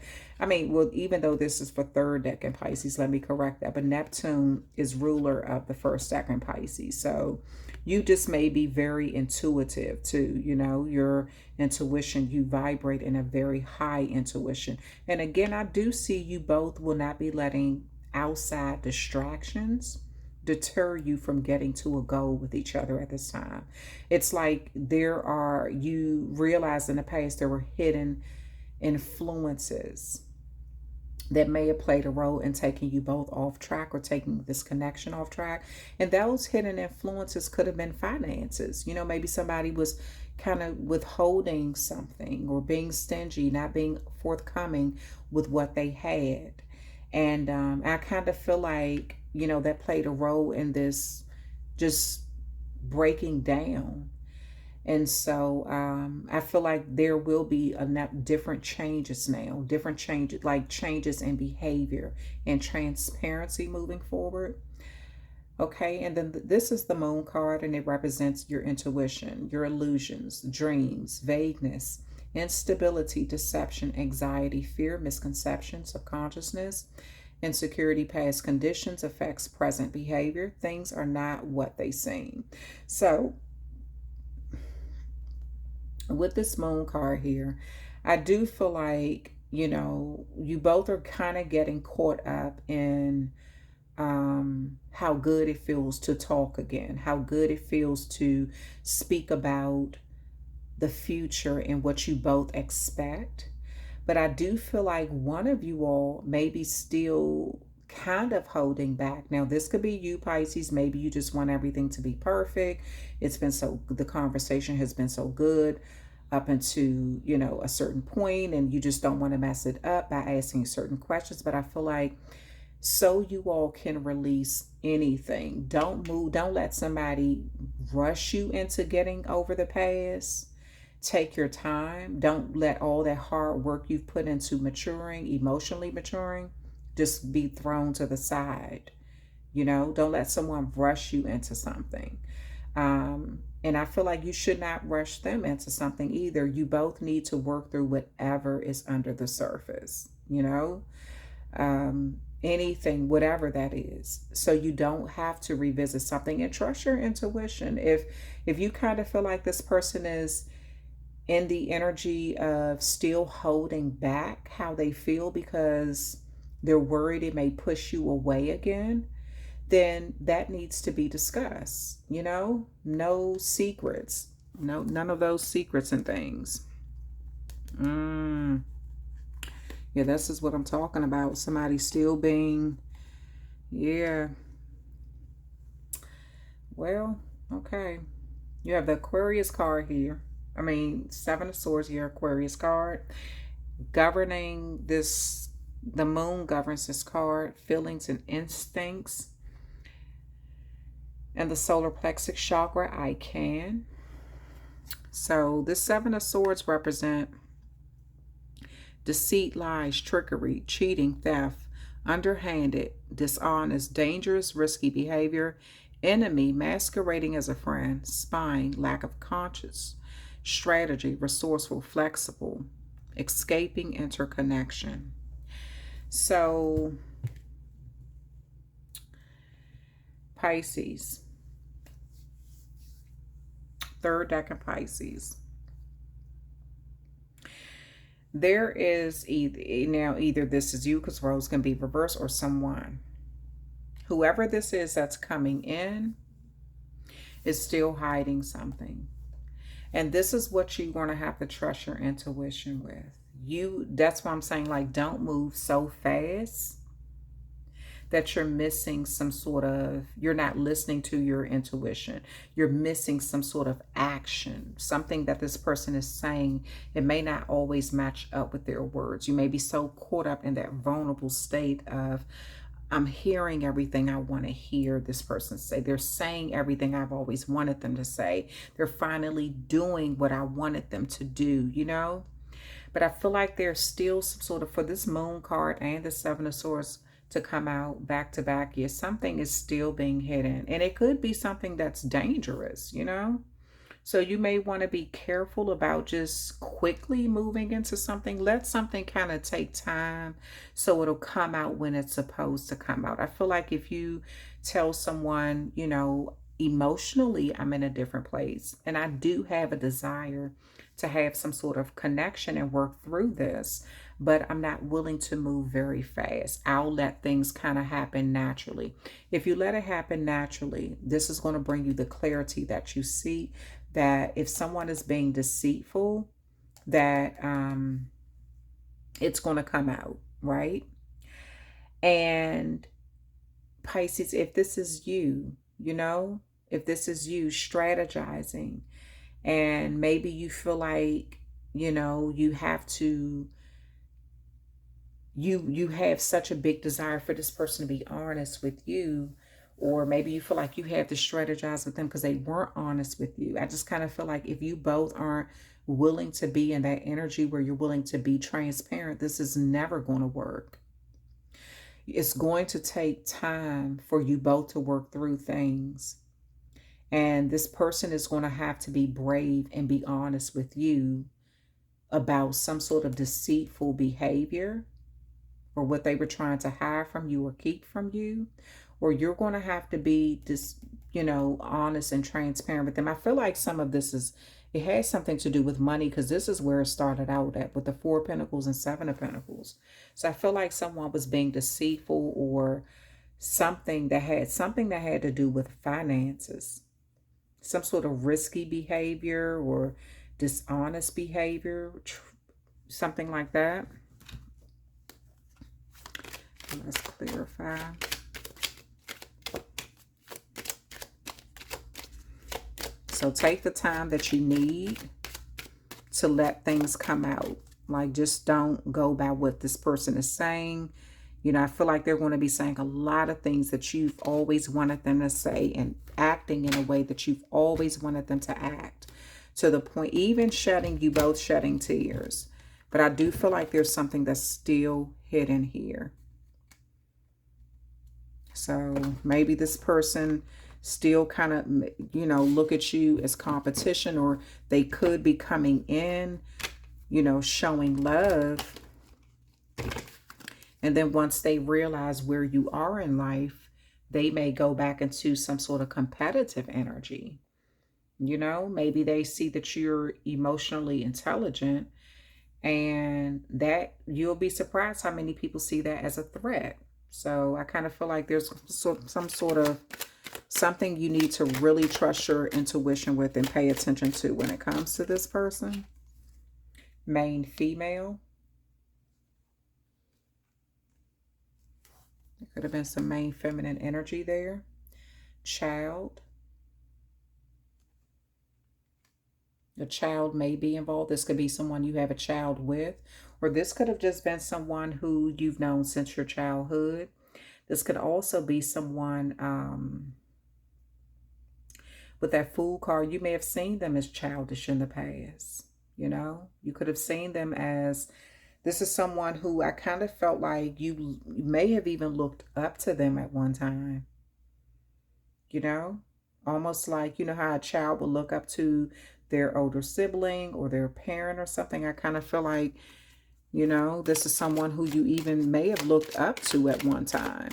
even though this is for third decan Pisces, let me correct that. But Neptune is ruler of the first decan Pisces. So you just may be very intuitive too. Your intuition, you vibrate in a very high intuition. And again, I do see you both will not be letting outside distractions deter you from getting to a goal with each other at this time. It's like you realize in the past there were hidden influences that may have played a role in taking you both off track or taking this connection off track. And those hidden influences could have been finances. Maybe somebody was kind of withholding something or being stingy, not being forthcoming with what they had. And I kind of feel like, that played a role in this just breaking down. And so I feel like there will be different changes now, like changes in behavior and transparency moving forward. Okay, and then this is the moon card, and it represents your intuition, your illusions, dreams, vagueness, instability, deception, anxiety, fear, misconceptions, subconsciousness, insecurity, past conditions, affects present behavior. Things are not what they seem. So with this moon card here, I do feel like, you both are kind of getting caught up in how good it feels to talk again, how good it feels to speak about the future and what you both expect. But I do feel like one of you all may be still kind of holding back. Now, this could be you, Pisces. Maybe you just want everything to be perfect. The conversation has been so good up into, a certain point, and you just don't want to mess it up by asking certain questions. But I feel like so you all can release anything. Don't let somebody rush you into getting over the past. Take your time. Don't let all that hard work you've put into emotionally maturing, just be thrown to the side. Don't let someone rush you into something. And I feel like you should not rush them into something either. You both need to work through whatever is under the surface, anything, whatever that is. So you don't have to revisit something, and trust your intuition. If you kind of feel like this person is in the energy of still holding back how they feel because they're worried it may push you away again, then that needs to be discussed. You know, no secrets, no, none of those secrets and things. Yeah, this is what I'm talking about. Somebody still being, yeah. Well, okay. You have the Aquarius card here. I mean, Seven of Swords here, Aquarius card. Governing this, the moon governs this card. Feelings and instincts. And the solar plexus chakra, I can. So this Seven of Swords represent deceit, lies, trickery, cheating, theft, underhanded, dishonest, dangerous, risky behavior, enemy masquerading as a friend, spying, lack of conscience, strategy, resourceful, flexible, escaping, interconnection. So Pisces, third decan Pisces. There is either this is you, because roles can be reversed, or someone. Whoever this is that's coming in is still hiding something. And this is what you're going to have to trust your intuition with. That's why I'm saying, like, don't move so fast that you're missing some sort of, you're not listening to your intuition. You're missing some sort of action, something that this person is saying. It may not always match up with their words. You may be so caught up in that vulnerable state of, I'm hearing everything I want to hear this person say. They're saying everything I've always wanted them to say. They're finally doing what I wanted them to do, you know? But I feel like there's still some sort of, for this moon card and the Seven of Swords to come out back to back, yes, something is still being hidden. And it could be something that's dangerous, you know? So you may want to be careful about just quickly moving into something. Let something kind of take time so it'll come out when it's supposed to come out. I feel like if you tell someone, you know, emotionally, I'm in a different place and I do have a desire to have some sort of connection and work through this, but I'm not willing to move very fast. I'll let things kind of happen naturally. If you let it happen naturally, this is going to bring you the clarity that you seek, that if someone is being deceitful, that it's going to come out, right? And Pisces, if this is you, you know, if this is you strategizing, and maybe you feel like, you know, you have to, you have such a big desire for this person to be honest with you, or maybe you feel like you have to strategize with them because they weren't honest with you. I just kind of feel like if you both aren't willing to be in that energy where you're willing to be transparent, this is never going to work. It's going to take time for you both to work through things. And this person is going to have to be brave and be honest with you about some sort of deceitful behavior, or what they were trying to hide from you or keep from you. Or you're going to have to be just, you know, honest and transparent with them. I feel like some of this is, it has something to do with money, because this is where it started out at with the Four of Pentacles and Seven of Pentacles. So I feel like someone was being deceitful, or something that had to do with finances. Some sort of risky behavior or dishonest behavior, something like that. Let's clarify. So take the time that you need to let things come out. Like, just don't go by what this person is saying. You know, I feel like they're going to be saying a lot of things that you've always wanted them to say, and acting in a way that you've always wanted them to act, to the point even you both shedding tears. But I do feel like there's something that's still hidden here. So maybe this person still kind of, you know, look at you as competition, or they could be coming in, you know, showing love. And then once they realize where you are in life, they may go back into some sort of competitive energy. You know, maybe they see that you're emotionally intelligent, and that you'll be surprised how many people see that as a threat. So I kind of feel like there's some sort of something you need to really trust your intuition with and pay attention to when it comes to this person. Main female. There could have been some main feminine energy there. Child. A child may be involved. This could be someone you have a child with, or this could have just been someone who you've known since your childhood. This could also be someone with that Fool card. You may have seen them as childish in the past. You know, you could have seen them as, this is someone who I kind of felt like you may have even looked up to them at one time. You know, almost like, you know how a child will look up to their older sibling or their parent or something. I kind of feel like, you know, this is someone who you even may have looked up to at one time.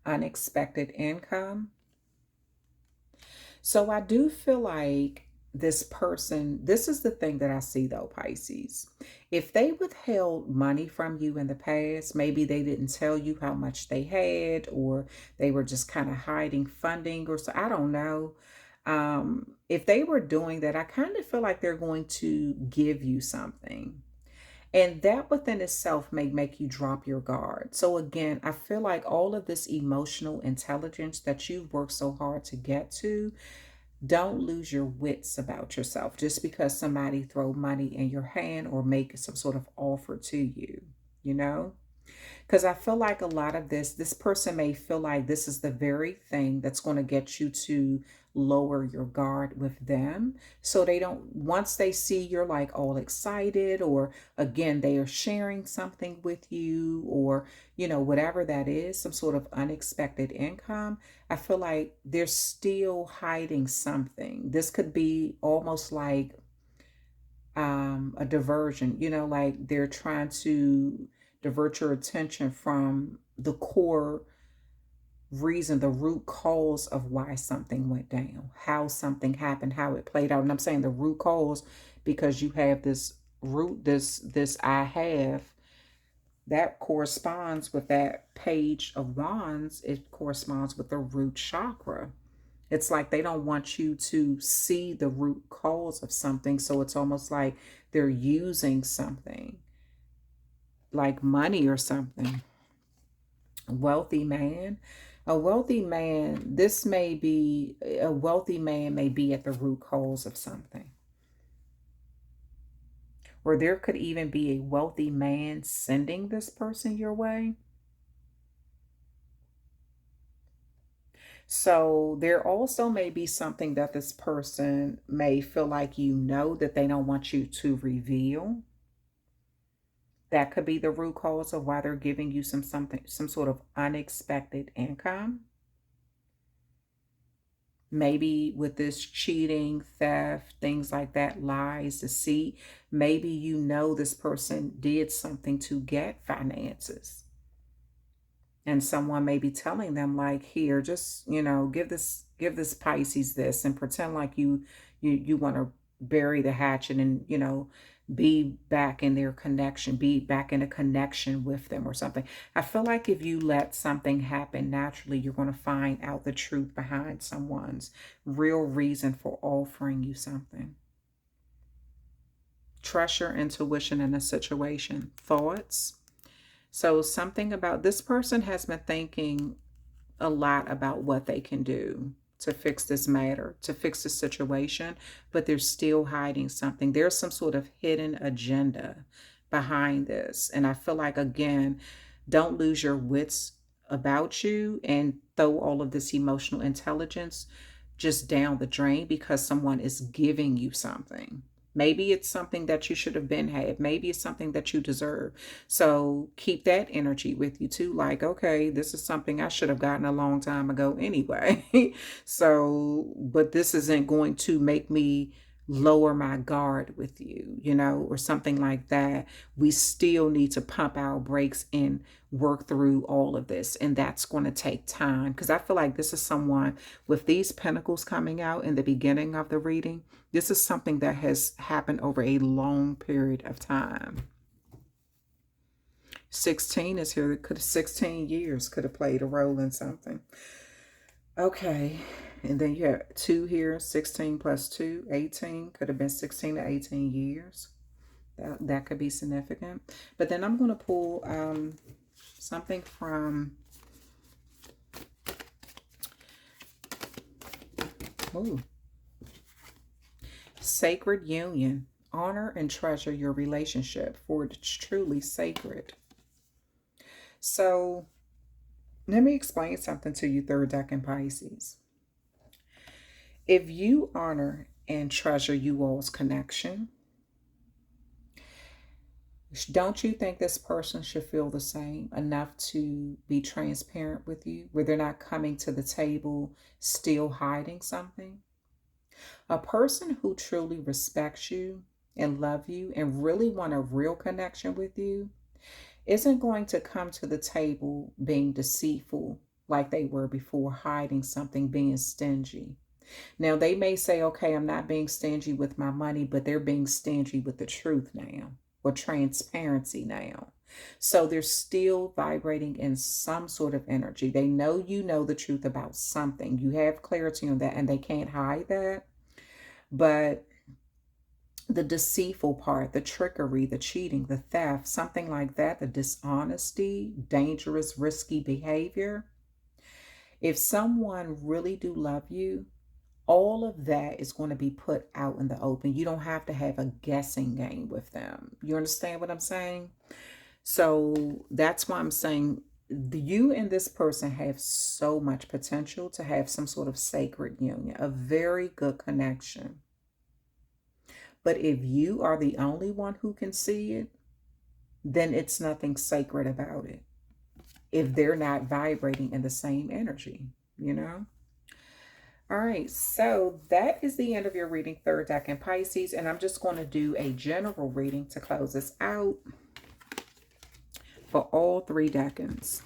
Unexpected income. So I do feel like this person, this is the thing that I see though, Pisces. If they withheld money from you in the past, maybe they didn't tell you how much they had, or they were just kind of hiding funding, or so, I don't know. If they were doing that, I kind of feel like they're going to give you something. And that within itself may make you drop your guard. So again, I feel like all of this emotional intelligence that you've worked so hard to get to, don't lose your wits about yourself just because somebody throw money in your hand or make some sort of offer to you, you know? Because I feel like a lot of this person may feel like this is the very thing that's going to get you to lower your guard with them. So they don't, once they see you're like all excited, or again, they are sharing something with you, or, you know, whatever that is, some sort of unexpected income, I feel like they're still hiding something. This could be almost like a diversion, you know, like they're trying to divert your attention from the core reason, the root cause of why something went down, how something happened, how it played out. And I'm saying the root cause because you have this root, this I have, that corresponds with that page of wands. It corresponds with the root chakra. It's like they don't want you to see the root cause of something. So it's almost like they're using something like money or something. Wealthy man. A wealthy man, this may be, a wealthy man may be at the root cause of something. Or there could even be a wealthy man sending this person your way. So there also may be something that this person may feel like you know that they don't want you to reveal. That could be the root cause of why they're giving you some sort of unexpected income. Maybe with this cheating, theft, things like that, lies, deceit, maybe you know this person did something to get finances. And someone may be telling them like, here, just, you know, give this Pisces this, and pretend like you want to bury the hatchet and, you know, be back in their connection, be back in a connection with them or something. I feel like if you let something happen naturally, you're going to find out the truth behind someone's real reason for offering you something. Trust your intuition in a situation. Thoughts. So something about this person has been thinking a lot about what they can do to fix this matter, to fix the situation, but they're still hiding something. There's some sort of hidden agenda behind this. And I feel like, again, don't lose your wits about you and throw all of this emotional intelligence just down the drain because someone is giving you something. Maybe it's something that you should have been had. Maybe it's something that you deserve. So keep that energy with you too. Like, okay, this is something I should have gotten a long time ago anyway. So, but this isn't going to make me lower my guard with you, you know, or something like that. We still need to pump our brakes and work through all of this. And that's going to take time, because I feel like this is someone with these pentacles coming out in the beginning of the reading. This is something that has happened over a long period of time. 16 is here. 16 years could have played a role in something. Okay. And then you have 2 here. 16 plus 2, 18. Could have been 16 to 18 years. That could be significant. But then I'm going to pull something from... Ooh. Sacred union. Honor and treasure your relationship, for it's truly sacred. So let me explain something to you, third decan Pisces. If you honor and treasure you all's connection, don't you think this person should feel the same enough to be transparent with you, where they're not coming to the table still hiding something? A person who truly respects you and love you and really want a real connection with you isn't going to come to the table being deceitful like they were before, hiding something, being stingy. Now, they may say, okay, I'm not being stingy with my money, but they're being stingy with the truth now, or transparency now. So they're still vibrating in some sort of energy. They know you know the truth about something. You have clarity on that, and they can't hide that. But the deceitful part, the trickery, the cheating, the theft, something like that, the dishonesty, dangerous, risky behavior. If someone really do love you, all of that is going to be put out in the open. You don't have to have a guessing game with them. You understand what I'm saying? So that's why I'm saying you and this person have so much potential to have some sort of sacred union, a very good connection. But if you are the only one who can see it, then it's nothing sacred about it. If they're not vibrating in the same energy, you know? All right, so that is the end of your reading, third decan Pisces. And I'm just going to do a general reading to close this out for all 3 decans.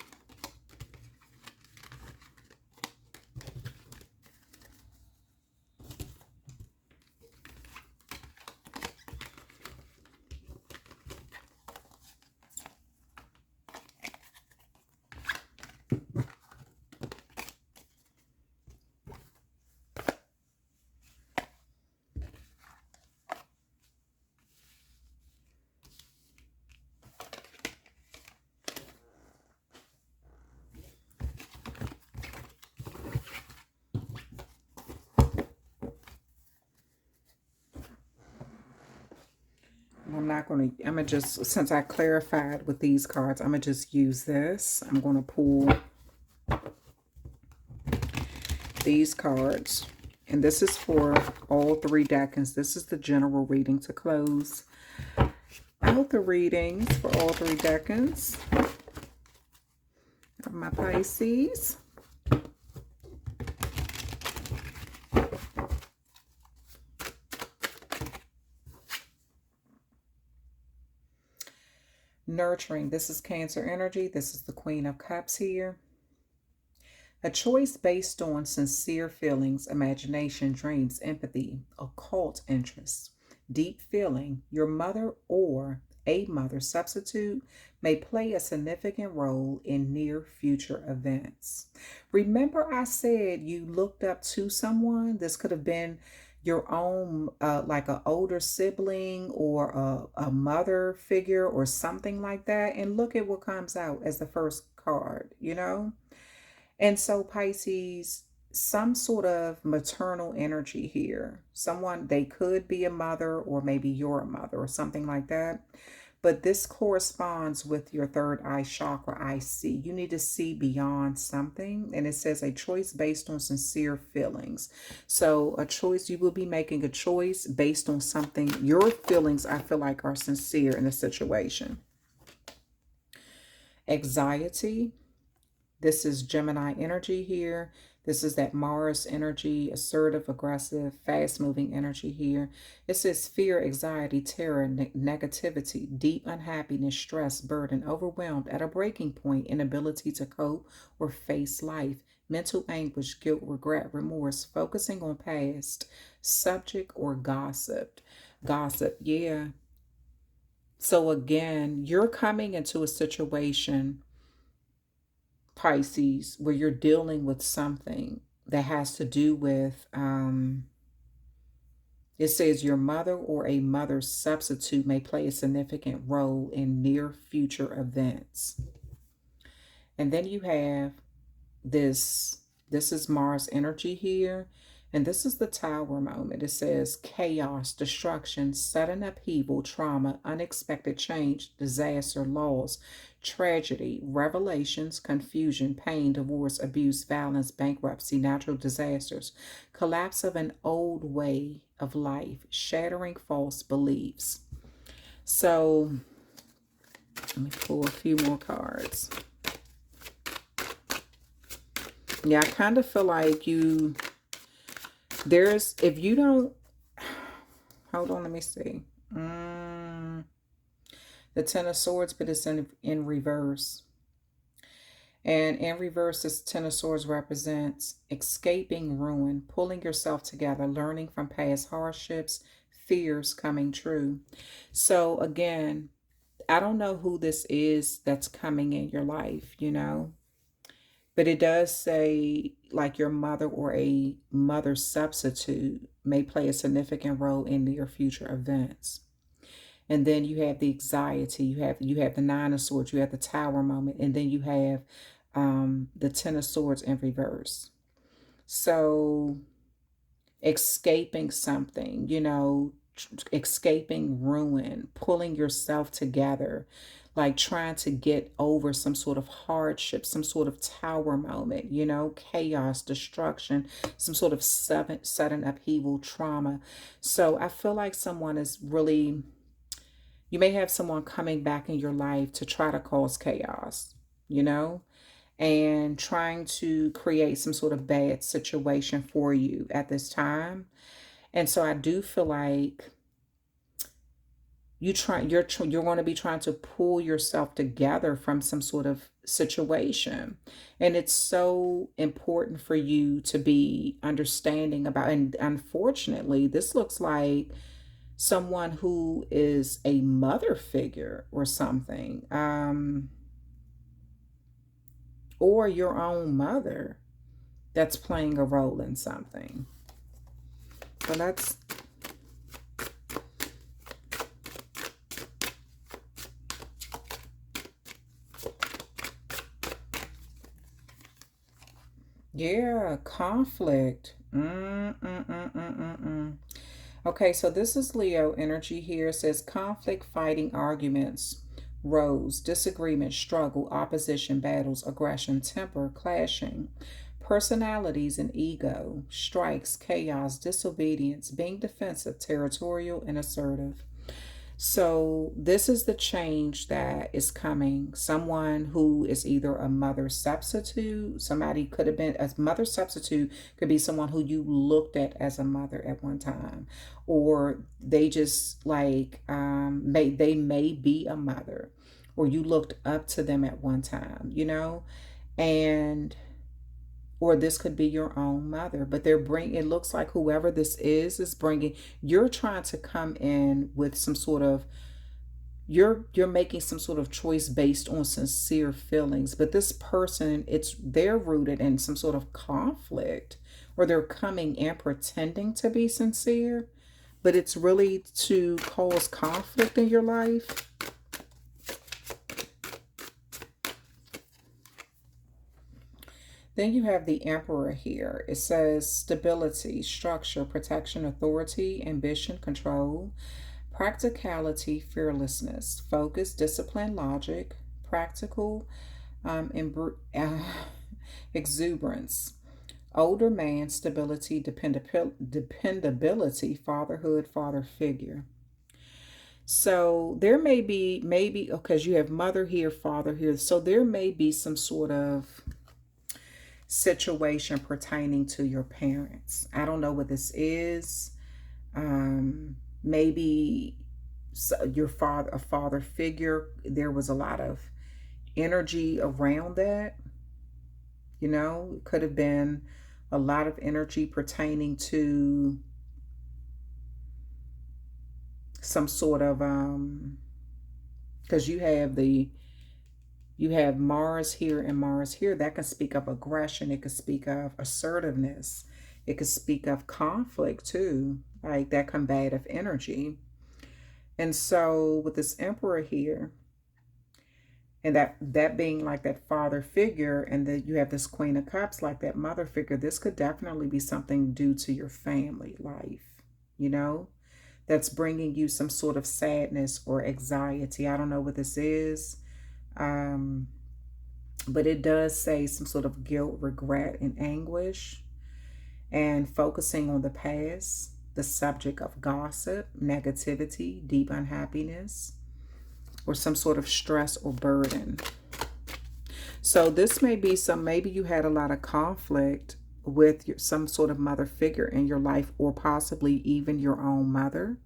I'm gonna just, since I clarified with these cards, I'm gonna just use this. I'm gonna pull these cards, and this is for all 3 decans. This is the general reading to close out the readings for all 3 decans of my Pisces. Nurturing. This is Cancer energy. This is the Queen of Cups here. A choice based on sincere feelings, imagination, dreams, empathy, occult interests, deep feeling. Your mother or a mother substitute may play a significant role in near future events. Remember I said you looked up to someone? This could have been your own, like an older sibling or a mother figure or something like that. And look at what comes out as the first card, you know? And so Pisces, some sort of maternal energy here. Someone, they could be a mother, or maybe you're a mother or something like that. But this corresponds with your third eye chakra, I see. You need to see beyond something. And it says a choice based on sincere feelings. So a choice, you will be making a choice based on something. Your feelings, I feel like, are sincere in the situation. Anxiety, This is Gemini energy here. This is that Mars energy, assertive, aggressive, fast-moving energy here. It says fear, anxiety, terror, negativity, deep unhappiness, stress, burden, overwhelmed, at a breaking point, inability to cope or face life, mental anguish, guilt, regret, remorse, focusing on past, subject, or gossip. Gossip, yeah. So again, you're coming into a situation, Pisces, where you're dealing with something that has to do with, it says your mother or a mother's substitute may play a significant role in near future events. And then you have this is Mars energy here. And this is the Tower moment. It says chaos, destruction, sudden upheaval, trauma, unexpected change, disaster, loss, tragedy, revelations, confusion, pain, divorce, abuse, violence, bankruptcy, natural disasters, collapse of an old way of life, shattering false beliefs. So let me pull a few more cards. Yeah, I kind of feel like if you don't, hold on, let me see. The Ten of Swords, but it's in reverse. And in reverse, this Ten of Swords represents escaping ruin, pulling yourself together, learning from past hardships, fears coming true. So again, I don't know who this is that's coming in your life, you know. But it does say like your mother or a mother substitute may play a significant role in your future events. And then you have the anxiety, you have the Nine of Swords, you have the Tower moment, and then you have the Ten of Swords in reverse. So escaping something, you know, escaping ruin, pulling yourself together, like trying to get over some sort of hardship, some sort of tower moment, you know, chaos, destruction, some sort of sudden upheaval, trauma. So I feel like someone is really, you may have someone coming back in your life to try to cause chaos, you know, and trying to create some sort of bad situation for you at this time. And so I do feel like you're going to be trying to pull yourself together from some sort of situation. And it's so important for you to be understanding about, and unfortunately, this looks like someone who is a mother figure or something, or your own mother that's playing a role in something. So that's, yeah, conflict. Okay, so this is Leo energy here. It says conflict, fighting, arguments, rose, disagreement, struggle, opposition, battles, aggression, temper, clashing, personalities and ego, strikes, chaos, disobedience, being defensive, territorial, and assertive. So this is the change that is coming. Someone who is either a mother substitute, somebody could have been a mother substitute, could be someone who you looked at as a mother at one time, or they just like, they may be a mother, or you looked up to them at one time, you know, and or this could be your own mother, but it looks like whoever this is bringing, you're trying to come in with some sort of, you're making some sort of choice based on sincere feelings, but this person, they're rooted in some sort of conflict, or they're coming in pretending to be sincere, but it's really to cause conflict in your life. Then you have the Emperor here. It says stability, structure, protection, authority, ambition, control, practicality, fearlessness, focus, discipline, logic, practical, exuberance, older man, stability, dependability, fatherhood, father figure. So there may be, maybe, because you have mother here, father here. So there may be some sort of situation pertaining to your parents. I don't know what this is. Maybe your father, a father figure. There was a lot of energy around that. You know, it could have been a lot of energy pertaining to some sort of because you have Mars here and Mars here. That can speak of aggression. It could speak of assertiveness. It could speak of conflict too, like that combative energy. And so with this Emperor here, and that being like that father figure, and that you have this Queen of Cups, like that mother figure, this could definitely be something due to your family life, you know, that's bringing you some sort of sadness or anxiety. I don't know what this is. But it does say some sort of guilt, regret, and anguish, and focusing on the past, the subject of gossip, negativity, deep unhappiness, or some sort of stress or burden. So this may be maybe you had a lot of conflict with some sort of mother figure in your life, or possibly even your own mother.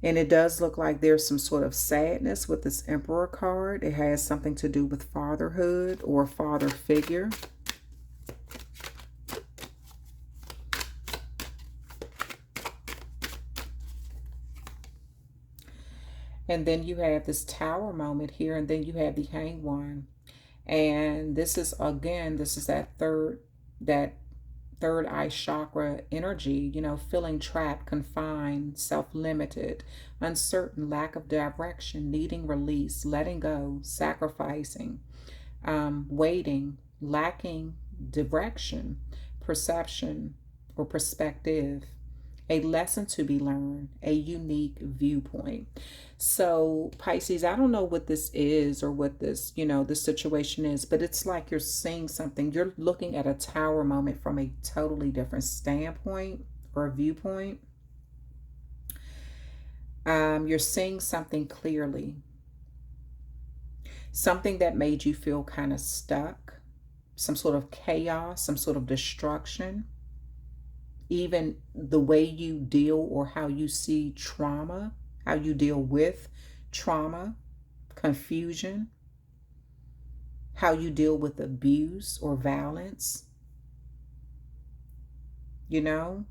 And it does look like there's some sort of sadness with this Emperor card. It has something to do with fatherhood or father figure. And then you have this Tower moment here, and then you have the Hanged One. And this is, again, this is that third eye chakra energy, you know, feeling trapped, confined, self-limited, uncertain, lack of direction, needing release, letting go, sacrificing, waiting, lacking direction, perception or perspective, a lesson to be learned, a unique viewpoint. So Pisces, I don't know what this is or what this, you know, this situation is, but it's like you're seeing something. You're looking at a Tower moment from a totally different standpoint or viewpoint. You're seeing something clearly. Something that made you feel kind of stuck, some sort of chaos, some sort of destruction. Even the way you deal or how you see trauma, how you deal with trauma, confusion, how you deal with abuse or violence, you know?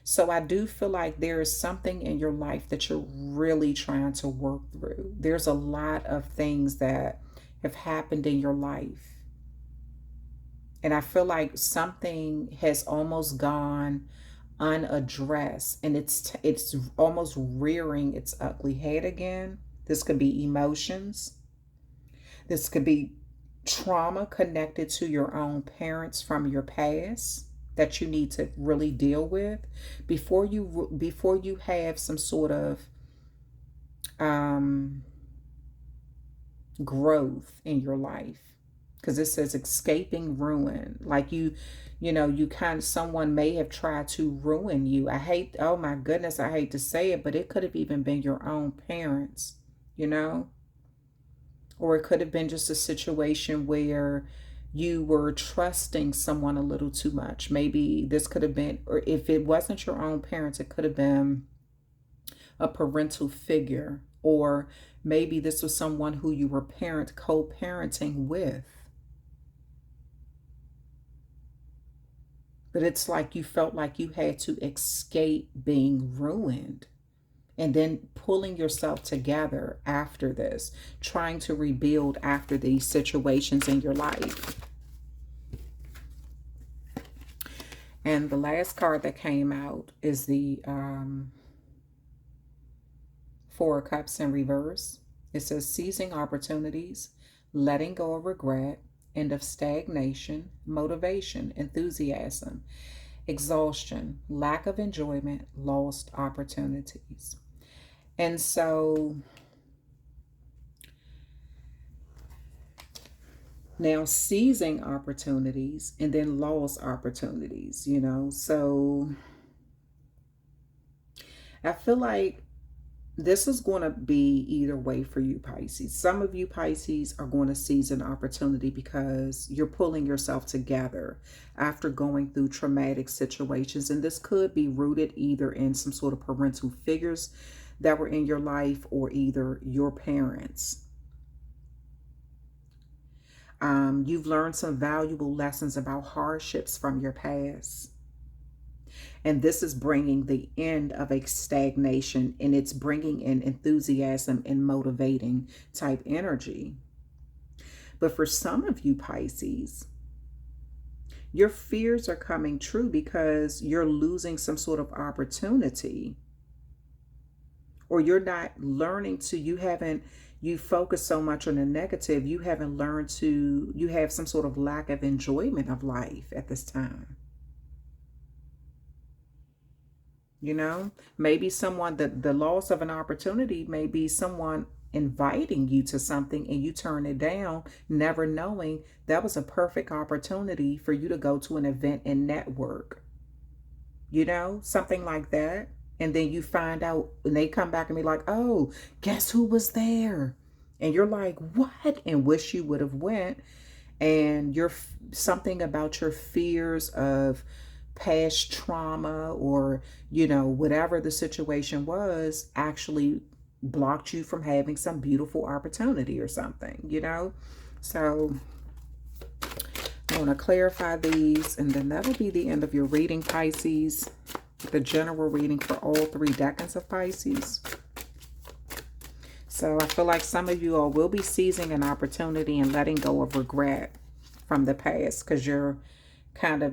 So I do feel like there is something in your life that you're really trying to work through. There's a lot of things that have happened in your life. And I feel like something has almost gone unaddressed, and it's almost rearing its ugly head again. This could be emotions. This could be trauma connected to your own parents from your past that you need to really deal with before you have some sort of growth in your life. Because it says escaping ruin, like you know, you kind of, someone may have tried to ruin you. Oh my goodness, I hate to say it, but it could have even been your own parents, you know, or it could have been just a situation where you were trusting someone a little too much. Maybe this could have been, or if it wasn't your own parents, it could have been a parental figure, or maybe this was someone who you were co-parenting with. But it's like you felt like you had to escape being ruined, and then pulling yourself together after this, trying to rebuild after these situations in your life. And the last card that came out is the Four of Cups in reverse. It says seizing opportunities, letting go of regret, end of stagnation, motivation, enthusiasm, exhaustion, lack of enjoyment, lost opportunities. And so now seizing opportunities and then lost opportunities, you know. So I feel like this is going to be either way for you, Pisces. Some of you, Pisces, are going to seize an opportunity because you're pulling yourself together after going through traumatic situations. And this could be rooted either in some sort of parental figures that were in your life or either your parents. You've learned some valuable lessons about hardships from your past. And this is bringing the end of a stagnation, and it's bringing in enthusiasm and motivating type energy. But for some of you, Pisces, your fears are coming true because you're losing some sort of opportunity, or you're not learning to, you focus so much on the negative, you haven't learned to, you have some sort of lack of enjoyment of life at this time. You know, maybe someone, the loss of an opportunity may be someone inviting you to something and you turn it down, never knowing that was a perfect opportunity for you to go to an event and network. You know, something like that. And then you find out and they come back and be like, oh, guess who was there? And you're like, what? And wish you would have went. And you're something about your fears of past trauma or, you know, whatever the situation was actually blocked you from having some beautiful opportunity or something, you know? So I want to clarify these, and then that'll be the end of your reading, Pisces. The general reading for all 3 decans of Pisces. So I feel like some of you all will be seizing an opportunity and letting go of regret from the past because you're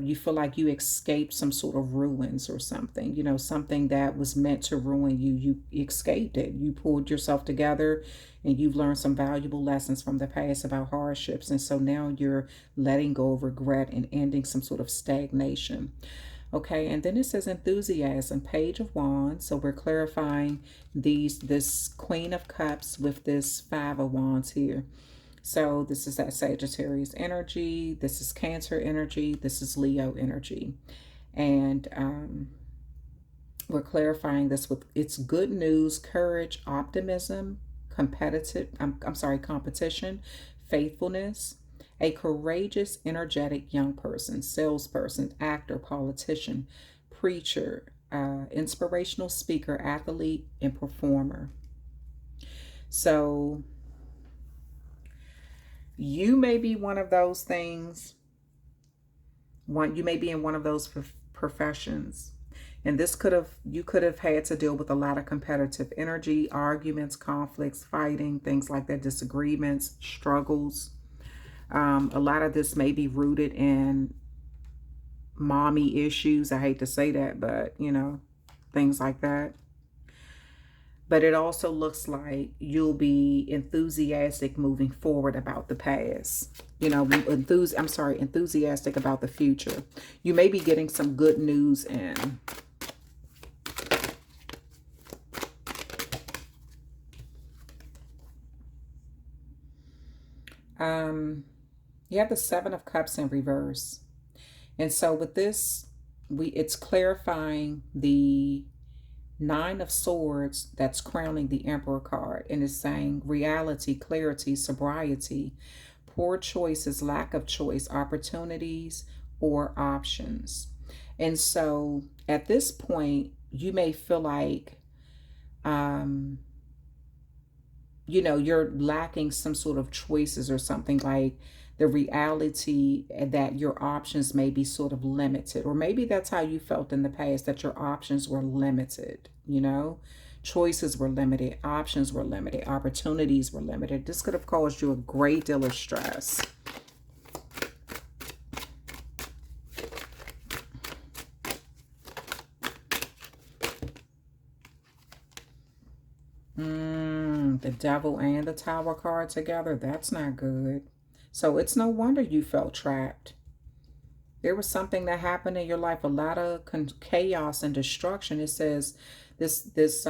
you feel like you escaped some sort of ruins or something, you know, something that was meant to ruin you. You escaped it. You pulled yourself together and you've learned some valuable lessons from the past about hardships. And so now you're letting go of regret and ending some sort of stagnation. Okay, and then it says enthusiasm, Page of Wands. So we're clarifying this Queen of Cups with this 5 of Wands here. So this is that Sagittarius energy. This is Cancer energy. This is Leo energy. And we're clarifying this with it's good news, courage, optimism, competition, faithfulness, a courageous, energetic young person, salesperson, actor, politician, preacher, inspirational speaker, athlete, and performer. So you may be one of those things. You may be in one of those professions. And you could have had to deal with a lot of competitive energy, arguments, conflicts, fighting, things like that, disagreements, struggles. A lot of this may be rooted in mommy issues. I hate to say that, but you know, things like that. But it also looks like you'll be enthusiastic moving forward about the past. You know, enthusiastic about the future. You may be getting some good news in. You have the 7 of Cups in reverse. And so with this, it's clarifying the 9 of Swords that's crowning the Emperor card, and it's saying reality, clarity, sobriety, poor choices, lack of choice, opportunities, or options. And so at this point, you may feel like, you know, you're lacking some sort of choices or something, like the reality that your options may be sort of limited, or maybe that's how you felt in the past, that your options were limited, you know, choices were limited, options were limited, opportunities were limited. This could have caused you a great deal of stress. The Devil and the Tower card together, that's not good. So it's no wonder you felt trapped. There was something that happened in your life, a lot of chaos and destruction. It says this is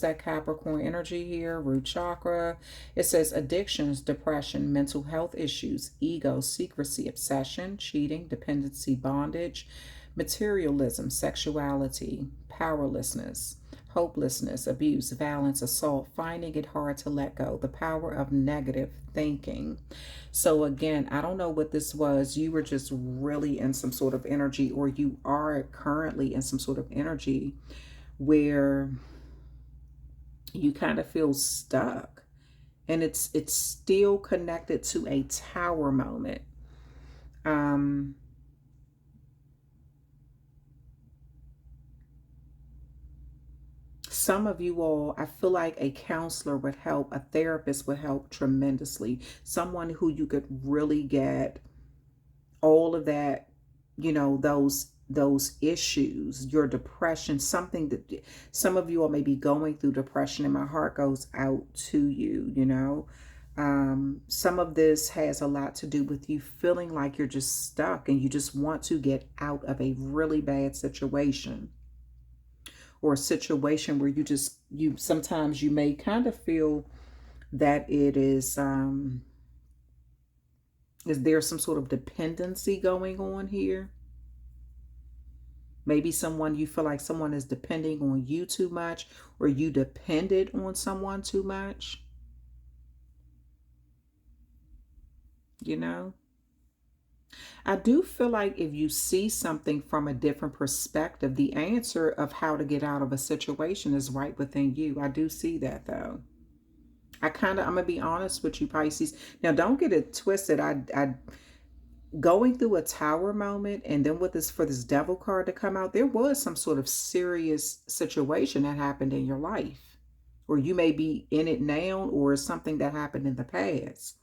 that Capricorn energy here, root chakra. It says addictions, depression, mental health issues, ego, secrecy, obsession, cheating, dependency, bondage, materialism, sexuality, powerlessness, hopelessness, abuse, violence, assault, finding it hard to let go, the power of negative thinking. So again, I don't know what this was. You were just really in some sort of energy, or you are currently in some sort of energy where you kind of feel stuck. And it's still connected to a tower moment. Some of you all, I feel like a counselor would help, a therapist would help tremendously. Someone who you could really get all of that, you know, those issues, your depression, something that some of you all may be going through depression, and my heart goes out to you, you know. Some of this has a lot to do with you feeling like you're just stuck and you just want to get out of a really bad situation, or a situation where you sometimes you may kind of feel that it is there some sort of dependency going on here? Maybe someone, you feel like someone is depending on you too much, or you depended on someone too much, you know? I do feel like if you see something from a different perspective, the answer of how to get out of a situation is right within you. I do see that though. I'm gonna be honest with you, Pisces. Now, don't get it twisted. I going through a tower moment, and then with this, for this devil card to come out, there was some sort of serious situation that happened in your life, or you may be in it now, or something that happened in the past.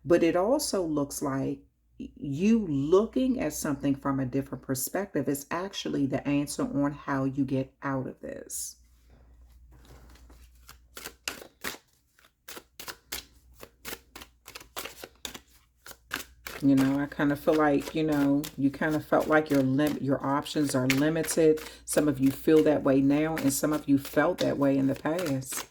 But it also looks like you looking at something from a different perspective is actually the answer on how you get out of this. You know, I kind of feel like, you know, you kind of felt like your options are limited. Some of you feel that way now, and some of you felt that way in the past.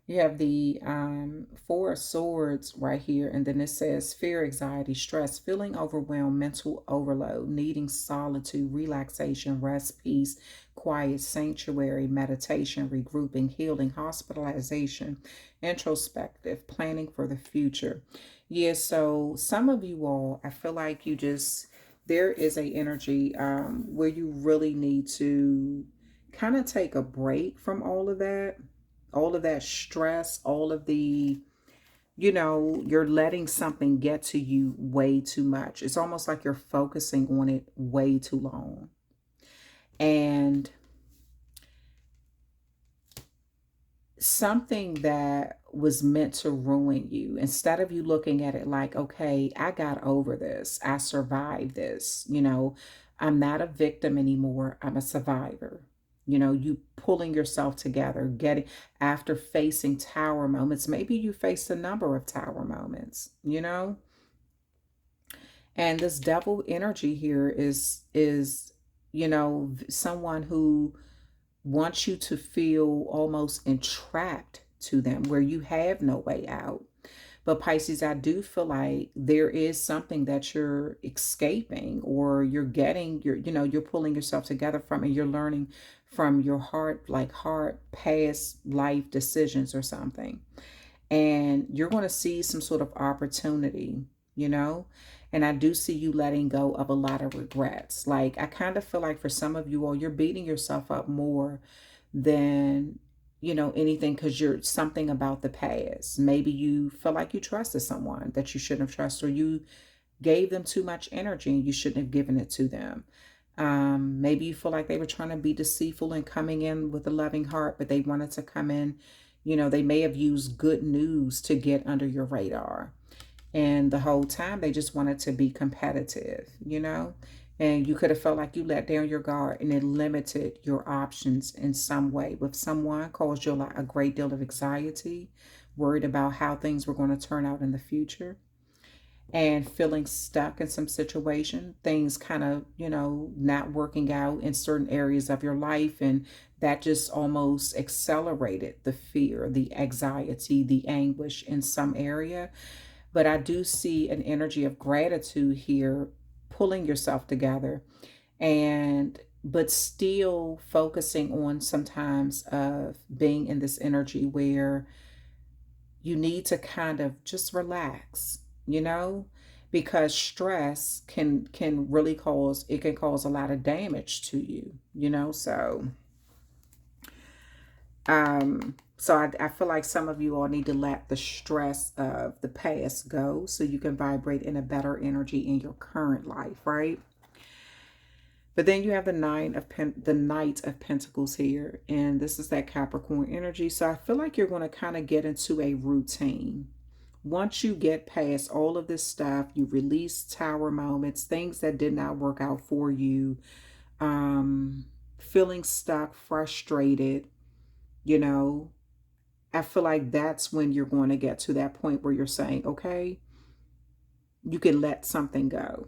You have the Four of Swords right here, and then it says fear, anxiety, stress, feeling overwhelmed, mental overload, needing solitude, relaxation, rest, peace, quiet, sanctuary, meditation, regrouping, healing, hospitalization, introspective, planning for the future. Yeah, so some of you all, I feel like there is a energy where you really need to kind of take a break from all of that stress, all of the, you know, you're letting something get to you way too much. It's almost like you're focusing on it way too long. And something that was meant to ruin you, instead of you looking at it like, okay, I got over this, I survived this, you know, I'm not a victim anymore, I'm a survivor. You know, you pulling yourself together, getting, after facing tower moments, maybe you faced a number of tower moments, you know. And this devil energy here is, you know, someone who wants you to feel almost entrapped to them, where you have no way out. But Pisces, I do feel like there is something that you're escaping, or you're getting, you know, you're pulling yourself together from, and you're learning from your heart, like hard past life decisions or something. And you're going to see some sort of opportunity, you know. And I do see you letting go of a lot of regrets. Like, I kind of feel like for some of you all, you're beating yourself up more than, you know, anything, because you're something about the past. Maybe you feel like you trusted someone that you shouldn't have trusted, or you gave them too much energy and you shouldn't have given it to them. Maybe you feel like they were trying to be deceitful and coming in with a loving heart, but they wanted to come in, you know, they may have used good news to get under your radar. And the whole time they just wanted to be competitive, you know. And you could have felt like you let down your guard, and it limited your options in some way with someone, caused you a great deal of anxiety, worried about how things were going to turn out in the future, and feeling stuck in some situation, things kind of, you know, not working out in certain areas of your life. And that just almost accelerated the fear, the anxiety, the anguish in some area. But I do see an energy of gratitude here, pulling yourself together, and but still focusing on sometimes of being in this energy where you need to kind of just relax, you know, because stress can really cause, it can cause a lot of damage to you, you know. So I feel like some of you all need to let the stress of the past go so you can vibrate in a better energy in your current life, right? But then you have the Knight of Pentacles here, and this is that Capricorn energy. So I feel like you're going to kind of get into a routine. Once you get past all of this stuff, you release tower moments, things that did not work out for you, feeling stuck, frustrated, you know, I feel like that's when you're going to get to that point where you're saying, okay, you can let something go.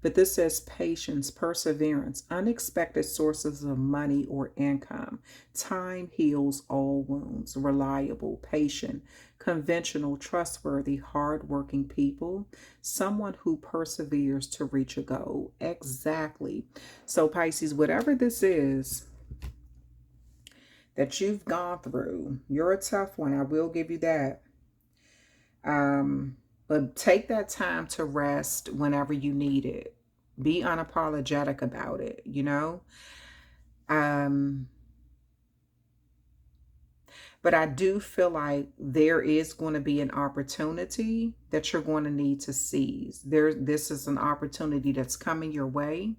But this says patience, perseverance, unexpected sources of money or income. Time heals all wounds. Reliable, patient, conventional, trustworthy, hardworking people. Someone who perseveres to reach a goal. Exactly. So Pisces, whatever this is that you've gone through, you're a tough one. I will give you that. But take that time to rest whenever you need it. Be unapologetic about it, you know. But I do feel like there is going to be an opportunity that you're going to need to seize. This is an opportunity that's coming your way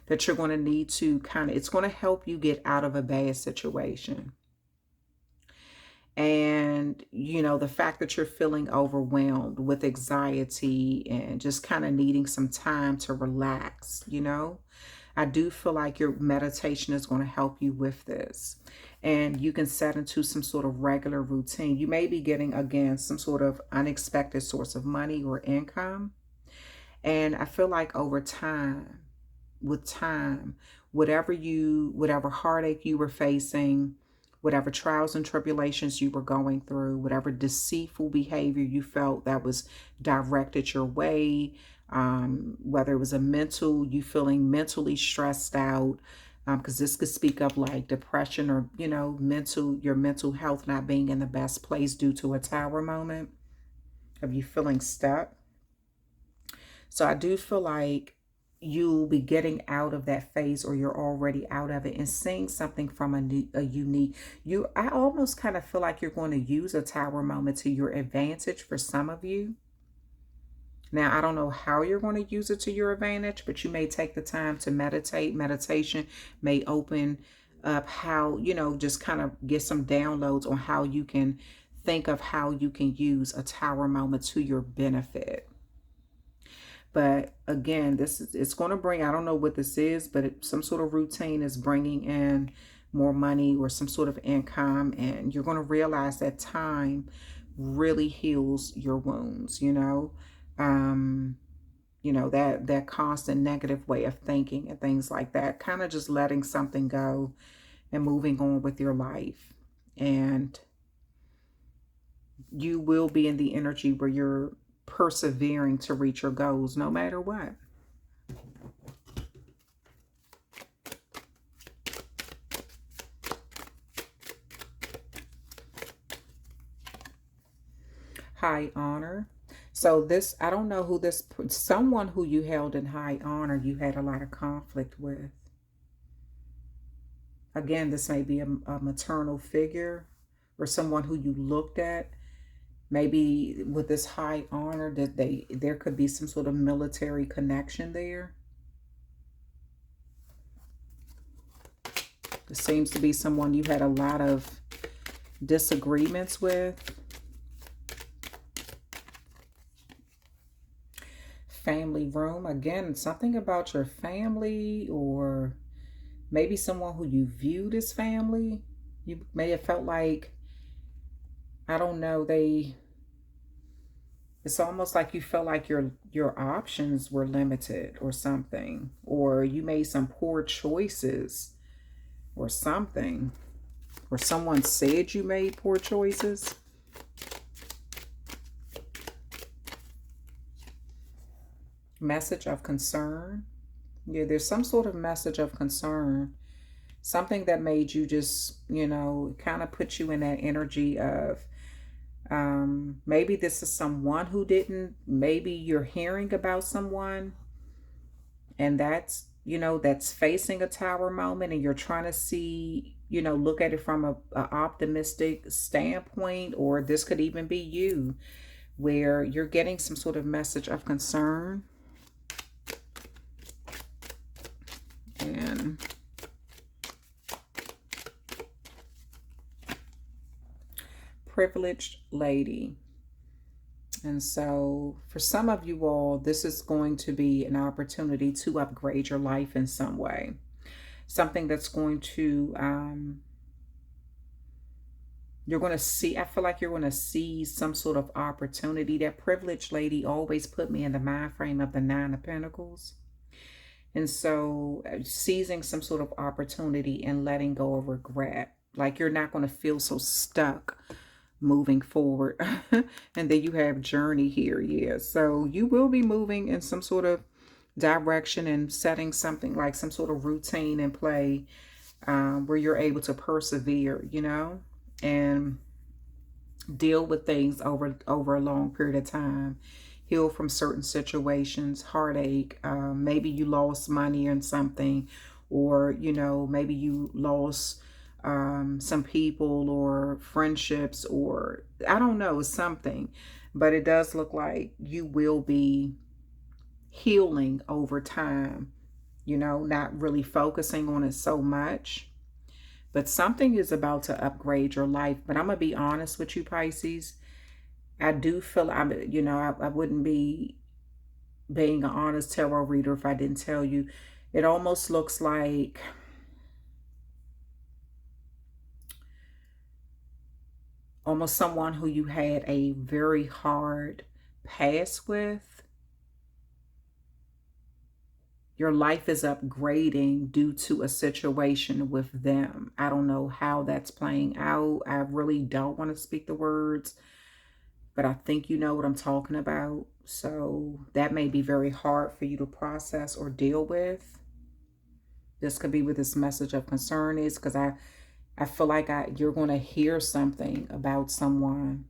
that you're going to need to it's going to help you get out of a bad situation. And, you know, the fact that you're feeling overwhelmed with anxiety and just kind of needing some time to relax, you know, I do feel like your meditation is going to help you with this. And you can set into some sort of regular routine. You may be getting, again, some sort of unexpected source of money or income. And I feel like over time, with time, whatever heartache you were facing, whatever trials and tribulations you were going through, whatever deceitful behavior you felt that was directed your way, whether it was you feeling mentally stressed out, because this could speak of like depression or, you know, your mental health not being in the best place due to a tower moment of you feeling stuck. So I do feel like you'll be getting out of that phase, or you're already out of it, and seeing something from a unique, I almost kind of feel like you're going to use a tower moment to your advantage for some of you. Now, I don't know how you're going to use it to your advantage, but you may take the time to meditate. Meditation may open up how, you know, just kind of get some downloads on how you can think of how you can use a tower moment to your benefit. But again, it's going to bring, I don't know what this is, but some sort of routine is bringing in more money or some sort of income. And you're going to realize that time really heals your wounds, you know. You know, that constant negative way of thinking and things like that, kind of just letting something go and moving on with your life. And you will be in the energy where you're persevering to reach your goals no matter what. High honor. So this, I don't know who this, someone who you held in high honor, you had a lot of conflict with. Again, this may be a maternal figure or someone who you looked at. Maybe with this high honor that there could be some sort of military connection there. There seems to be someone you had a lot of disagreements with. Family room. Again, something about your family, or maybe someone who you viewed as family. You may have felt like, I don't know, it's almost like you felt like your options were limited or something, or you made some poor choices or something, or someone said you made poor choices. Message of concern. Yeah, there's some sort of message of concern. Something that made you just, you know, kind of put you in that energy of maybe this is someone who didn't, maybe you're hearing about someone and that's, you know, that's facing a tower moment and you're trying to see, you know, look at it from a optimistic standpoint, or this could even be you where you're getting some sort of message of concern. And privileged lady. And so for some of you all, this is going to be an opportunity to upgrade your life in some way. Something that's going to, you're going to see, I feel like you're going to see some sort of opportunity. That privileged lady always put me in the mind frame of the Nine of Pentacles. And so seizing some sort of opportunity and letting go of regret. Like you're not going to feel so stuck moving forward. And then you have journey here. Yeah, so you will be moving in some sort of direction and setting something like some sort of routine in play, where you're able to persevere, you know, and deal with things over a long period of time, heal from certain situations, heartache, maybe you lost money in something, or you know, maybe you lost some people or friendships, or I don't know, something. But it does look like you will be healing over time, you know, not really focusing on it so much. But something is about to upgrade your life. But I'm going to be honest with you, Pisces. I do feel, you know, I wouldn't be being an honest tarot reader if I didn't tell you. It almost looks like almost someone who you had a very hard past with. Your life is upgrading due to a situation with them. I don't know how that's playing out. I really don't want to speak the words, but I think you know what I'm talking about. So that may be very hard for you to process or deal with. This could be what this message of concern is, because I feel like you're going to hear something about someone.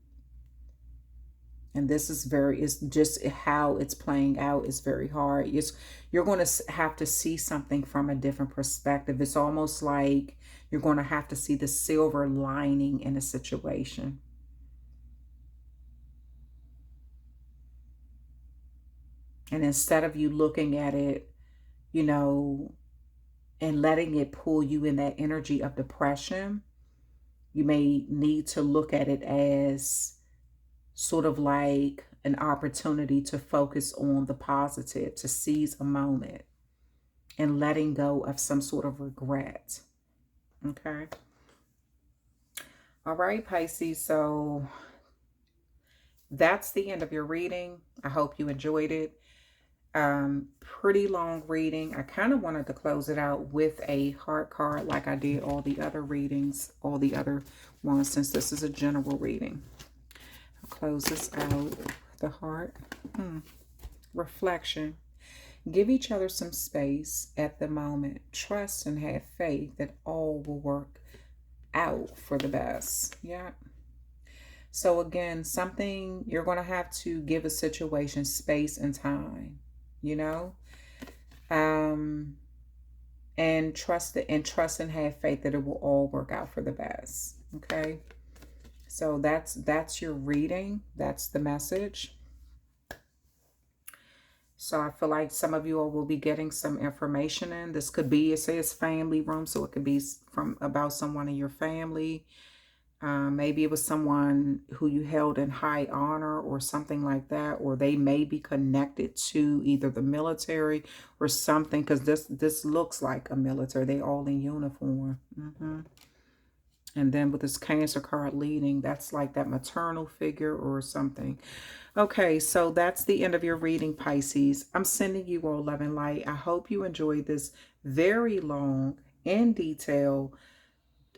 And this is it's just how it's playing out is very hard. You're going to have to see something from a different perspective. It's almost like you're going to have to see the silver lining in a situation. And instead of you looking at it, you know, and letting it pull you in that energy of depression, you may need to look at it as sort of like an opportunity to focus on the positive, to seize a moment and letting go of some sort of regret. Okay. All right, Pisces. So that's the end of your reading. I hope you enjoyed it. Pretty long reading. I kind of wanted to close it out with a heart card like I did all the other readings, all the other ones, since this is a general reading. I'll close this out. The heart. Reflection. Give each other some space at the moment. Trust and have faith that all will work out for the best. Yeah. So again, something you're going to have to give a situation space and time, you know, and trust and have faith that it will all work out for the best. Okay. So that's your reading. That's the message. So I feel like some of you all will be getting some information in. This could be, it says family room, so it could be about someone in your family. Maybe it was someone who you held in high honor or something like that, or they may be connected to either the military or something, because this looks like a military. They all in uniform. And then with this Cancer card leading, that's like that maternal figure or something. Okay, so that's the end of your reading, Pisces. I'm sending you all love and light. I hope you enjoyed this very long, in detail,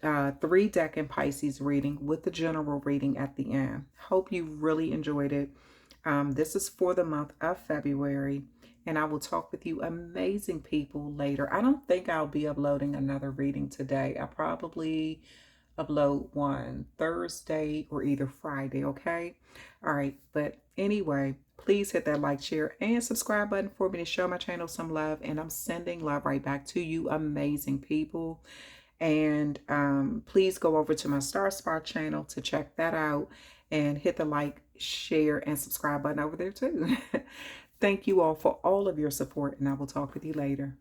3 Decan Pisces reading with the general reading at the end. Hope you really enjoyed it. This is for the month of February. and I will talk with you amazing people later. I don't think I'll be uploading another reading today. I probably upload one Thursday or either Friday, okay? All right, but anyway, please hit that like, share, and subscribe button for me to show my channel some love, and I'm sending love right back to you amazing people. And please go over to my Star Spot channel to check that out and hit the like, share, and subscribe button over there too. Thank you all for all of your support, and I will talk with you later.